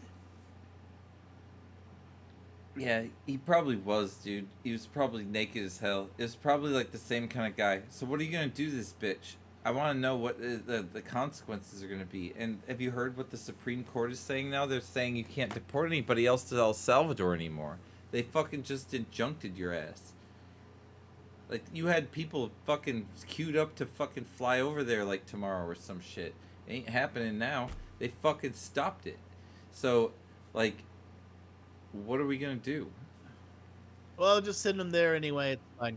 S1: Yeah, he probably was, dude. He was probably naked as hell. It was probably like the same kind of guy. So what are you gonna do to this bitch? I want to know what the consequences are gonna be. And have you heard what the Supreme Court is saying now? They're saying you can't deport anybody else to El Salvador anymore. They fucking just injuncted your ass. Like, you had people fucking queued up to fucking fly over there like tomorrow or some shit. It ain't happening now. They fucking stopped it. So, like, what are we gonna do?
S2: Well, just send him there anyway. It's fine.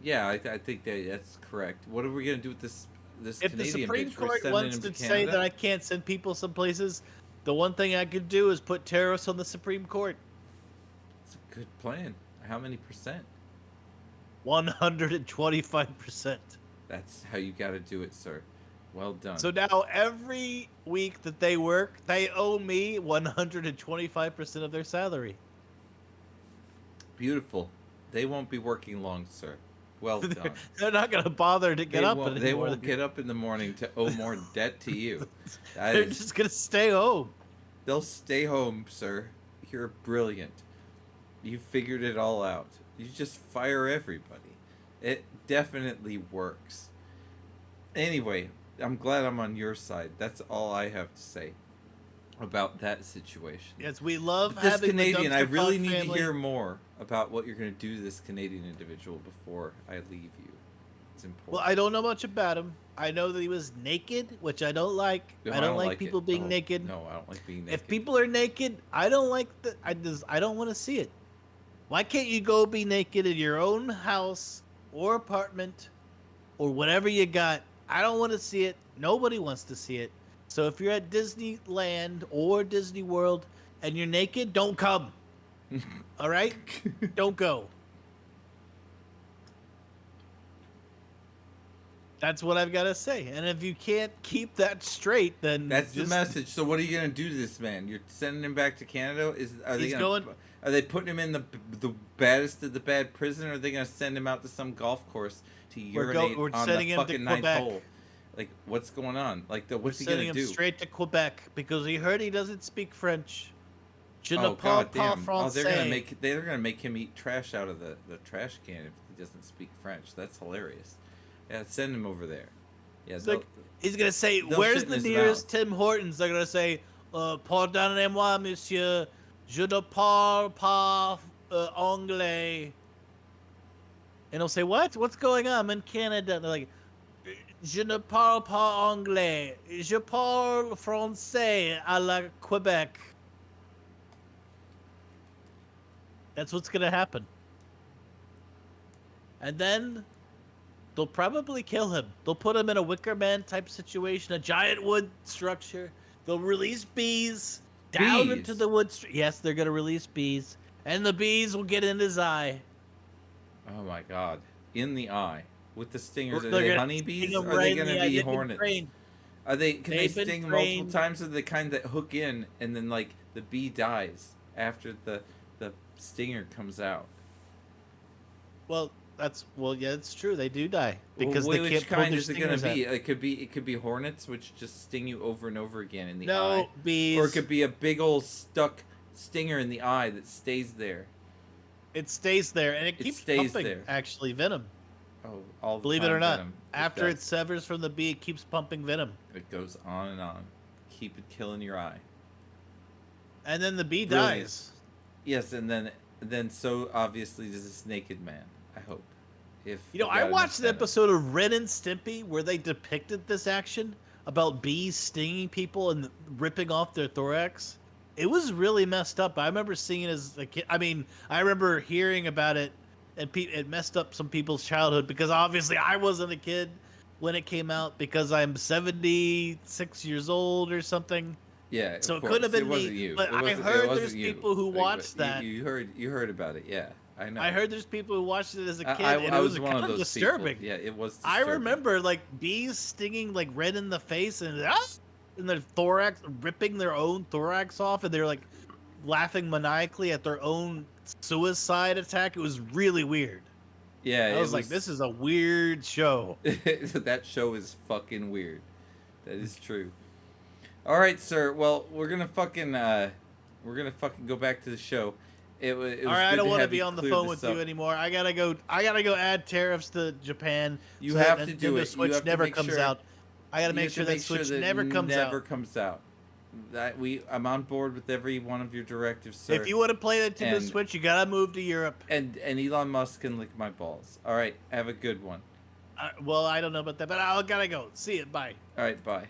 S1: Yeah, I think that's correct. What are we gonna do with this
S2: If the
S1: Canadian
S2: Supreme
S1: bitch? We're
S2: Court
S1: sending
S2: wants
S1: him
S2: to
S1: to
S2: say
S1: Canada?
S2: that I can't send people some places, the one thing I could do is put terrorists on the Supreme Court.
S1: It's a good plan. How many percent?
S2: 125%.
S1: That's how you got to do it, sir. Well done.
S2: So now every week that they work, they owe me 125% of their salary.
S1: Beautiful. They won't be working long, sir. Well done.
S2: They're not going to bother to get up anymore.
S1: They won't get up in the morning to owe more debt to you.
S2: They're just going to stay home.
S1: They'll stay home, sir. You're brilliant. You figured it all out. You just fire everybody. It definitely works. Anyway, I'm glad I'm on your side. That's all I have to say about that situation.
S2: Yes, we love
S1: But this
S2: having
S1: Canadian,
S2: the
S1: I
S2: Dumpster
S1: really
S2: Fun
S1: need
S2: family.
S1: to hear more about what you're going to do to this Canadian individual before I leave you. It's important.
S2: Well, I don't know much about him. I know that he was naked, which I don't like.
S1: No,
S2: I don't like
S1: it.
S2: people being
S1: No,
S2: naked.
S1: No, I don't like being naked.
S2: If people are naked, I don't like the. I don't want to see it. Why can't you go be naked in your own house or apartment or whatever you got? I don't want to see it. Nobody wants to see it. So if you're at Disneyland or Disney World and you're naked, don't come. All right? Don't go. That's what I've got to say. And if you can't keep that straight, then
S1: That's the message. So what are you gonna do to this man? You're sending him back to Canada? Are they putting him in the baddest of the bad prison, or are they gonna send him out to some golf course to urinate
S2: we're
S1: on
S2: sending
S1: the
S2: him to
S1: fucking ninth
S2: Quebec.
S1: hole? Like, what's going on? Like,
S2: We're
S1: what's he
S2: sending
S1: gonna
S2: him
S1: do?
S2: straight to Quebec because he heard he doesn't speak French. Je ne
S1: Oh
S2: parle
S1: god
S2: pas
S1: damn! Oh, they're
S2: français.
S1: gonna make him eat trash out of the trash can if he doesn't speak French. That's hilarious. Yeah, send him over there. Yeah,
S2: It's like, he's gonna say,
S1: they'll
S2: "Where's
S1: shit in
S2: the
S1: his
S2: nearest
S1: mouth.
S2: Tim Hortons?" They're gonna say, "Pardonnez-moi, monsieur, je ne parle pas anglais." And he'll say, "What? What's going on? I'm in Canada." And they're like, "Je ne parle pas anglais. Je parle français à la Quebec." That's what's gonna happen. And then they'll probably kill him. They'll put him in a Wicker Man type situation, a giant wood structure. They'll release bees down into
S1: Bees?
S2: the wood. Yes, they're gonna release bees, and the bees will get in his eye.
S1: Oh my god! In the eye with the stingers. Are
S2: They're
S1: they
S2: gonna
S1: honeybees?
S2: sting him
S1: Or are
S2: right
S1: they
S2: in the
S1: gonna
S2: eye.
S1: be
S2: They've been
S1: hornets?
S2: trained.
S1: Are they? Can they
S2: They've been
S1: sting multiple
S2: trained.
S1: times? Or the kind that hook in and then like the bee dies after the stinger comes out?
S2: Well, yeah, it's true. They do die because
S1: Well,
S2: they can't
S1: which
S2: pull
S1: kind
S2: their
S1: is it gonna
S2: stingers
S1: be?
S2: out.
S1: It could be hornets, which just sting you over and over again in the
S2: No,
S1: eye,
S2: bees.
S1: or it could be a big old stuck stinger in the eye that stays there.
S2: It stays there, and it keeps
S1: stays
S2: pumping.
S1: there.
S2: Actually, venom.
S1: Oh, all the
S2: Believe
S1: time,
S2: it or not,
S1: venom.
S2: after it
S1: does.
S2: severs from the bee, it keeps pumping venom.
S1: It goes on and on. Keep it killing your eye.
S2: And then the bee
S1: Brilliant.
S2: dies.
S1: Yes, and then so obviously does this naked man. I hope. If
S2: You know,
S1: you
S2: I
S1: got enough
S2: watched an
S1: venom.
S2: episode of Ren and Stimpy where they depicted this action about bees stinging people and ripping off their thorax. It was really messed up. I remember seeing it as a kid. I mean, I remember hearing about it, and it messed up some people's childhood because obviously I wasn't a kid when it came out because I'm 76 years old or something.
S1: Yeah,
S2: So
S1: of
S2: it couldn't have
S1: course.
S2: been
S1: It wasn't
S2: me,
S1: you.
S2: but
S1: It
S2: I
S1: wasn't- it
S2: heard
S1: wasn't
S2: there's
S1: you.
S2: people who
S1: Like,
S2: watched that.
S1: You heard about it. Yeah, I know.
S2: I heard there's people who watched it as a kid, and
S1: I
S2: it
S1: was
S2: was
S1: one
S2: kind
S1: of
S2: of
S1: those
S2: disturbing.
S1: people. Yeah, it was.
S2: I
S1: Disturbing.
S2: remember like bees stinging like Red in the face and their thorax, ripping their own thorax off, and they're like laughing maniacally at their own suicide attack. It was really weird.
S1: Yeah,
S2: I was like, this is a weird show.
S1: that show is fucking weird. That is true. All right, sir. Well, we're gonna fucking go back to the show. It was
S2: All right, I
S1: good
S2: don't
S1: to
S2: want to
S1: have
S2: be
S1: you
S2: on the
S1: clear
S2: phone
S1: this
S2: with you
S1: up.
S2: anymore. I gotta go add tariffs to Japan.
S1: You
S2: so
S1: have
S2: that
S1: to do
S2: Nintendo
S1: it. You
S2: Switch
S1: have to
S2: never
S1: make
S2: comes
S1: sure-
S2: out. I gotta
S1: You
S2: make
S1: have to
S2: sure that Switch never comes out.
S1: comes out. I'm on board with every one of your directives, sir.
S2: If you want to play the Nintendo
S1: And-
S2: Switch, you gotta move to Europe.
S1: and Elon Musk can lick my balls. All right, have a good one.
S2: Well, I don't know about that, but I gotta go. See you. Bye.
S1: All right, bye.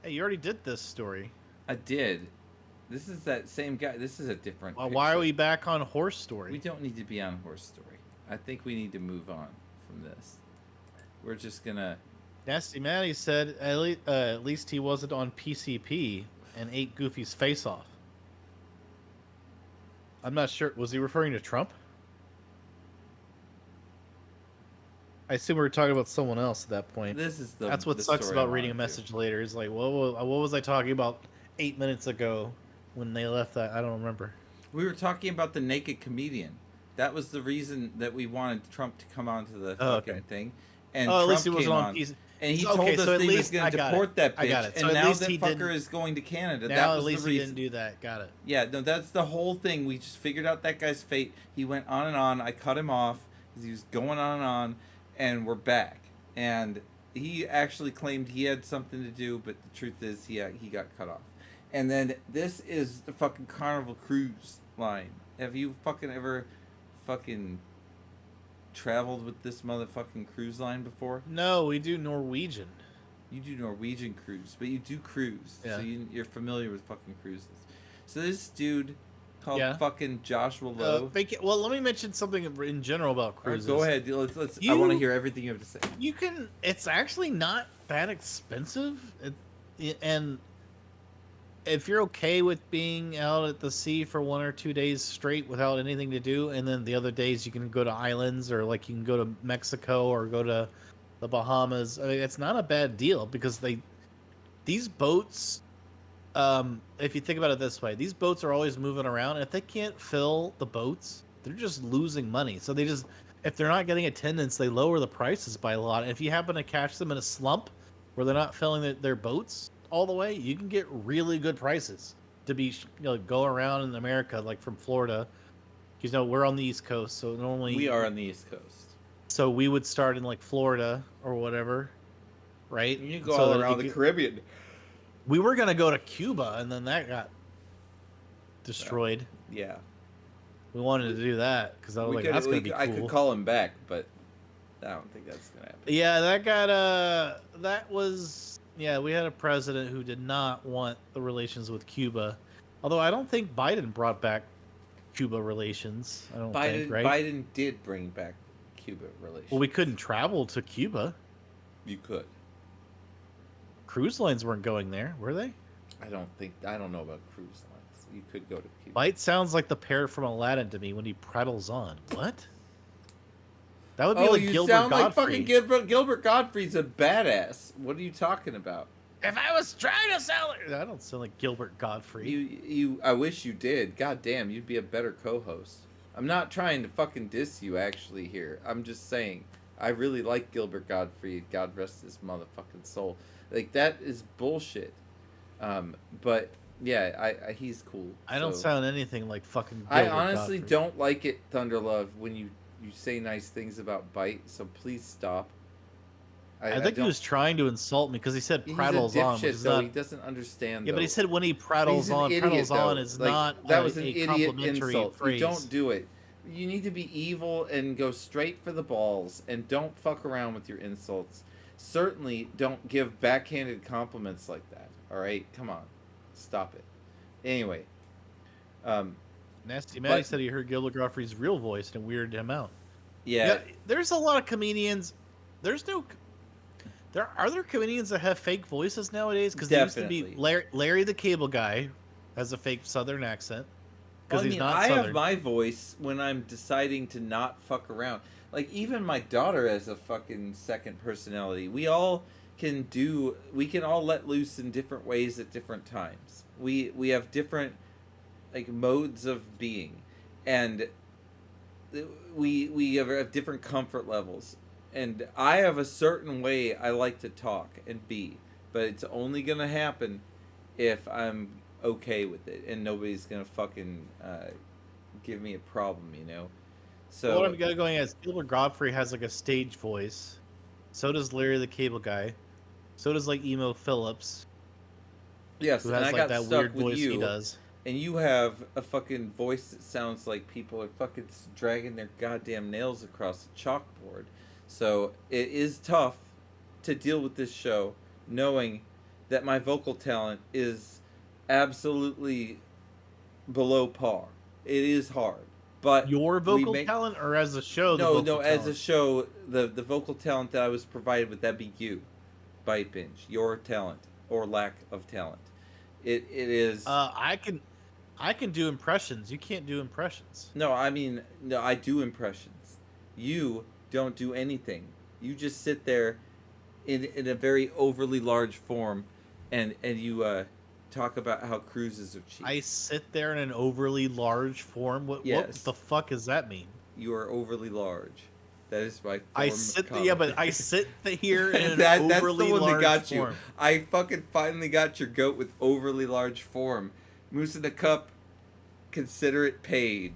S2: Hey, you already did this story.
S1: I did. This is that same guy. This is a different.
S2: Well, why are
S1: picture.
S2: we back on Horse Story?
S1: We don't need to be on Horse Story. I think we need to move on from this. We're just gonna.
S2: Nasty Matty said at least he wasn't on PCP and ate Goofy's face off. I'm not sure. Was he referring to Trump? I assume we were talking about someone else at that point.
S1: This is the.
S2: That's what
S1: the
S2: sucks
S1: story I
S2: about reading a
S1: wanna do.
S2: message later. Is like, what was I talking about 8 minutes ago when they left that? I don't remember.
S1: We were talking about the naked comedian. That was the reason that we wanted Trump to come onto the fucking
S2: okay.
S1: thing. And
S2: Oh, at
S1: Trump
S2: least he wasn't
S1: came
S2: on
S1: on,
S2: PC.
S1: and he
S2: Okay,
S1: told us
S2: so at
S1: that he was
S2: least
S1: going
S2: I
S1: to
S2: got
S1: deport
S2: it.
S1: that
S2: I got
S1: bitch,
S2: it. So
S1: and
S2: at
S1: now
S2: least
S1: that
S2: he
S1: fucker
S2: didn't-
S1: is going to Canada.
S2: Now
S1: that
S2: at
S1: was
S2: least
S1: the
S2: he
S1: reason.
S2: didn't do that. Got it.
S1: Yeah, no, that's the whole thing. We just figured out that guy's fate. He went on and on. I cut him off because he was going on and on, and we're back. And he actually claimed he had something to do, but the truth is he got cut off. And then this is the fucking Carnival Cruise line. Have you fucking ever fucking traveled with this motherfucking cruise line before?
S2: No, we do Norwegian.
S1: You do Norwegian cruise, but you do cruise,
S2: Yeah.
S1: so you're familiar with fucking cruises. So this dude called
S2: Yeah.
S1: fucking Joshua Lowe.
S2: Well, let me mention something in general about
S1: All right,
S2: cruises.
S1: go ahead. Let's. I want to hear everything you have to say.
S2: You can. It's actually not that expensive, and if you're okay with being out at the sea for 1 or 2 days straight without anything to do, and then the other days you can go to islands, or like you can go to Mexico or go to the Bahamas. I mean, it's not a bad deal because these boats. If you think about it this way, these boats are always moving around, and if they can't fill the boats, they're just losing money. So if they're not getting attendance, they lower the prices by a lot. And if you happen to catch them in a slump where they're not filling their boats all the way, you can get really good prices to be, go around in America, like from Florida. Because we're on the East Coast, so normally
S1: We are on the East Coast.
S2: So we would start in like Florida or whatever, right?
S1: You can go
S2: So
S1: all
S2: that
S1: around the Caribbean.
S2: We were gonna go to Cuba, and then that got destroyed.
S1: Yeah.
S2: We wanted to do that because I was like, that's gonna be cool.
S1: I could call him back, but I don't think that's gonna happen.
S2: Yeah, that got we had a president who did not want the relations with Cuba. Although I don't think Biden brought back Cuba relations. I don't think, right?
S1: Biden did bring back Cuba relations.
S2: Well, we couldn't travel to Cuba.
S1: You could.
S2: Cruise lines weren't going there, were they?
S1: I don't know about cruise lines. You could go to Cuba.
S2: Bite sounds like the parrot from Aladdin to me when he prattles on. What? That would be like
S1: you
S2: Gilbert
S1: sound
S2: Gottfried.
S1: like fucking Gilbert Gottfried's a badass. What are you talking about?
S2: If I was trying to sell it, I don't sound like Gilbert Gottfried.
S1: I wish you did. God damn, you'd be a better co-host. I'm not trying to fucking diss you actually here. I'm just saying I really like Gilbert Gottfried. God rest his motherfucking soul. Like that is bullshit. But yeah, he's cool.
S2: I don't
S1: so.
S2: sound anything like fucking Gilbert
S1: I honestly
S2: Gottfried.
S1: don't like it, Thunderlove, when you say nice things about Bite. So please stop.
S2: I think he was trying to insult me because he said prattles
S1: he's a
S2: on,
S1: dipshit,
S2: which is
S1: though.
S2: not.
S1: He doesn't understand.
S2: Yeah,
S1: though.
S2: but he said when he prattles
S1: He's an
S2: on,
S1: idiot,
S2: prattles on
S1: though.
S2: is
S1: Like,
S2: not
S1: that was an
S2: a
S1: idiot
S2: complimentary
S1: insult.
S2: phrase.
S1: You don't do it. You need to be evil and go straight for the balls, and don't fuck around with your insults. Certainly, don't give backhanded compliments like that. All right, come on, stop it. Anyway,
S2: Nasty Matty said he heard Gilbert Gottfried's real voice and it weirded him out.
S1: yeah,
S2: There's a lot of comedians. Are there comedians that have fake voices nowadays? Because there used to be Larry the Cable Guy has a fake Southern accent. Because he's not Southern.
S1: I have my voice when I'm deciding to not fuck around. Like, even my daughter has a fucking second personality. We can all let loose in different ways at different times. We have different, like, modes of being. And we have different comfort levels. And I have a certain way I like to talk and be. But it's only going to happen if I'm okay with it. And nobody's going to fucking give me a problem, you know? So
S2: what I'm going at is Gilbert Gottfried has like a stage voice. So does Larry the Cable Guy. So does like Emo Phillips.
S1: Yes,
S2: who
S1: and
S2: has
S1: I
S2: like
S1: got
S2: that
S1: stuck
S2: weird
S1: with
S2: voice
S1: you.
S2: he does.
S1: And you have a fucking voice that sounds like people are fucking dragging their goddamn nails across a chalkboard. So it is tough to deal with this show knowing that my vocal talent is absolutely below par. It is hard. But
S2: your vocal talent or as a show?
S1: As a show, the vocal talent that I was provided with, that'd be you, Bite Binge. Your talent or lack of talent. It is.
S2: I can do impressions. You can't do impressions.
S1: No, I mean, no, I do impressions. You don't do anything. You just sit there in a very overly large form and you talk about how cruises are cheap.
S2: I sit there in an overly large form? What the fuck does that mean?
S1: You are overly large. That is my form
S2: I sit here in an
S1: that's
S2: overly
S1: the one
S2: large
S1: that got
S2: form.
S1: you. I fucking finally got your goat with overly large form. Moose in the Cup, consider it paid.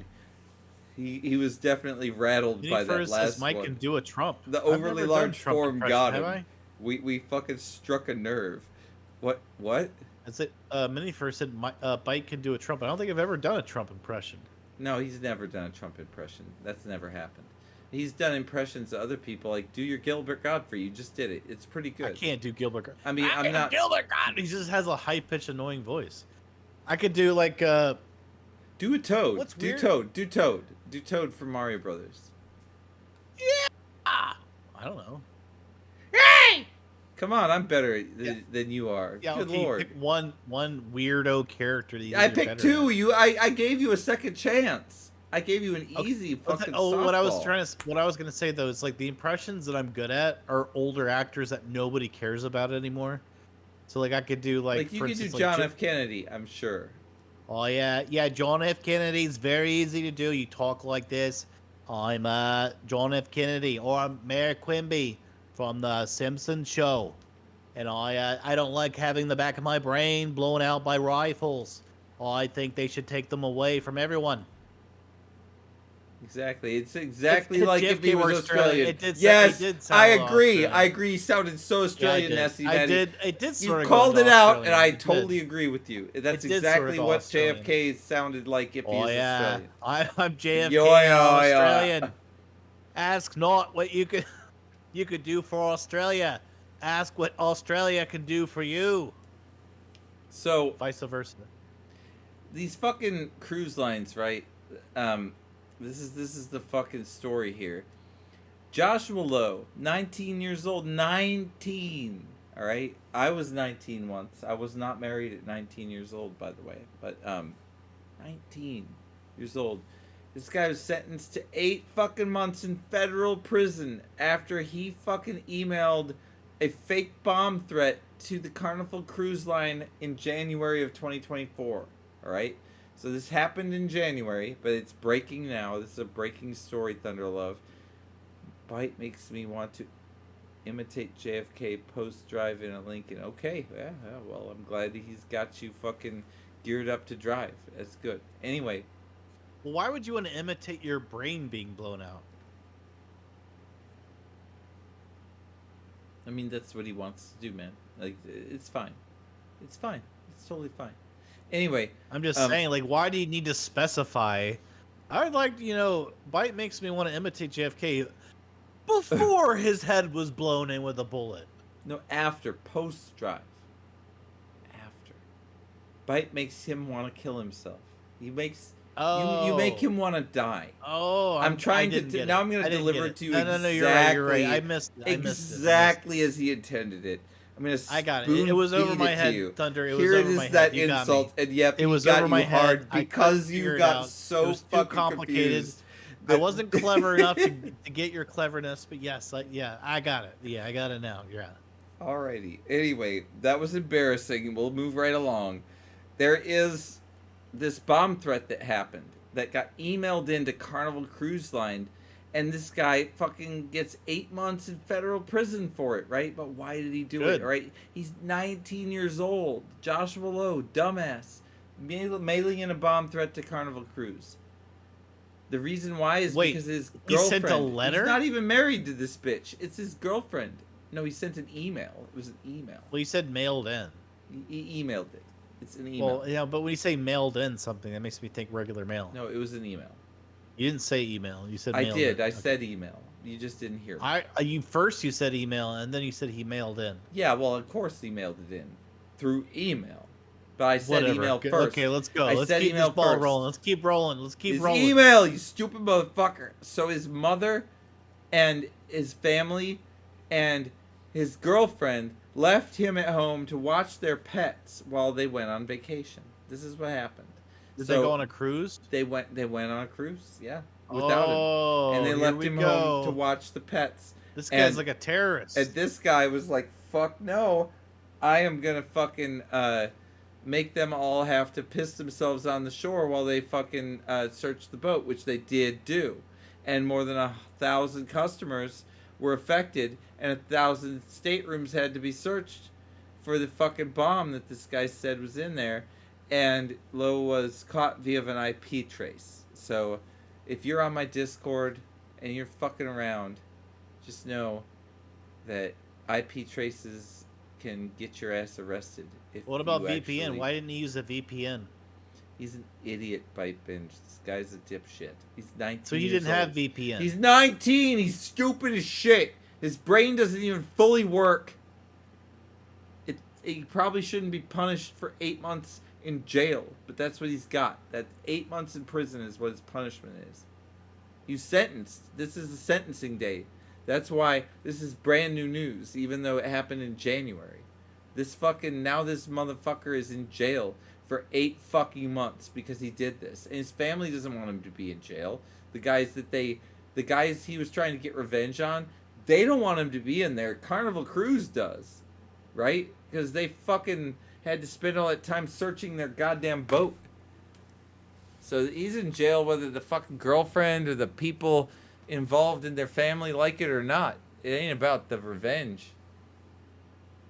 S1: He was definitely rattled by that last
S2: Mike
S1: one.
S2: can do a Trump.
S1: The overly large form got him.
S2: I?
S1: We fucking struck a nerve. What?
S2: That's it. Mini first said Bite can do a Trump. I don't think I've ever done a Trump impression.
S1: No, he's never done a Trump impression. That's never happened. He's done impressions of other people, like do your Gilbert Godfrey. You just did it. It's pretty good.
S2: I can't do Gilbert.
S1: I mean, I'm not.
S2: Gilbert God. He just has a high pitched, annoying voice. I could do like
S1: Do a Toad.
S2: What's
S1: do
S2: weird?
S1: Toad. Do Toad. Do Toad from Mario Brothers.
S2: I don't know.
S1: Come on, I'm better than you are.
S2: Yeah,
S1: Good
S2: okay,
S1: lord.
S2: pick one weirdo character that you
S1: I
S2: think you're
S1: picked
S2: better
S1: two.
S2: at.
S1: I gave you a second chance. I gave you an
S2: Okay,
S1: easy fucking
S2: what I was
S1: softball.
S2: what I was gonna say though is like the impressions that I'm good at are older actors that nobody cares about anymore. So like I could do
S1: Like you
S2: for
S1: could do
S2: instance,
S1: John
S2: like,
S1: F. Kennedy, I'm sure.
S2: Oh yeah, John F. Kennedy's very easy to do. You talk like this. I'm John F. Kennedy, or I'm Mayor Quimby from the Simpsons show, and I don't like having the back of my brain blown out by rifles. I think they should take them away from everyone.
S1: Exactly. It's exactly
S2: If
S1: like if he
S2: JFK
S1: was
S2: were Australian,
S1: Australian.
S2: it
S1: Yes,
S2: did sound
S1: I
S2: a little
S1: agree.
S2: Australian.
S1: I agree. He sounded so Australian, Nessie.
S2: I
S1: that
S2: did. It did
S1: You
S2: sort of
S1: called
S2: go
S1: it out,
S2: Australian.
S1: and I
S2: It did.
S1: totally agree with you. That's
S2: It did
S1: exactly
S2: sorta go
S1: what
S2: Australian.
S1: JFK sounded like if he
S2: Oh
S1: was
S2: yeah,
S1: Australian.
S2: I'm JFK.
S1: Yo,
S2: I'm
S1: yo, yo.
S2: Australian. Ask not what you could do for Australia. Ask what Australia can do for you.
S1: So
S2: Vice versa.
S1: these fucking cruise lines, right? This is the fucking story here. Joshua Lowe, 19 years old, 19. All right, I was 19 once. I was not married at 19 years old, by the way, but 19 years old. This guy was sentenced to 8 fucking months in federal prison after he fucking emailed a fake bomb threat to the Carnival Cruise Line in January of 2024. All right? So this happened in January, but it's breaking now. This is a breaking story, Thunderlove. BYTE makes me want to imitate JFK post drive in a Lincoln. Okay, yeah, well, I'm glad that he's got you fucking geared up to drive. That's good. Anyway,
S2: Well, why would you want to imitate your brain being blown out?
S1: I mean, that's what he wants to do, man. Like, it's fine. It's fine. It's totally fine. Anyway,
S2: I'm just saying, like, why do you need to specify? I would like, BYTE makes me want to imitate JFK before his head was blown in with a bullet.
S1: no, after, post drive. After. BYTE makes him want to kill himself. He makes...
S2: Oh,
S1: You make him want to die.
S2: Oh,
S1: I'm trying
S2: I didn't
S1: to...
S2: get
S1: Now
S2: it.
S1: I'm going
S2: I
S1: to
S2: didn't
S1: deliver
S2: get
S1: it
S2: it.
S1: to you
S2: No,
S1: exactly...
S2: you're right. You're right. I missed it.
S1: exactly as he intended it. I'm going to
S2: I got it. It was over my head, Thunder. It was
S1: Here
S2: over
S1: it is,
S2: my head.
S1: that
S2: You got
S1: insult,
S2: me.
S1: and yep,
S2: It was
S1: he got
S2: over
S1: you
S2: my
S1: hard
S2: head. I
S1: because
S2: couldn't
S1: you
S2: figure it
S1: got
S2: out. It
S1: so
S2: was too
S1: fucking
S2: complicated.
S1: confused.
S2: I wasn't clever enough to get your cleverness, but yes, I got it. Yeah, I got it now. Yeah.
S1: Alrighty. Anyway, that was embarrassing. We'll move right along. There is this bomb threat that happened that got emailed into Carnival Cruise Line, and this guy fucking gets 8 months in federal prison for it, right? But why did he do
S2: Good.
S1: it, right? He's 19 years old. Joshua Lowe, dumbass, mailing in a bomb threat to Carnival Cruise. The reason why is
S2: Wait,
S1: because his
S2: he
S1: girlfriend...
S2: sent a letter?
S1: He's not even married to this bitch. It's his girlfriend. No, he sent an email. It was an email.
S2: Well, you said mailed in.
S1: He emailed it. It's an email.
S2: Well, yeah, but when you say mailed in something, that makes me think regular mail.
S1: No, it was an email.
S2: You didn't say email. You said
S1: I
S2: mailed
S1: did.
S2: in.
S1: I
S2: Okay.
S1: said email. You just didn't hear me.
S2: You first you said email, and then you said he mailed in.
S1: Yeah, well, of course he mailed it in through email. But I said
S2: Whatever.
S1: email first.
S2: Okay, let's go.
S1: I
S2: Let's
S1: said
S2: keep
S1: email
S2: this ball
S1: first.
S2: rolling. Let's keep rolling. Let's keep
S1: His
S2: rolling.
S1: email, you stupid motherfucker. So his mother and his family and his girlfriend left him at home to watch their pets while they went on vacation. This is what happened.
S2: Did
S1: So
S2: they go on a cruise?
S1: They went on a cruise, yeah, without him.
S2: Oh,
S1: And they
S2: here
S1: left
S2: we
S1: him
S2: go.
S1: home to watch the pets.
S2: This guy's
S1: and-
S2: like a terrorist.
S1: And this guy was like, fuck no. I am going to fucking make them all have to piss themselves on the shore while they fucking search the boat, which they did do. And more than 1,000 customers were affected, and 1,000 staterooms had to be searched for the fucking bomb that this guy said was in there. And Lowe was caught via an IP trace. So if you're on my Discord and you're fucking around, just know that IP traces can get your ass arrested. If
S2: What about
S1: you
S2: VPN?
S1: actually-
S2: Why didn't he use a VPN?
S1: He's an idiot, bite binge. This guy's a dipshit. He's 19.
S2: So he
S1: years
S2: didn't have
S1: old.
S2: VPN.
S1: He's 19. He's stupid as shit. His brain doesn't even fully work. He probably shouldn't be punished for 8 months in jail, but that's what he's got. That 8 months in prison is what his punishment is. He's sentenced. This is the sentencing day. That's why this is brand new news, even though it happened in January. This motherfucker is in jail for 8 fucking months because he did this. And his family doesn't want him to be in jail. The guys he was trying to get revenge on, they don't want him to be in there. Carnival Cruise does. Right? Because they fucking had to spend all that time searching their goddamn boat. So he's in jail whether the fucking girlfriend or the people involved in their family like it or not. It ain't about the revenge.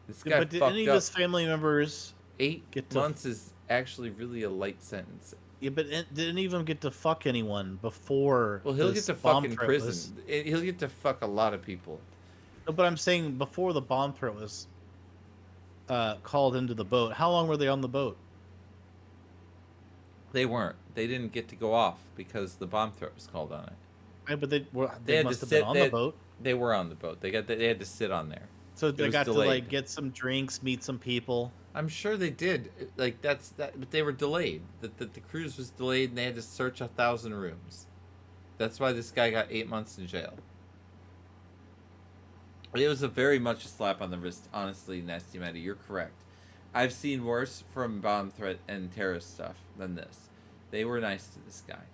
S1: This guy
S2: But did
S1: fucked
S2: any
S1: up.
S2: of his family members
S1: 8
S2: get to-
S1: months is actually really a light sentence.
S2: Yeah, but did any of them get to fuck anyone before?
S1: Well, he'll
S2: this
S1: get to
S2: bomb
S1: fuck in
S2: threat
S1: prison.
S2: was-
S1: He'll get to fuck a lot of people.
S2: No, but I'm saying before the bomb threat was called into the boat. How long were they on the boat?
S1: They weren't. They didn't get to go off because the bomb threat was called on it.
S2: Right, but they
S1: had
S2: must
S1: to
S2: have been
S1: sit-
S2: on
S1: they
S2: the
S1: had-
S2: boat.
S1: They were on the boat. They had to sit on there.
S2: So they
S1: was
S2: got to
S1: delayed.
S2: like get some drinks, meet some people.
S1: I'm sure they did. Like but they were delayed. The cruise was delayed, and they had to search 1,000 rooms. That's why this guy got 8 months in jail. It was a very much a slap on the wrist, honestly, Nasty Matty. You're correct. I've seen worse from bomb threat and terrorist stuff than this. They were nice to this guy,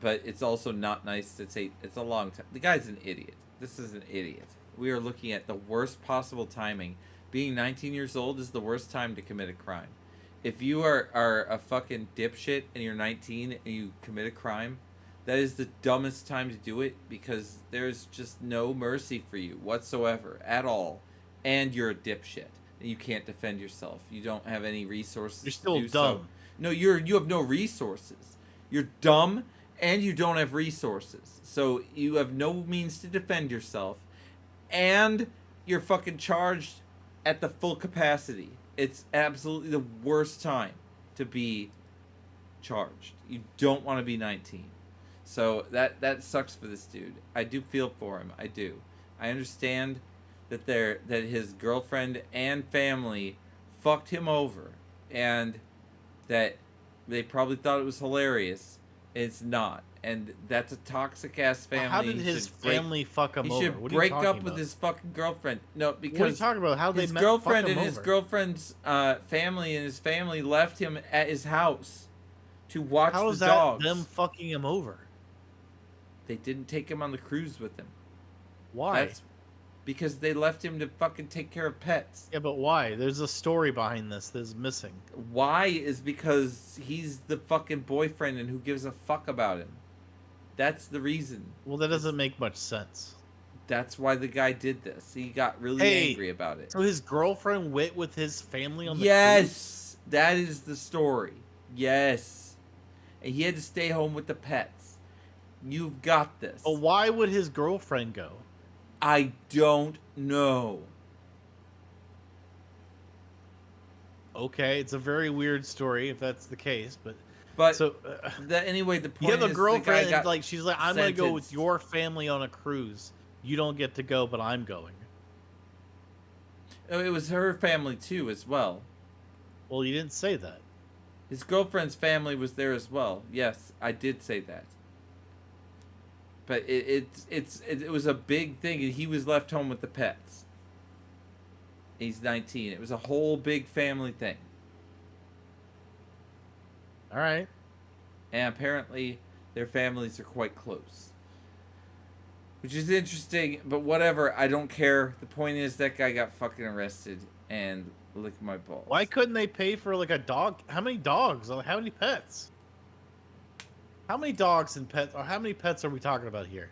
S1: but it's also not nice to say. It's a long time. The guy's an idiot. This is an idiot. We are looking at the worst possible timing. Being 19 years old is the worst time to commit a crime. If you are a fucking dipshit and you're 19 and you commit a crime, that is the dumbest time to do it because there's just no mercy for you whatsoever at all. And you're a dipshit. And you can't defend yourself. You don't have any resources.
S2: You're still
S1: to do
S2: dumb.
S1: So. No, you have no resources. You're dumb and you don't have resources. So you have no means to defend yourself. And you're fucking charged at the full capacity. It's absolutely the worst time to be charged. You don't want to be 19. So that sucks for this dude. I do feel for him. I do. I understand that his girlfriend and family fucked him over and that they probably thought it was hilarious. It's not. And that's a toxic ass family.
S2: How did his family fuck him
S1: He
S2: over?
S1: should
S2: What are you
S1: break
S2: talking
S1: up
S2: about?
S1: with his fucking girlfriend. No, because
S2: What are you talking about? How they
S1: his
S2: met?
S1: girlfriend
S2: fuck
S1: and
S2: him
S1: his
S2: over?
S1: girlfriend's family and his family left him at his house to watch
S2: How
S1: the
S2: is that
S1: dogs.
S2: them fucking him over?
S1: They didn't take him on the cruise with them.
S2: Why?
S1: That's because they left him to fucking take care of pets.
S2: Yeah, but why? There's a story behind this that's missing.
S1: Why is because he's the fucking boyfriend and who gives a fuck about him. That's the reason.
S2: Well, that doesn't make much sense.
S1: That's why the guy did this. He got really
S2: Hey,
S1: angry about it.
S2: So his girlfriend went with his family on the cruise?
S1: Yes, that is the story. Yes, and he had to stay home with the pets. You've got this.
S2: But why would his girlfriend go?
S1: I don't know.
S2: Okay, it's a very weird story if that's the case, but
S1: So anyway, the point
S2: you have a
S1: is
S2: girlfriend
S1: the guy
S2: and
S1: got
S2: like she's like, I'm gonna go with
S1: sentenced.
S2: your family on a cruise. You don't get to go, but I'm going.
S1: Oh, it was her family too, as well.
S2: Well, you didn't say that.
S1: His girlfriend's family was there as well. Yes, I did say that. But it was a big thing, and he was left home with the pets. He's 19. It was a whole big family thing.
S2: All right.
S1: And apparently their families are quite close. Which is interesting, but whatever, I don't care. The point is that guy got fucking arrested and lick my balls.
S2: Why couldn't they pay for like a dog? How many dogs? How many pets? How many dogs and pets? Or how many pets are we talking about here?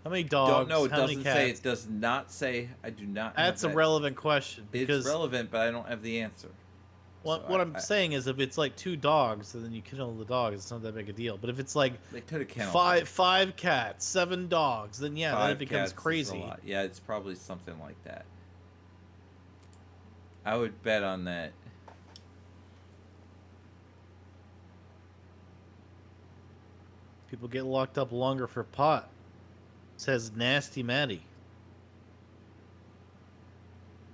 S2: How many dogs?
S1: Don't know. It
S2: how many
S1: doesn't say.
S2: cats?
S1: It does not say. I do not. have
S2: That's a
S1: that.
S2: relevant question because
S1: It's relevant, but I don't have the answer.
S2: what
S1: So
S2: I'm saying is if it's like 2 dogs and then you kill the dogs, it's not that big a deal. But if it's like
S1: They could have counted.
S2: five cats, 7 dogs, then yeah, then
S1: 5
S2: it becomes
S1: cats is a
S2: crazy.
S1: lot. Yeah, it's probably something like that. I would bet on that.
S2: People get locked up longer for pot. Says Nasty Matty.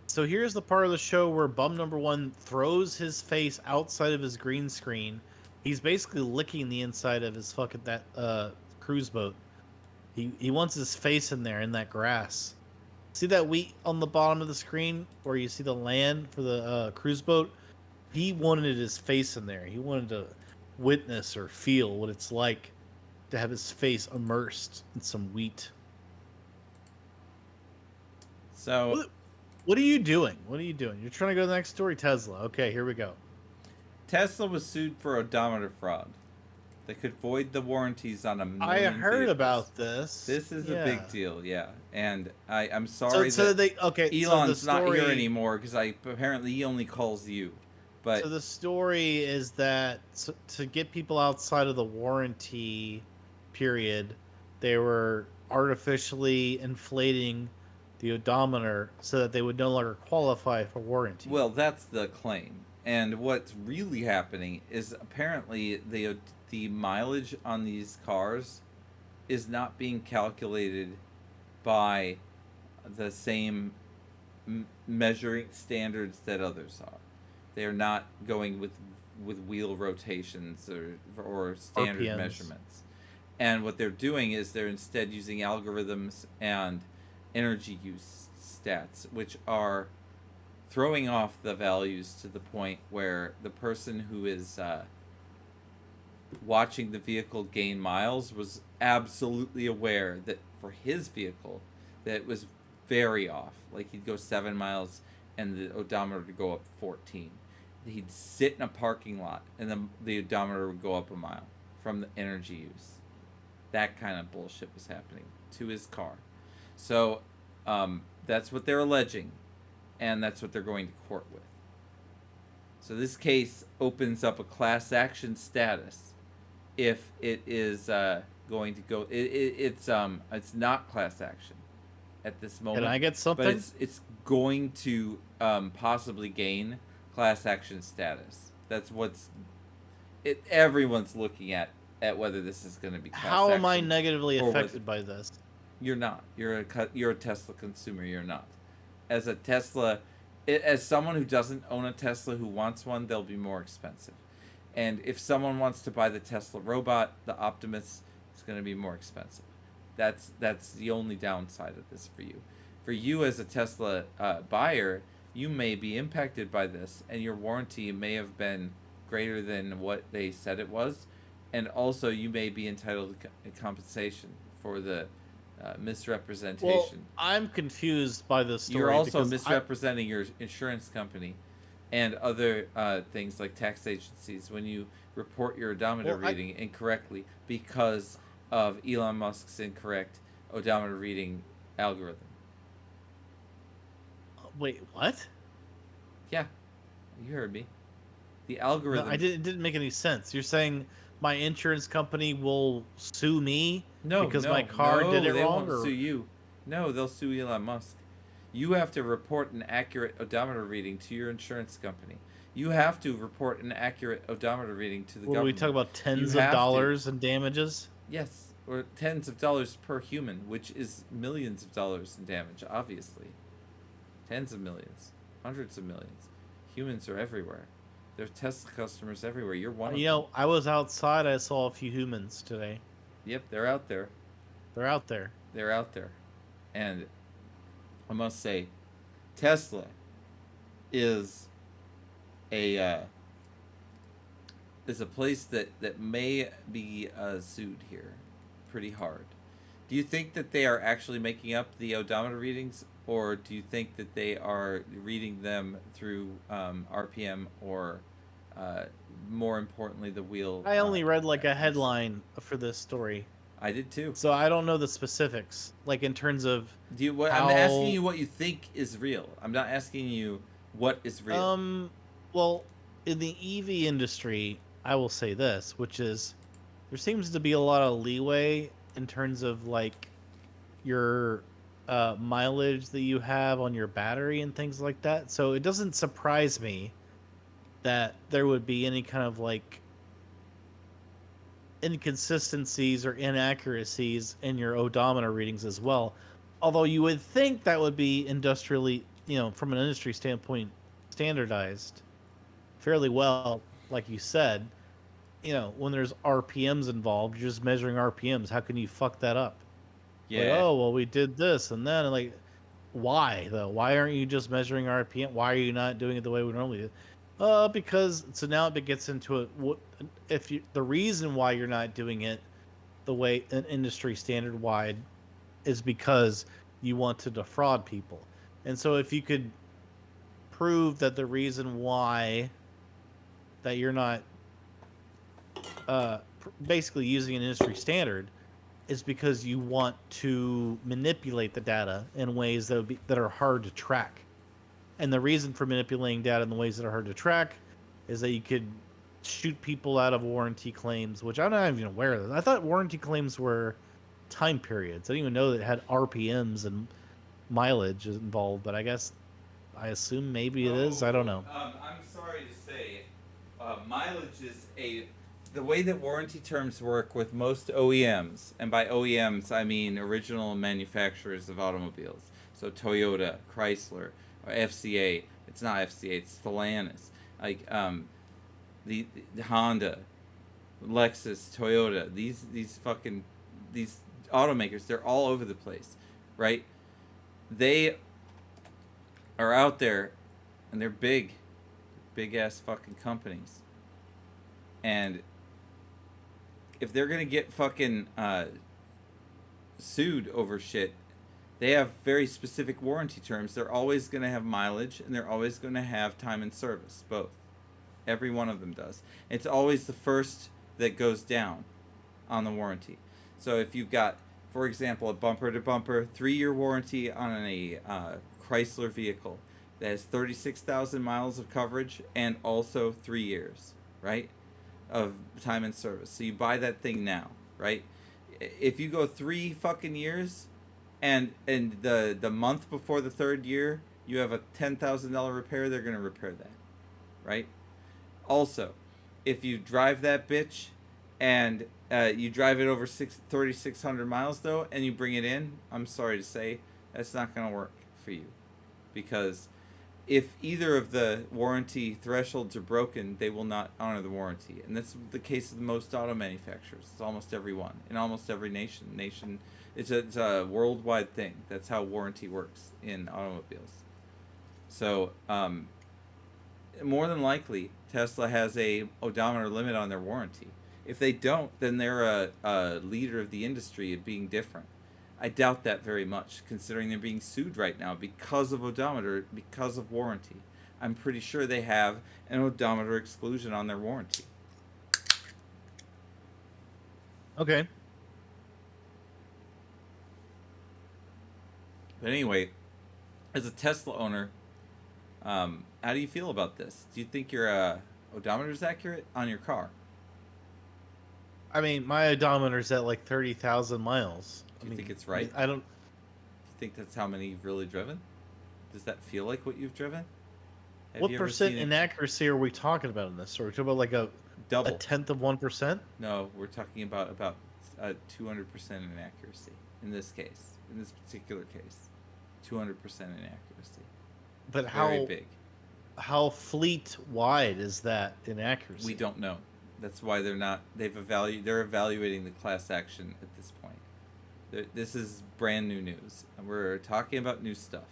S2: So here's the part of the show where bum number one throws his face outside of his green screen. He's basically licking the inside of his fucking cruise boat. He wants his face in there in that grass. See that wheat on the bottom of the screen where you see the land for the cruise boat? He wanted his face in there. He wanted to witness or feel what it's like to have his face immersed in some wheat.
S1: So,
S2: What are you doing? What are you doing? You're trying to go to the next story, Tesla. Okay, here we go.
S1: Tesla was sued for odometer fraud. They could void the warranties on a million
S2: I heard
S1: vehicles.
S2: about this.
S1: This is a big deal, yeah. And I'm
S2: So,
S1: sorry
S2: so
S1: that
S2: they okay.
S1: Elon's
S2: so the story,
S1: not here anymore because apparently he only calls you. But
S2: So the story is that to get people outside of the warranty period, they were artificially inflating the odometer so that they would no longer qualify for warranty.
S1: well, that's the claim. And what's really happening is apparently the mileage on these cars is not being calculated by the same measuring standards that others are. They're not going with wheel rotations or standard
S2: RPMs.
S1: measurements. And what they're doing is they're instead using algorithms and energy use stats, which are throwing off the values to the point where the person who is watching the vehicle gain miles was absolutely aware that for his vehicle that it was very off. Like he'd go 7 miles and the odometer would go up 14. He'd sit in a parking lot and the odometer would go up a mile from the energy use. That kind of bullshit was happening to his car. So that's what they're alleging, and that's what they're going to court with. So this case opens up a class action status if it is going to go. It's not class action at this moment.
S2: Can I get something?
S1: But it's going to possibly gain class action status. That's what's everyone's looking at whether this is going to be class
S2: How am I
S1: action
S2: negatively
S1: or
S2: affected by this?
S1: You're not. You're a Tesla consumer. You're not. As a Tesla, as someone who doesn't own a Tesla who wants one, they'll be more expensive. And if someone wants to buy the Tesla robot, the Optimus, it's going to be more expensive. That's the only downside of this for you. For you as a Tesla buyer, you may be impacted by this, and your warranty may have been greater than what they said it was, and also you may be entitled to compensation for the misrepresentation.
S2: Well, I'm confused by this story.
S1: You're also
S2: because
S1: misrepresenting your insurance company and other things like tax agencies when you report your odometer reading incorrectly because of Elon Musk's incorrect odometer reading algorithm.
S2: Wait, what?
S1: Yeah, you heard me. The algorithm.
S2: No, it didn't make any sense. You're saying my insurance company will sue me because my car did it
S1: they
S2: wrong?
S1: won't sue you. No, they'll sue Elon Musk. You have to report an accurate odometer reading to your insurance company. You have to report an accurate odometer reading to the
S2: Will
S1: government.
S2: we talk about tens
S1: You
S2: of
S1: have to.
S2: dollars in damages?
S1: Yes, or tens of dollars per human, which is millions of dollars in damage, obviously. Tens of millions, hundreds of millions. Humans are everywhere. There's Tesla customers everywhere. You're one of them.
S2: You know, I was outside. I saw a few humans today.
S1: Yep, they're out there.
S2: They're out there.
S1: They're out there. And I must say, Tesla is a place that may be sued here pretty hard. Do you think that they are actually making up the odometer readings, or do you think that they are reading them through RPM or, more importantly, the wheel?
S2: I only read like a headline for this story,
S1: I did too.
S2: so I don't know the specifics. Like in terms of
S1: I'm asking you what you think is real. I'm not asking you what is real.
S2: well, in the EV industry, I will say this, which is there seems to be a lot of leeway in terms of like your mileage that you have on your battery and things like that. So it doesn't surprise me that there would be any kind of like inconsistencies or inaccuracies in your odometer readings as well. Although you would think that would be industrially, from an industry standpoint, standardized fairly well, like you said. When there's RPMs involved, you're just measuring RPMs. How can you fuck that up? Like,
S1: Yeah.
S2: oh, well, we did this and then, like, why though? Why aren't you just measuring RPM? Why are you not doing it the way we normally do? Because so now it gets into it. What if you the reason why you're not doing it the way an industry standard wide is because you want to defraud people. And so if you could prove that the reason why that you're not basically using an industry standard is because you want to manipulate the data in ways that are hard to track. And the reason for manipulating data in the ways that are hard to track is that you could shoot people out of warranty claims, which I'm not even aware of. I thought warranty claims were time periods. I didn't even know that it had RPMs and mileage involved, but I assume maybe it is. I don't know.
S1: I'm sorry to say, mileage is the way that warranty terms work with most OEMs, and by OEMs I mean original manufacturers of automobiles. So Toyota, Chrysler, or FCA. It's not FCA. It's Stellantis. Like the Honda, Lexus, Toyota. These automakers. They're all over the place, right? They are out there, and they're big ass fucking companies. And if they're gonna get fucking sued over shit, they have very specific warranty terms. They're always gonna have mileage, and they're always gonna have time and service, both. Every one of them does. It's always the first that goes down on the warranty. So if you've got, for example, a bumper to bumper 3-year warranty on a Chrysler vehicle that has 36,000 miles of coverage and also 3 years, right, of time and service. So you buy that thing now, right? If you go 3 fucking years, and the month before the 3rd year you have a $10,000 repair, they're gonna repair that, right? Also, if you drive that bitch and you drive it over 3,600 miles though, and you bring it in, I'm sorry to say, that's not gonna work for you, because if either of the warranty thresholds are broken, they will not honor the warranty, and that's the case of most auto manufacturers. It's almost every one in almost every nation. It's a worldwide thing. That's how warranty works in automobiles. So more than likely, Tesla has a odometer limit on their warranty. If they don't, then they're a leader of the industry of being different. I doubt that very much, considering they're being sued right now because of odometer, because of warranty. I'm pretty sure they have an odometer exclusion on their warranty.
S2: Okay.
S1: But anyway, as a Tesla owner, how do you feel about this? Do you think your odometer is accurate on your car?
S2: I mean, my odometer's at like 30,000 miles.
S1: Do you think it's right?
S2: I don't.
S1: Do you think that's how many you've really driven? Does that feel like what you've driven?
S2: What percent inaccuracy are we talking about in this? Are we talking about like a
S1: double?
S2: A tenth of 1%?
S1: No, we're talking about 200% inaccuracy in this case. In this particular case, 200% inaccuracy.
S2: But
S1: very big.
S2: How fleet wide is that inaccuracy?
S1: We don't know. That's why they're evaluating the class action at this point. This is brand new news, and we're talking about new stuff.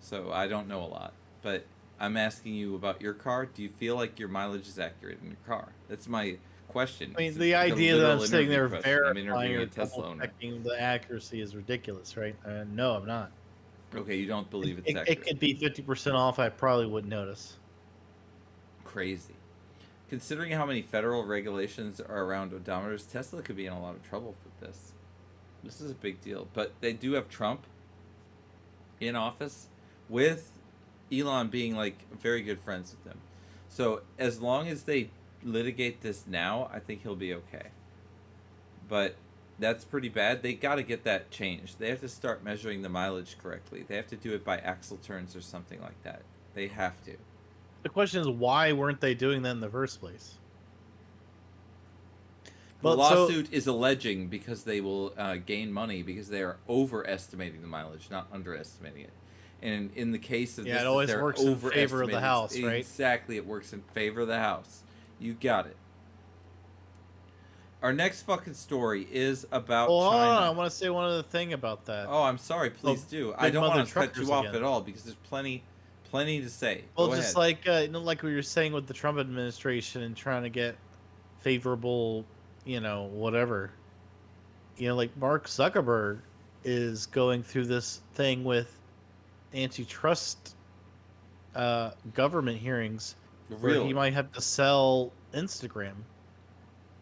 S1: So I don't know a lot, but I'm asking you about your car. Do you feel like your mileage is accurate in your car? That's my question.
S2: I mean, the idea that I'm sitting there verifying or
S1: Tesla
S2: checking the accuracy is ridiculous, right? No, I'm not.
S1: Okay, you don't believe it's accurate.
S2: It could be 50% off. I probably wouldn't notice.
S1: Crazy. Considering how many federal regulations are around odometers, Tesla could be in a lot of trouble with this. This is a big deal. But they do have Trump in office, with Elon being like very good friends with him. So as long as they litigate this now, I think he'll be okay. But that's pretty bad. They got to get that changed. They have to start measuring the mileage correctly. They have to do it by axle turns or something like that. They have to.
S2: The question is, why weren't they doing that in the first place?
S1: The
S2: Well, so
S1: lawsuit is alleging because they will gain money because they are overestimating the mileage, not underestimating it. And in the case of
S2: yeah,
S1: this,
S2: it always
S1: they're
S2: works in favor of the
S1: overestimating.
S2: house, right?
S1: Exactly, it works in favor of the house. You got it. Our next fucking story is about
S2: Well, hold on, I
S1: China.
S2: want to say one other thing about that.
S1: Oh, I'm sorry. Please do. I
S2: big
S1: don't
S2: mother
S1: want to cut
S2: truckers
S1: you off
S2: again.
S1: at all because there's plenty to say.
S2: Well,
S1: Go
S2: just
S1: ahead.
S2: like like we were saying with the Trump administration and trying to get favorable, whatever. Like Mark Zuckerberg is going through this thing with antitrust government hearings where
S1: Really?
S2: he might have to sell Instagram.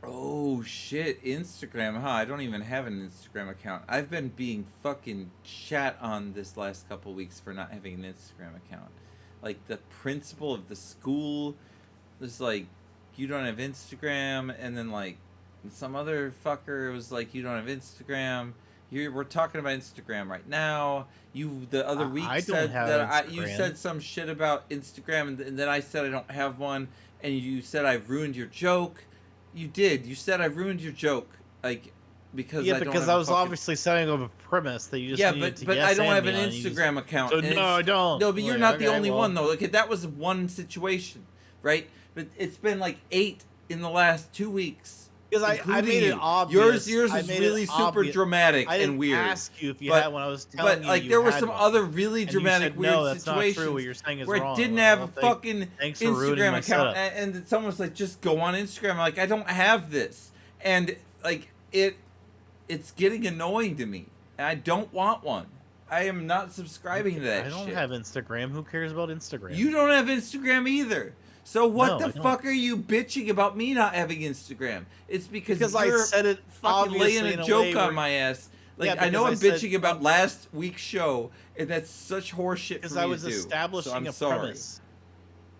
S1: Oh shit, Instagram, huh? I don't even have an Instagram account. I've been being fucking shat on this last couple weeks for not having an Instagram account. Like the principal of the school was like, you don't have Instagram, and then like some other fucker was like, you don't have Instagram. We're talking about Instagram right now. You the other week
S2: I don't
S1: said
S2: have
S1: that you
S2: Instagram.
S1: said some shit about Instagram, and then I said I don't have one, and you said I've ruined your joke. You did. You said I ruined your joke, like because I don't have
S2: I
S1: a
S2: was
S1: fucking...
S2: obviously setting up a premise that you just
S1: Yeah,
S2: needed to
S1: but
S2: yes
S1: I don't
S2: and
S1: have
S2: me
S1: an
S2: on, and you
S1: Instagram account.
S2: So
S1: and
S2: no, I don't.
S1: No, but you're
S2: Like,
S1: not the
S2: okay,
S1: only
S2: well,
S1: one though. Okay, that was one situation, right? But it's been like 8 in the last 2 weeks.
S2: Because I
S1: including
S2: made it
S1: you.
S2: obvious.
S1: Yours
S2: I
S1: is
S2: made it
S1: really super
S2: obvious.
S1: dramatic
S2: I didn't
S1: and weird.
S2: ask you if you
S1: but,
S2: had one. I was telling
S1: but
S2: you
S1: like
S2: you
S1: there were
S2: had
S1: some
S2: one.
S1: other really
S2: And you
S1: dramatic
S2: said,
S1: weird
S2: no, that's
S1: situations
S2: not true. What you're saying is
S1: where
S2: wrong.
S1: I didn't
S2: Like,
S1: have
S2: well,
S1: a fucking
S2: thanks for ruining my
S1: Instagram account,
S2: setup.
S1: and someone's like, just go on Instagram. I'm like, I don't have this, and like it's getting annoying to me, and I don't want one. I am not subscribing to that shit.
S2: I don't have Instagram. Who cares about Instagram?
S1: You don't have Instagram either. So what
S2: No,
S1: the fuck are you bitching about me not having Instagram? It's because
S2: I
S1: you're
S2: said it
S1: fucking laying
S2: obviously
S1: a
S2: in a
S1: joke
S2: way
S1: on
S2: where-
S1: my ass. Like
S2: Yeah,
S1: I know I'm
S2: because I said
S1: bitching about
S2: some-
S1: last week's show, and that's such horseshit for
S2: Because
S1: me
S2: I was
S1: to do.
S2: establishing
S1: So I'm
S2: a
S1: sorry.
S2: premise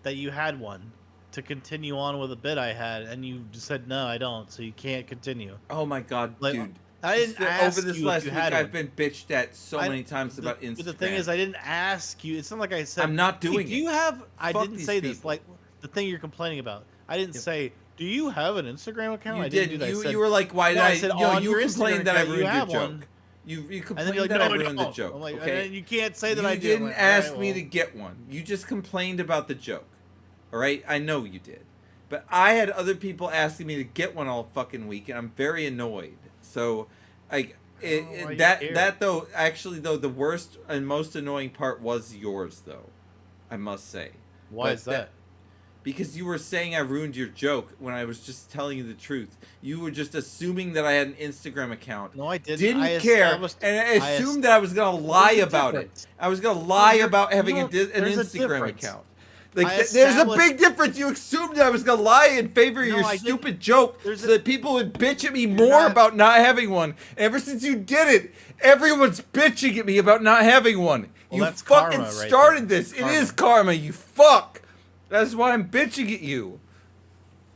S2: that you had one to continue on with a bit I had, and you just said no, I don't, so you can't continue.
S1: Oh my god,
S2: Like,
S1: dude.
S2: I didn't ask
S1: over this
S2: you
S1: last
S2: if you
S1: week,
S2: had
S1: I've
S2: one.
S1: been bitched at so many times about Instagram.
S2: But the thing is, I didn't ask you. It's not like I said.
S1: I'm not
S2: "Hey,
S1: doing
S2: do you
S1: it.
S2: have? I
S1: Fuck
S2: didn't
S1: these
S2: say this.
S1: people.
S2: Like the thing you're complaining about. I didn't
S1: Yep.
S2: say. Do you have an Instagram account?
S1: You
S2: I
S1: did.
S2: didn't do that. I
S1: You
S2: said,
S1: you were like, why did
S2: no, I
S1: I?
S2: said,
S1: You know,
S2: on
S1: you
S2: your
S1: complained
S2: Instagram
S1: that I
S2: account, you
S1: ruined your
S2: have
S1: joke.
S2: one.
S1: You
S2: And then
S1: complained
S2: you're like,
S1: that
S2: no,
S1: I
S2: I
S1: ruined the
S2: don't.
S1: joke.
S2: I'm like,
S1: Okay.
S2: and then you can't say that I
S1: You
S2: did. I'm
S1: didn't
S2: like,
S1: ask
S2: alright,
S1: me
S2: well.
S1: to get one. You just complained about the joke. All right, I know you did, but I had other people asking me to get one all fucking week, and I'm very annoyed. So, like,
S2: I don't know why you
S1: that
S2: care.
S1: though, actually though, the worst and most annoying part was yours though, I must say.
S2: Why
S1: But
S2: is that?
S1: Because you were saying I ruined your joke when I was just telling you the truth. You were just assuming that I had an Instagram account.
S2: No, I didn't.
S1: Didn't
S2: I
S1: care,
S2: established-
S1: and I
S2: I
S1: assumed that I was gonna lie
S2: There's a
S1: about it.
S2: difference.
S1: I was gonna lie
S2: you're-
S1: about having
S2: no,
S1: an
S2: there's a
S1: Instagram
S2: difference.
S1: account. Like
S2: I
S1: there's a
S2: established-
S1: big difference. You assumed that I was gonna lie in favor of
S2: No,
S1: your
S2: I didn't.
S1: stupid joke,
S2: There's
S1: so
S2: a-
S1: that people would bitch at me more
S2: not-
S1: about not having one. And ever since you did it, everyone's bitching at me about not having one.
S2: Well,
S1: You
S2: that's
S1: fucking
S2: karma right
S1: started
S2: there.
S1: this.
S2: Karma.
S1: It is karma. You fuck. That's why I'm bitching at you.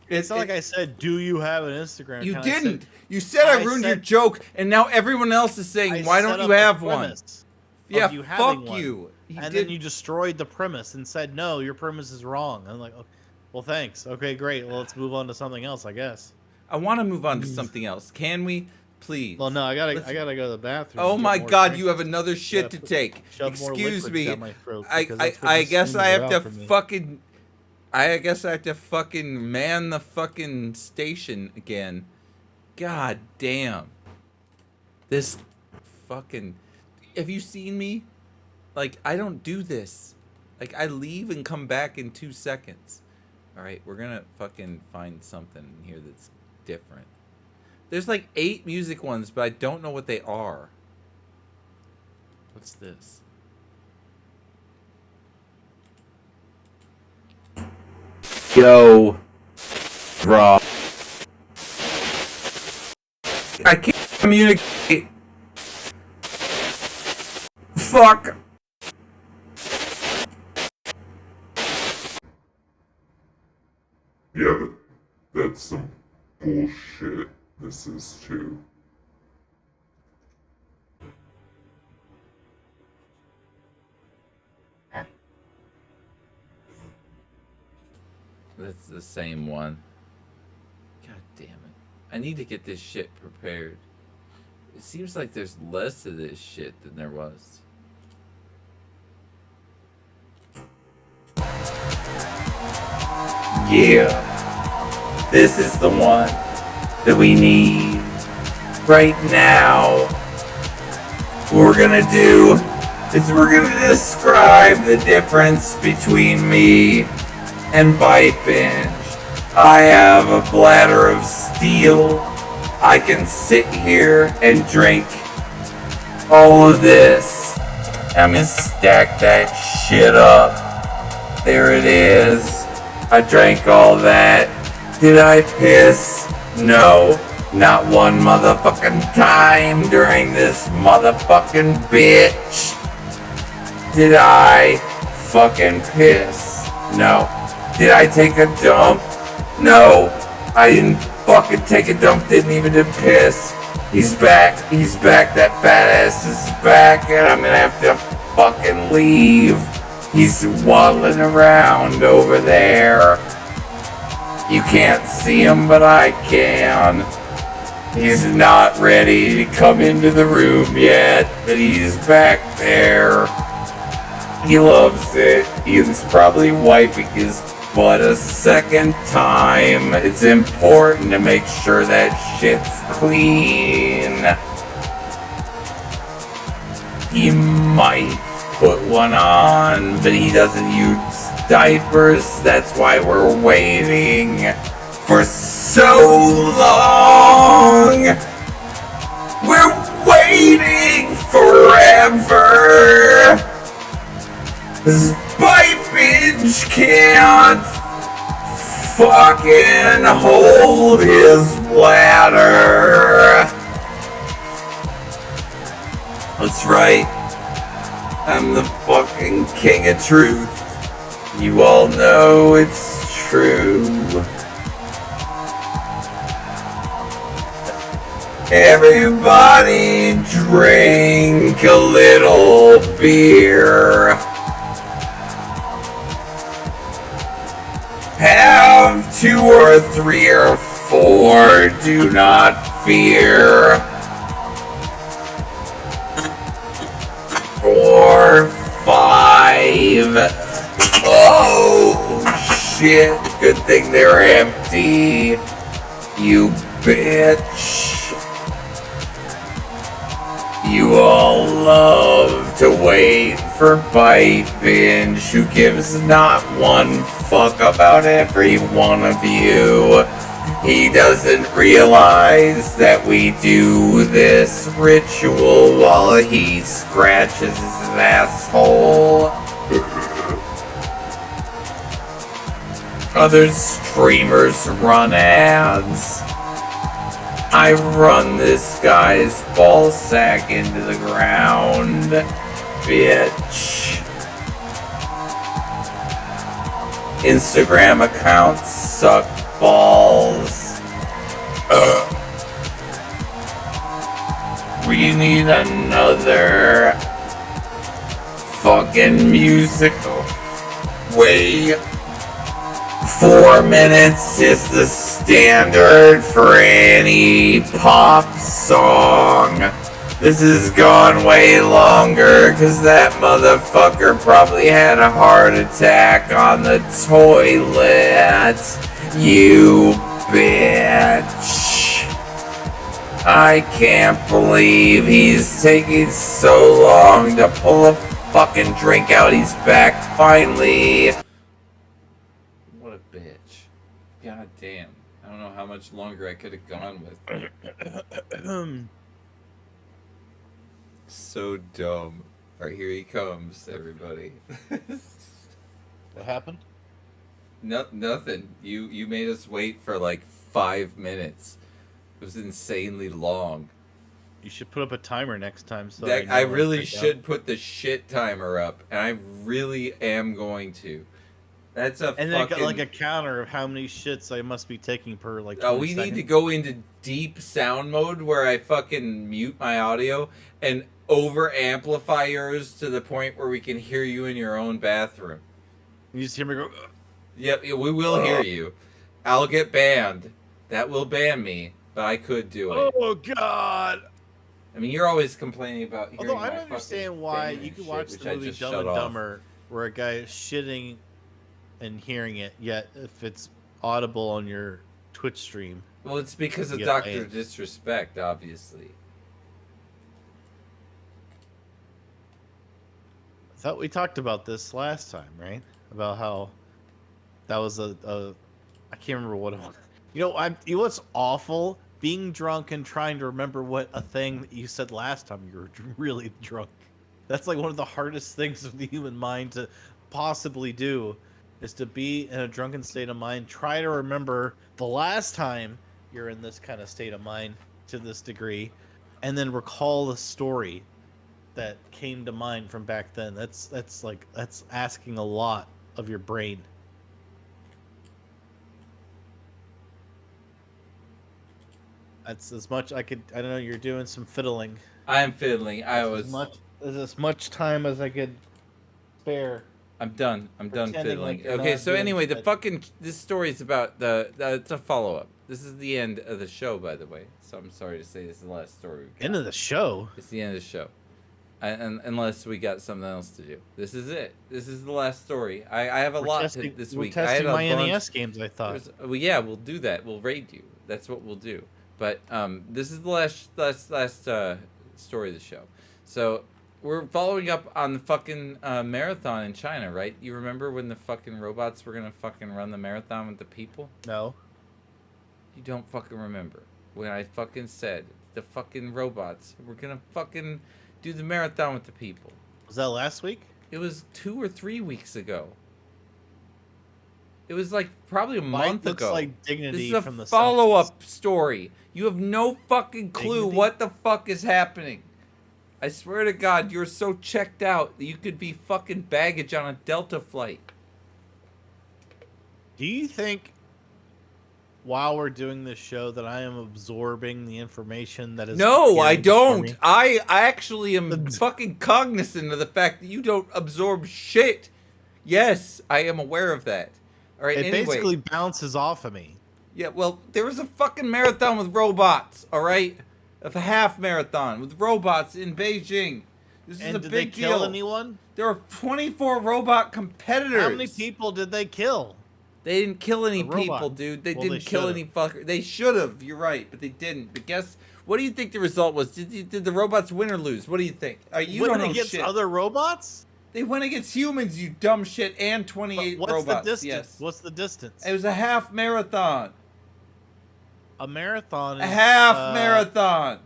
S2: It's not like I said, do you have an Instagram
S1: You
S2: account? I said,
S1: didn't. You said I ruined your
S2: said-
S1: joke, and now everyone else is saying,
S2: I
S1: "Why
S2: set
S1: don't
S2: up
S1: you
S2: a
S1: have one?"
S2: premise of
S1: Yeah,
S2: you having
S1: fuck
S2: one.
S1: you.
S2: And then you destroyed the premise and said, no, your premise is wrong. I'm like, oh, well, thanks. Okay, great. Well, let's move on to something else, I guess.
S1: I want to move on to something else. Can we, please?
S2: Well, no, I gotta
S1: Let's-
S2: go to the bathroom.
S1: Oh
S2: and get
S1: my
S2: more
S1: God,
S2: drinks.
S1: you have another shit to
S2: Yeah,
S1: take.
S2: shove more
S1: Excuse
S2: liquids
S1: me.
S2: down my throat,
S1: I
S2: because that's what
S1: I
S2: the
S1: guess I
S2: steams
S1: have
S2: are
S1: to
S2: out for me.
S1: fucking. I guess I have to fucking man the fucking station again. God damn. This fucking. Have you seen me? Like, I don't do this. Like, I leave and come back in 2 seconds. Alright, we're gonna fucking find something here that's different. There's like 8 music ones, but I don't know what they are. What's this? Yo, Rob. I can't communicate. Fuck.
S3: Yeah, that's some bullshit. This is too.
S1: That's the same one. God damn it. I need to get this shit prepared. It seems like there's less of this shit than there was. Yeah. This is the one that we need right now. What we're gonna do is we're gonna describe the difference between me and Bite Binge. I have a bladder of steel. I can sit here and drink all of this. I'm gonna stack that shit up. There it is. I drank all that. Did I piss? No. Not one motherfucking time during this motherfucking bitch. Did I fucking piss? No. Did I take a dump? No. I didn't fucking take a dump, didn't even piss. He's back. He's back. That fat ass is back, and I'm gonna have to fucking leave. He's waddling around over there. You can't see him, but I can. He's not ready to come into the room yet, but he's back there. He loves it. He's probably wiping his butt a second time. It's important to make sure that shit's clean. He might put one on, but he doesn't use diapers. That's why we're waiting for so long. We're waiting forever. This Bite Binge can't fucking hold his bladder. That's right. I'm the fucking king of truth. You all know it's true. Everybody drink a little beer. Have 2 or 3 or 4, do not fear. 4, 5. Oh shit, good thing they're empty. You bitch. You all love to wait for Bite Binge, who gives not one fuck about every one of you. He doesn't realize that we do this ritual while he scratches his asshole. Other streamers run ads. I run this guy's ballsack into the ground, bitch. Instagram accounts suck balls. We need another fucking musical. Wait. 4 minutes is the standard for any pop song. This has gone way longer because that motherfucker probably had a heart attack on the toilet. You bitch. I can't believe he's taking so long to pull a fucking drink out. He's back finally. What a bitch. God damn. I don't know how much longer I could have gone with. So dumb. Alright, here he comes, everybody.
S2: What happened?
S1: Nothing. You made us wait for like 5 minutes. It was insanely long.
S2: You should put up a timer next time. So
S1: I really should put the shit timer up, and I really am going to. That's a
S2: and
S1: fucking...
S2: then like a counter of how many shits I must be taking per like.
S1: Oh, we need to go into deep sound mode where I fucking mute my audio and over amplify yours to the point where we can hear you in your own bathroom.
S2: You just hear me go.
S1: Yep, we will hear you. I'll get banned. That will ban me. but I could do it.
S2: Oh God!
S1: I mean, you're always complaining about hearing
S2: Although I
S1: my
S2: don't understand
S1: fucking
S2: why
S1: banging
S2: you can
S1: shit,
S2: watch
S1: which
S2: the
S1: I
S2: movie
S1: just
S2: Dumb
S1: shut
S2: and
S1: off.
S2: Dumber, where a guy is shitting and hearing it, yet if it's audible on your Twitch stream,
S1: Well, it's because
S2: you
S1: of
S2: get
S1: Dr.
S2: banned.
S1: Disrespect, obviously.
S2: I thought we talked about this last time, right? About how that was a I can't remember what it was. You know what's awful? Being drunk and trying to remember what a thing that you said last time you were really drunk. That's like one of the hardest things of the human mind to possibly do, is to be in a drunken state of mind. Try to remember the last time you're in this kind of state of mind to this degree, and then recall the story that came to mind from back then. That's asking a lot of your brain. That's as much I could. I don't know. You're doing some fiddling.
S1: I'm fiddling.
S2: As much time as I could spare.
S1: I'm done. I'm done
S2: Pretending
S1: fiddling.
S2: like you're
S1: Okay,
S2: not
S1: so
S2: doing
S1: anyway,
S2: shit.
S1: this story is about it's a follow up. This is the end of the show, by the way. So I'm sorry to say this is the last story.
S2: End of the show.
S1: It's the end of the show. And unless we got something else to do, this is it. This is the last story. I have a lot this week.
S2: We're testing my
S1: bunch.
S2: NES games. I thought.
S1: Well, yeah, we'll do that. We'll raid you. That's what we'll do. But this is the last story of the show. So we're following up on the fucking marathon in China, right? You remember when the fucking robots were gonna fucking run the marathon with the people?
S2: No.
S1: You don't fucking remember when I fucking said the fucking robots were gonna fucking do the marathon with the people.
S2: Was that last week?
S1: It was 2 or 3 weeks ago. It was like probably a month
S2: looks
S1: ago.
S2: like Dignity
S1: This is
S2: from
S1: a
S2: the
S1: follow-up story. You have no fucking clue
S2: Dignity?
S1: what the fuck is happening. I swear to God, you're so checked out that you could be fucking baggage on a Delta flight.
S2: Do you think, while we're doing this show, that I am absorbing the information that is?
S1: No, I
S2: appearing before
S1: don't.
S2: me?
S1: I actually am fucking cognizant of the fact that you don't absorb shit. Yes, I am aware of that. All right.
S2: It
S1: Anyway,
S2: basically bounces off of me.
S1: yeah. Well, there was a fucking marathon with robots. All right, a half marathon with robots in Beijing. This is
S2: And
S1: a
S2: did they
S1: big
S2: kill
S1: deal.
S2: anyone?
S1: There are 24 robot competitors.
S2: How many people did they kill?
S1: They didn't kill any
S2: The robot.
S1: people, dude. They
S2: Well,
S1: didn't
S2: they
S1: kill
S2: should've.
S1: any fucker. They should have. You're right, but they didn't. But guess what? Do you think the result was? Did the robots win or lose? What do you think? You
S2: Went
S1: don't know
S2: against
S1: shit.
S2: other robots?
S1: They went against humans, you dumb shit, and 28
S2: What's
S1: robots.
S2: the distance?
S1: Yes.
S2: What's the distance?
S1: It was a half marathon.
S2: A marathon.
S1: A
S2: Is,
S1: half marathon.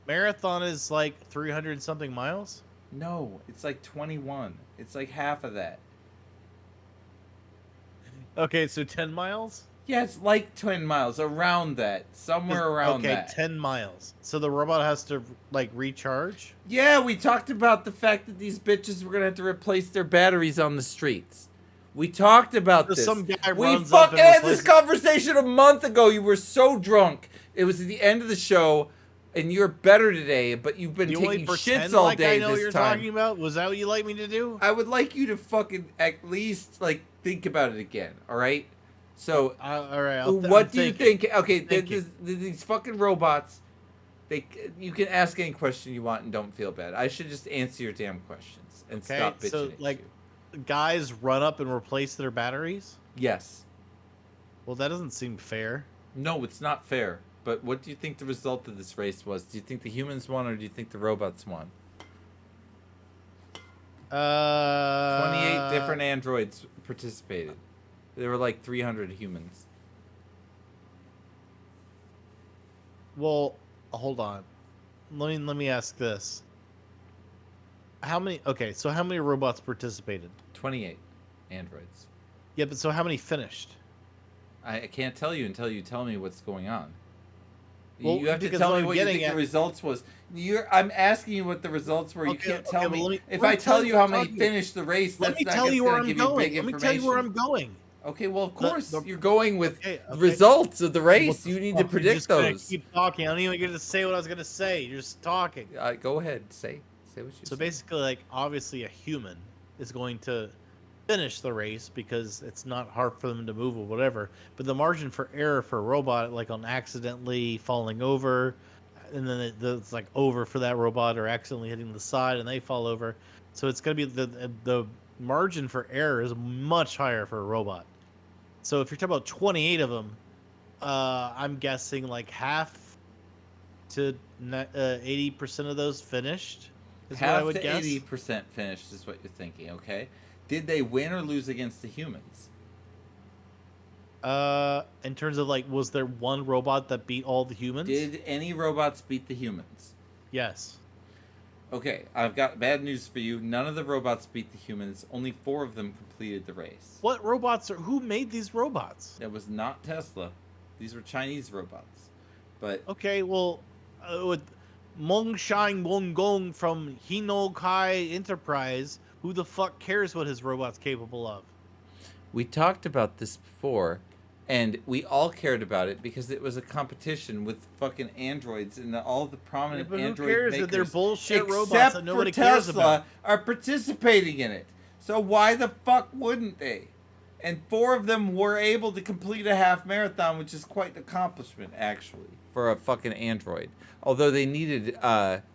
S2: Marathon is like 300 something miles.
S1: No, it's like 21. It's like half of that.
S2: Okay, so 10 miles.
S1: Yeah, it's like 10 miles, around that, somewhere around
S2: okay,
S1: that.
S2: 10 miles. So the robot has to like recharge.
S1: Yeah, we talked about the fact that these bitches were gonna have to replace their batteries on the streets. We talked about
S2: So
S1: this.
S2: some guy
S1: We
S2: runs up
S1: fucking
S2: and
S1: had this
S2: replaces-
S1: conversation a month ago. You were so drunk. It was at the end of the show, and you're better today. But you've been
S2: You only
S1: taking
S2: pretend
S1: shits all
S2: like
S1: day
S2: I know what
S1: this
S2: you're
S1: time.
S2: talking about. Was that what you like me to do?
S1: I would like you to fucking at least like think about it again. All right. So
S2: All right.
S1: what do you think? Okay,
S2: Thinking.
S1: these fucking robots. You can ask any question you want and don't feel bad. I should just answer your damn questions and
S2: Okay,
S1: stop bitching.
S2: so
S1: at
S2: like,
S1: you.
S2: guys run up and replace their batteries.
S1: Yes.
S2: Well, that doesn't seem fair.
S1: No, it's not fair. But what do you think the result of this race was? Do you think the humans won or do you think the robots won? 28 different androids participated. There were like 300 humans.
S2: Well, hold on. Let me ask this. How many? Okay, so how many robots participated?
S1: 28 androids.
S2: Yeah, but so how many finished?
S1: I can't tell you until you tell me what's going on.
S2: Well,
S1: You have to
S2: because
S1: tell
S2: what
S1: me
S2: I'm
S1: what you
S2: getting
S1: think the
S2: at-
S1: results was. I'm asking you what the results were. You
S2: Okay,
S1: can't
S2: okay,
S1: tell
S2: well,
S1: me.
S2: let me-
S1: If
S2: let me
S1: I tell
S2: tell
S1: you
S2: you
S1: how
S2: what I'm
S1: many
S2: talking-
S1: finished the race,
S2: Let
S1: that's
S2: me
S1: not
S2: tell you where
S1: gonna
S2: I'm
S1: give you big
S2: going. Let me
S1: information.
S2: tell you where I'm going.
S1: Okay, well, of
S2: The-
S1: course
S2: the-
S1: you're going with
S2: Okay,
S1: the
S2: okay.
S1: results of the race.
S2: What the
S1: You need to
S2: fuck? You're
S1: predict
S2: just gonna
S1: those.
S2: Keep talking. I don't even get to say what I was gonna say. You're just talking.
S1: Go ahead, say what you.
S2: So
S1: say.
S2: basically, like, obviously, a human is going to finish the race because it's not hard for them to move or whatever. But the margin for error for a robot, like on accidentally falling over, and then it's like over for that robot, or accidentally hitting the side and they fall over. So it's going to be the margin for error is much higher for a robot. So if you're talking about 28 of them, I'm guessing like half to 80% of those finished is what I
S1: Half
S2: would
S1: to
S2: guess.
S1: 80% finished is what you're thinking, okay? Did they win or lose against the humans?
S2: In terms of like, was there one robot that beat all the humans?
S1: Did any robots beat the humans?
S2: Yes.
S1: Okay, I've got bad news for you. None of the robots beat the humans. Only 4 of them completed the race.
S2: What robots are? Who made these robots?
S1: It was not Tesla. These were Chinese robots. But
S2: Okay, well, with Mongshan Wonggong from Hino Kai Enterprise, who the fuck cares what his robot's capable of?
S1: we talked about this before, and we all cared about it because it was a competition with fucking androids, and all the prominent
S2: but who
S1: android
S2: cares
S1: makers,
S2: that they're bullshit robots
S1: except
S2: that nobody
S1: for
S2: cares
S1: Tesla,
S2: about?
S1: are participating in it. So why the fuck wouldn't they? And 4 of them were able to complete a half marathon, which is quite an accomplishment, actually, for a fucking android. Although they needed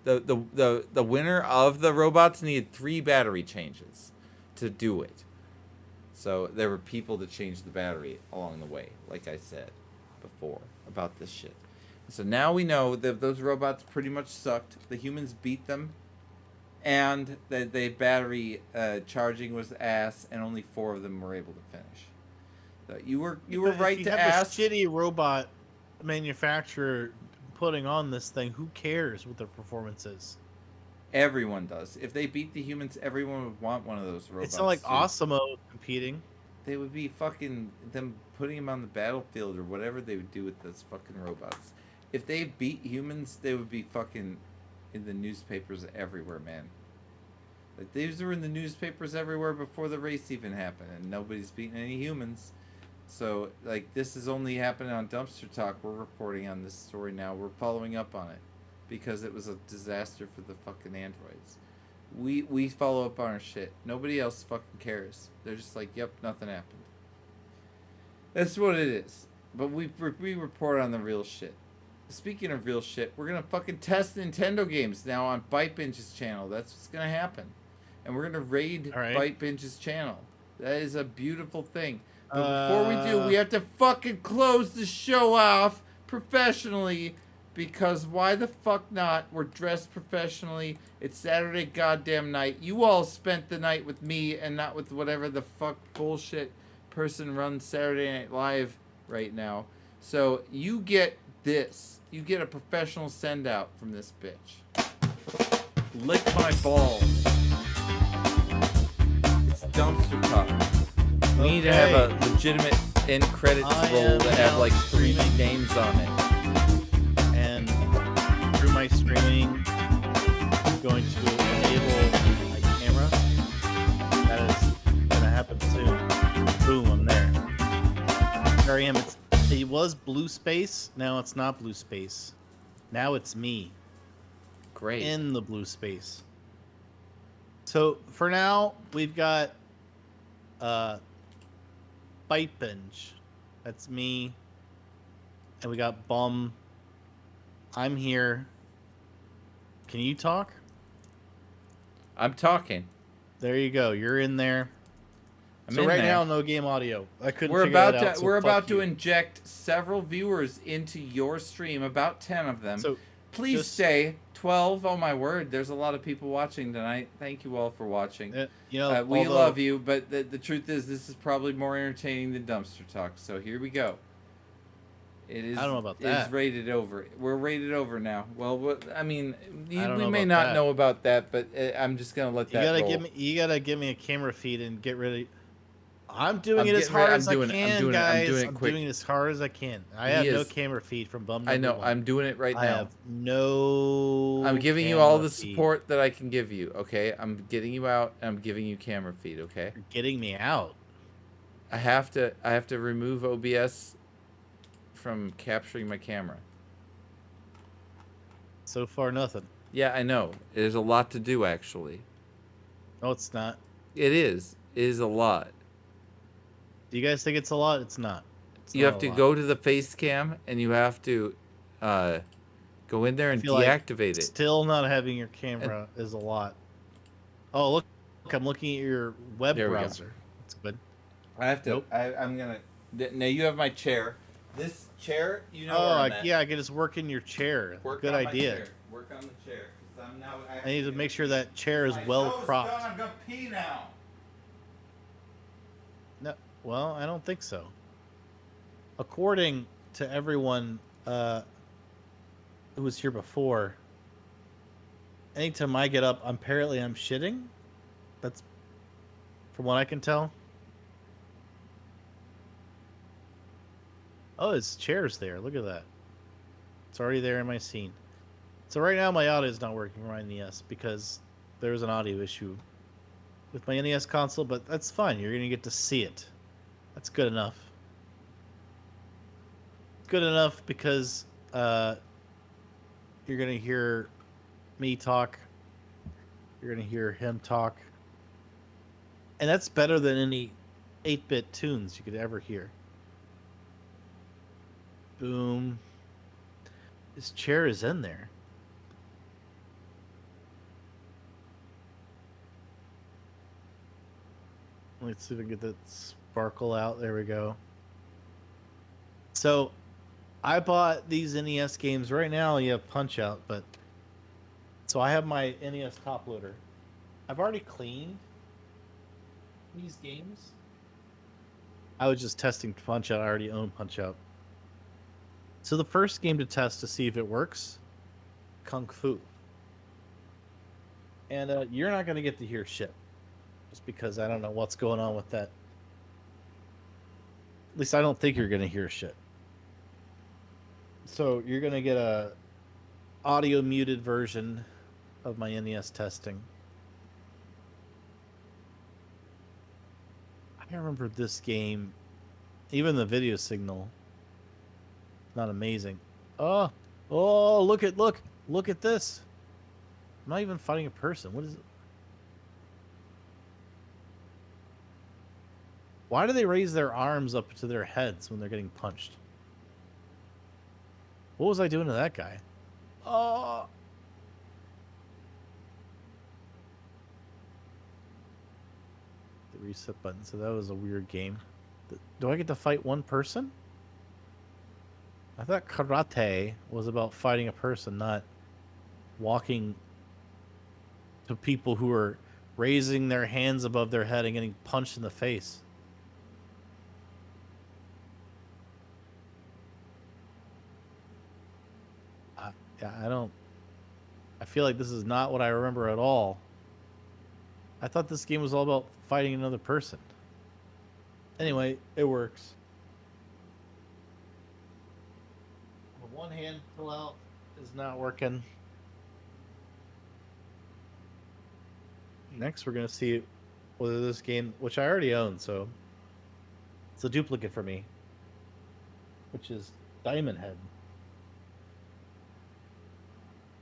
S1: the winner of the robots needed 3 battery changes to do it. So there were people to change the battery along the way, like I said before about this shit. So now we know that those robots pretty much sucked. The humans beat them, and the battery charging was ass, and only 4 of them were able to finish. So you were right
S2: if you
S1: to
S2: have
S1: ask.
S2: a shitty robot manufacturer putting on this thing, who cares what their performance is?
S1: Everyone does. If they beat the humans, everyone would want one of those robots.
S2: It's not like
S1: too.
S2: Osimo competing.
S1: They would be fucking them putting them on the battlefield or whatever they would do with those fucking robots. If they beat humans, they would be fucking in the newspapers everywhere, man. Like, these were in the newspapers everywhere before the race even happened, and nobody's beating any humans. So, like, this is only happening on Dumpster Talk. We're reporting on this story now. We're following up on it because it was a disaster for the fucking androids. We follow up on our shit. Nobody else fucking cares. They're just like, yep, nothing happened. That's what it is. But we report on the real shit. Speaking of real shit, we're gonna fucking test Nintendo games now on Byte Binge's channel. That's what's gonna happen. And we're gonna raid
S2: All right.
S1: Byte Binge's channel. That is a beautiful thing. But before we do, we have to fucking close the show off professionally. Because why the fuck not? We're dressed professionally. It's Saturday goddamn night. You all spent the night with me and not with whatever the fuck bullshit person runs Saturday Night Live right now. So you get this. You get a professional send out from this bitch. Lick my balls. It's Dumpster Talk. We need to have a legitimate end credits
S2: I
S1: roll
S2: am
S1: that have
S2: now
S1: like 3
S2: streaming.
S1: names on it.
S2: And through my streaming, I'm going to enable my camera. That is going to happen soon. Boom, I'm there. There I am. It was blue space. Now it's not blue space. Now it's me
S1: Great.
S2: in the blue space. So for now, we've got Byte Binge. That's me. And we got Bum. I'm here. Can you talk?
S1: I'm talking.
S2: There you go. You're in there.
S1: I'm
S2: So
S1: in
S2: right
S1: there.
S2: now, no game audio. I couldn't.
S1: We're
S2: figure
S1: about
S2: that
S1: to
S2: out, so
S1: we're
S2: fuck
S1: about to
S2: you.
S1: inject several viewers into your stream, about 10 of them.
S2: So
S1: Please
S2: just-
S1: stay. 12. Oh my word! There's a lot of people watching tonight. Thank you all for watching.
S2: you know,
S1: We
S2: although-
S1: love you, but the truth is, this is probably more entertaining than Dumpster Talk. So here we go. It is.
S2: I don't know about
S1: It
S2: that.
S1: is rated over. We're rated over now. Well, I mean,
S2: I don't
S1: we
S2: know
S1: may
S2: about
S1: not
S2: that.
S1: know about that, but I'm just gonna let
S2: You
S1: that
S2: gotta
S1: roll.
S2: give me. You gotta give me a camera feed and get rid of. I'm doing
S1: I'm
S2: it as
S1: getting rid-
S2: hard
S1: I'm
S2: as I
S1: doing it, I'm
S2: can,
S1: doing it, I'm
S2: guys.
S1: doing it
S2: I'm
S1: quick.
S2: doing it as hard as I can. I
S1: He
S2: have no
S1: is-
S2: camera feed from Bum.
S1: I know.
S2: number one.
S1: I'm doing it right
S2: I
S1: now.
S2: have no.
S1: I'm giving you all
S2: camera
S1: the
S2: feed.
S1: support that I can give you, okay? I'm getting you out and I'm giving you camera feed, okay?
S2: You're getting me out.
S1: I have to remove OBS from capturing my camera.
S2: So far, nothing.
S1: Yeah, I know. There's a lot to do actually.
S2: No, it's not.
S1: It is.
S5: is a lot.
S2: Do you guys think it's a lot? It's not. It's
S5: You
S2: not
S5: have
S2: a
S5: to
S2: lot.
S5: go to the face cam and you have to go in there
S2: I
S5: and
S2: feel like
S5: deactivate it.
S2: still not having your camera is a lot. Oh, look, I'm looking at your web
S5: There we go.
S2: browser. That's good.
S1: I have to.
S2: Nope.
S1: I'm gonna. Now you have my chair. This chair, you know where
S2: Oh,
S1: I'm at.
S2: yeah, I can just work in your chair.
S1: Work
S2: Good
S1: on my
S2: idea.
S1: chair. Work on the chair. 'Cause I'm now
S2: I need to make sure that chair is
S1: My
S2: well
S1: show's
S2: cropped.
S1: done, I'm gonna pee now.
S2: No, well, I don't think so. According to everyone who was here before, anytime I get up, apparently I'm shitting. That's from what I can tell. Oh, his chair's there. Look at that. It's already there in my scene. So right now my audio is not working for my NES because there was an audio issue with my NES console, but that's fine. You're going to get to see it. That's good enough. Good enough because you're going to hear me talk. You're going to hear him talk. And that's better than any 8-bit tunes you could ever hear. Boom. His chair is in there. Let's see if we can get that sparkle out. There we go. So, I bought these NES games. Right now, you have Punch-Out, but... So, I have my NES top loader. I've already cleaned these games. I was just testing Punch-Out. I already own Punch-Out. So, the first game to test to see if it works, Kung Fu. And you're not going to get to hear shit. Just because I don't know what's going on with that. At least I don't think you're going to hear shit. So you're going to get a audio muted version of my NES testing. I remember this game, even the video signal, not amazing. Oh, look at this. I'm not even fighting a person. What is it? Why do they raise their arms up to their heads when they're getting punched? What was I doing to that guy? Oh! The reset button. So that was a weird game. Do I get to fight one person? I thought karate was about fighting a person, not walking to people who are raising their hands above their head and getting punched in the face. Yeah, I feel like this is not what I remember at all. I thought this game was all about fighting another person. Anyway, it works. The one hand pull out is not working. Next, we're going to see whether this game, which I already own, so it's a duplicate for me, which is Diamond Head.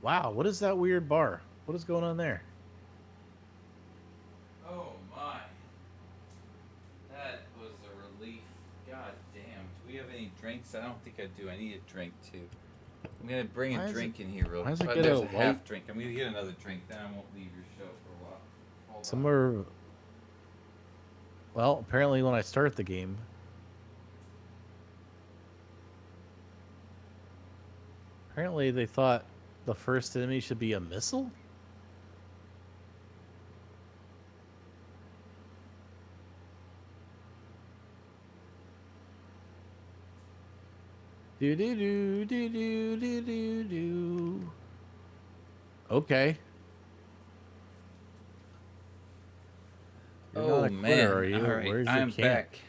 S2: Wow, what is that weird bar? What is going on there?
S1: Oh my. That was a relief. God damn. Do we have any drinks? I don't think I do. I need a drink too. I'm gonna bring a drink in here real quick. There's a half drink. I'm gonna get another drink, then I won't leave your show for a while. Hold on.
S2: Somewhere. Well, apparently when I start the game. Apparently they thought the first enemy should be a missile? Do do do do do do do do. Okay. You're not
S1: Oh
S2: a
S1: man.
S2: quitter, are you?
S1: All right.
S2: Where's your
S1: I'm
S2: camp?
S1: back.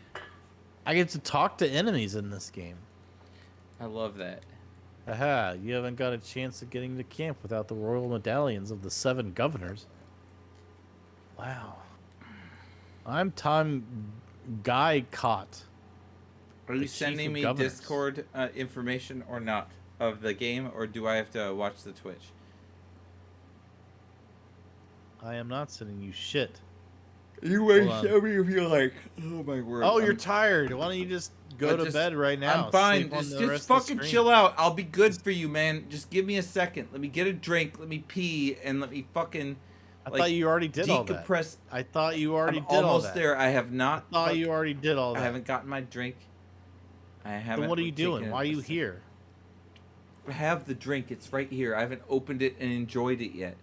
S2: I get to talk to enemies in this game.
S1: I love that.
S2: Aha, you haven't got a chance of getting to camp without the royal medallions of the 7 governors. Wow. I'm Tom Guy Cott.
S1: Are you
S2: chief
S1: sending
S2: of
S1: me
S2: governors.
S1: Discord information or not of the game, or do I have to watch the Twitch?
S2: I am not sending you shit.
S1: You wait,
S2: Hold on.
S1: show me if you're like, oh my word.
S2: Oh, you're
S1: I'm-
S2: tired. Why don't you just go to
S1: just-
S2: bed right now?
S1: I'm fine.
S2: Sleep on
S1: Just
S2: the rest of the
S1: fucking
S2: stream.
S1: chill out. I'll be good for you, man. Just give me a second. Let me get a drink. Let me pee, and let me fucking.
S2: I
S1: like,
S2: thought you already did all that.
S1: decompress.
S2: I thought you already
S1: I'm
S2: did all
S1: almost
S2: that.
S1: there. I have not.
S2: I thought
S1: fuck-
S2: you already did all that.
S1: I haven't gotten my drink. I haven't.
S2: Then what are you
S1: taken
S2: doing?
S1: a-
S2: Why are you
S1: a sip.
S2: here?
S1: I have the drink. It's right here. I haven't opened it and enjoyed it yet.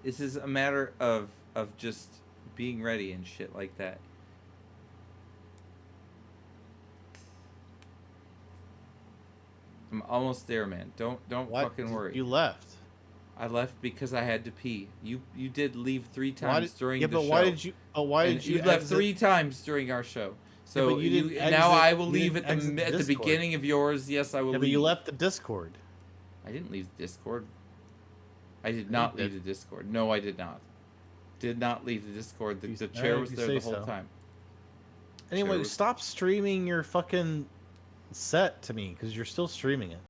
S1: This is a matter of just being ready and shit like that. I'm almost there, man. Don't
S2: What?
S1: fucking worry.
S2: You left.
S1: I left because I had to pee. You did leave 3
S2: Why
S1: times
S2: did,
S1: during
S2: yeah,
S1: the
S2: but
S1: show.
S2: why did you? But why
S1: And
S2: did you?
S1: left
S2: exit-
S1: 3 times during our show. So
S2: but you didn't
S1: now
S2: exit-
S1: I will
S2: you
S1: leave
S2: didn't
S1: at
S2: exit
S1: the
S2: Discord.
S1: beginning of yours. Yes, I will
S2: Yeah,
S1: leave.
S2: but you left the Discord.
S1: I didn't leave the Discord. I did not leave the Discord. No, I did not. Did not leave the Discord. The chair was
S2: you
S1: there
S2: say
S1: the whole
S2: so.
S1: time.
S2: Anyway,
S1: was-
S2: stop streaming your fucking set to me because you're still streaming it.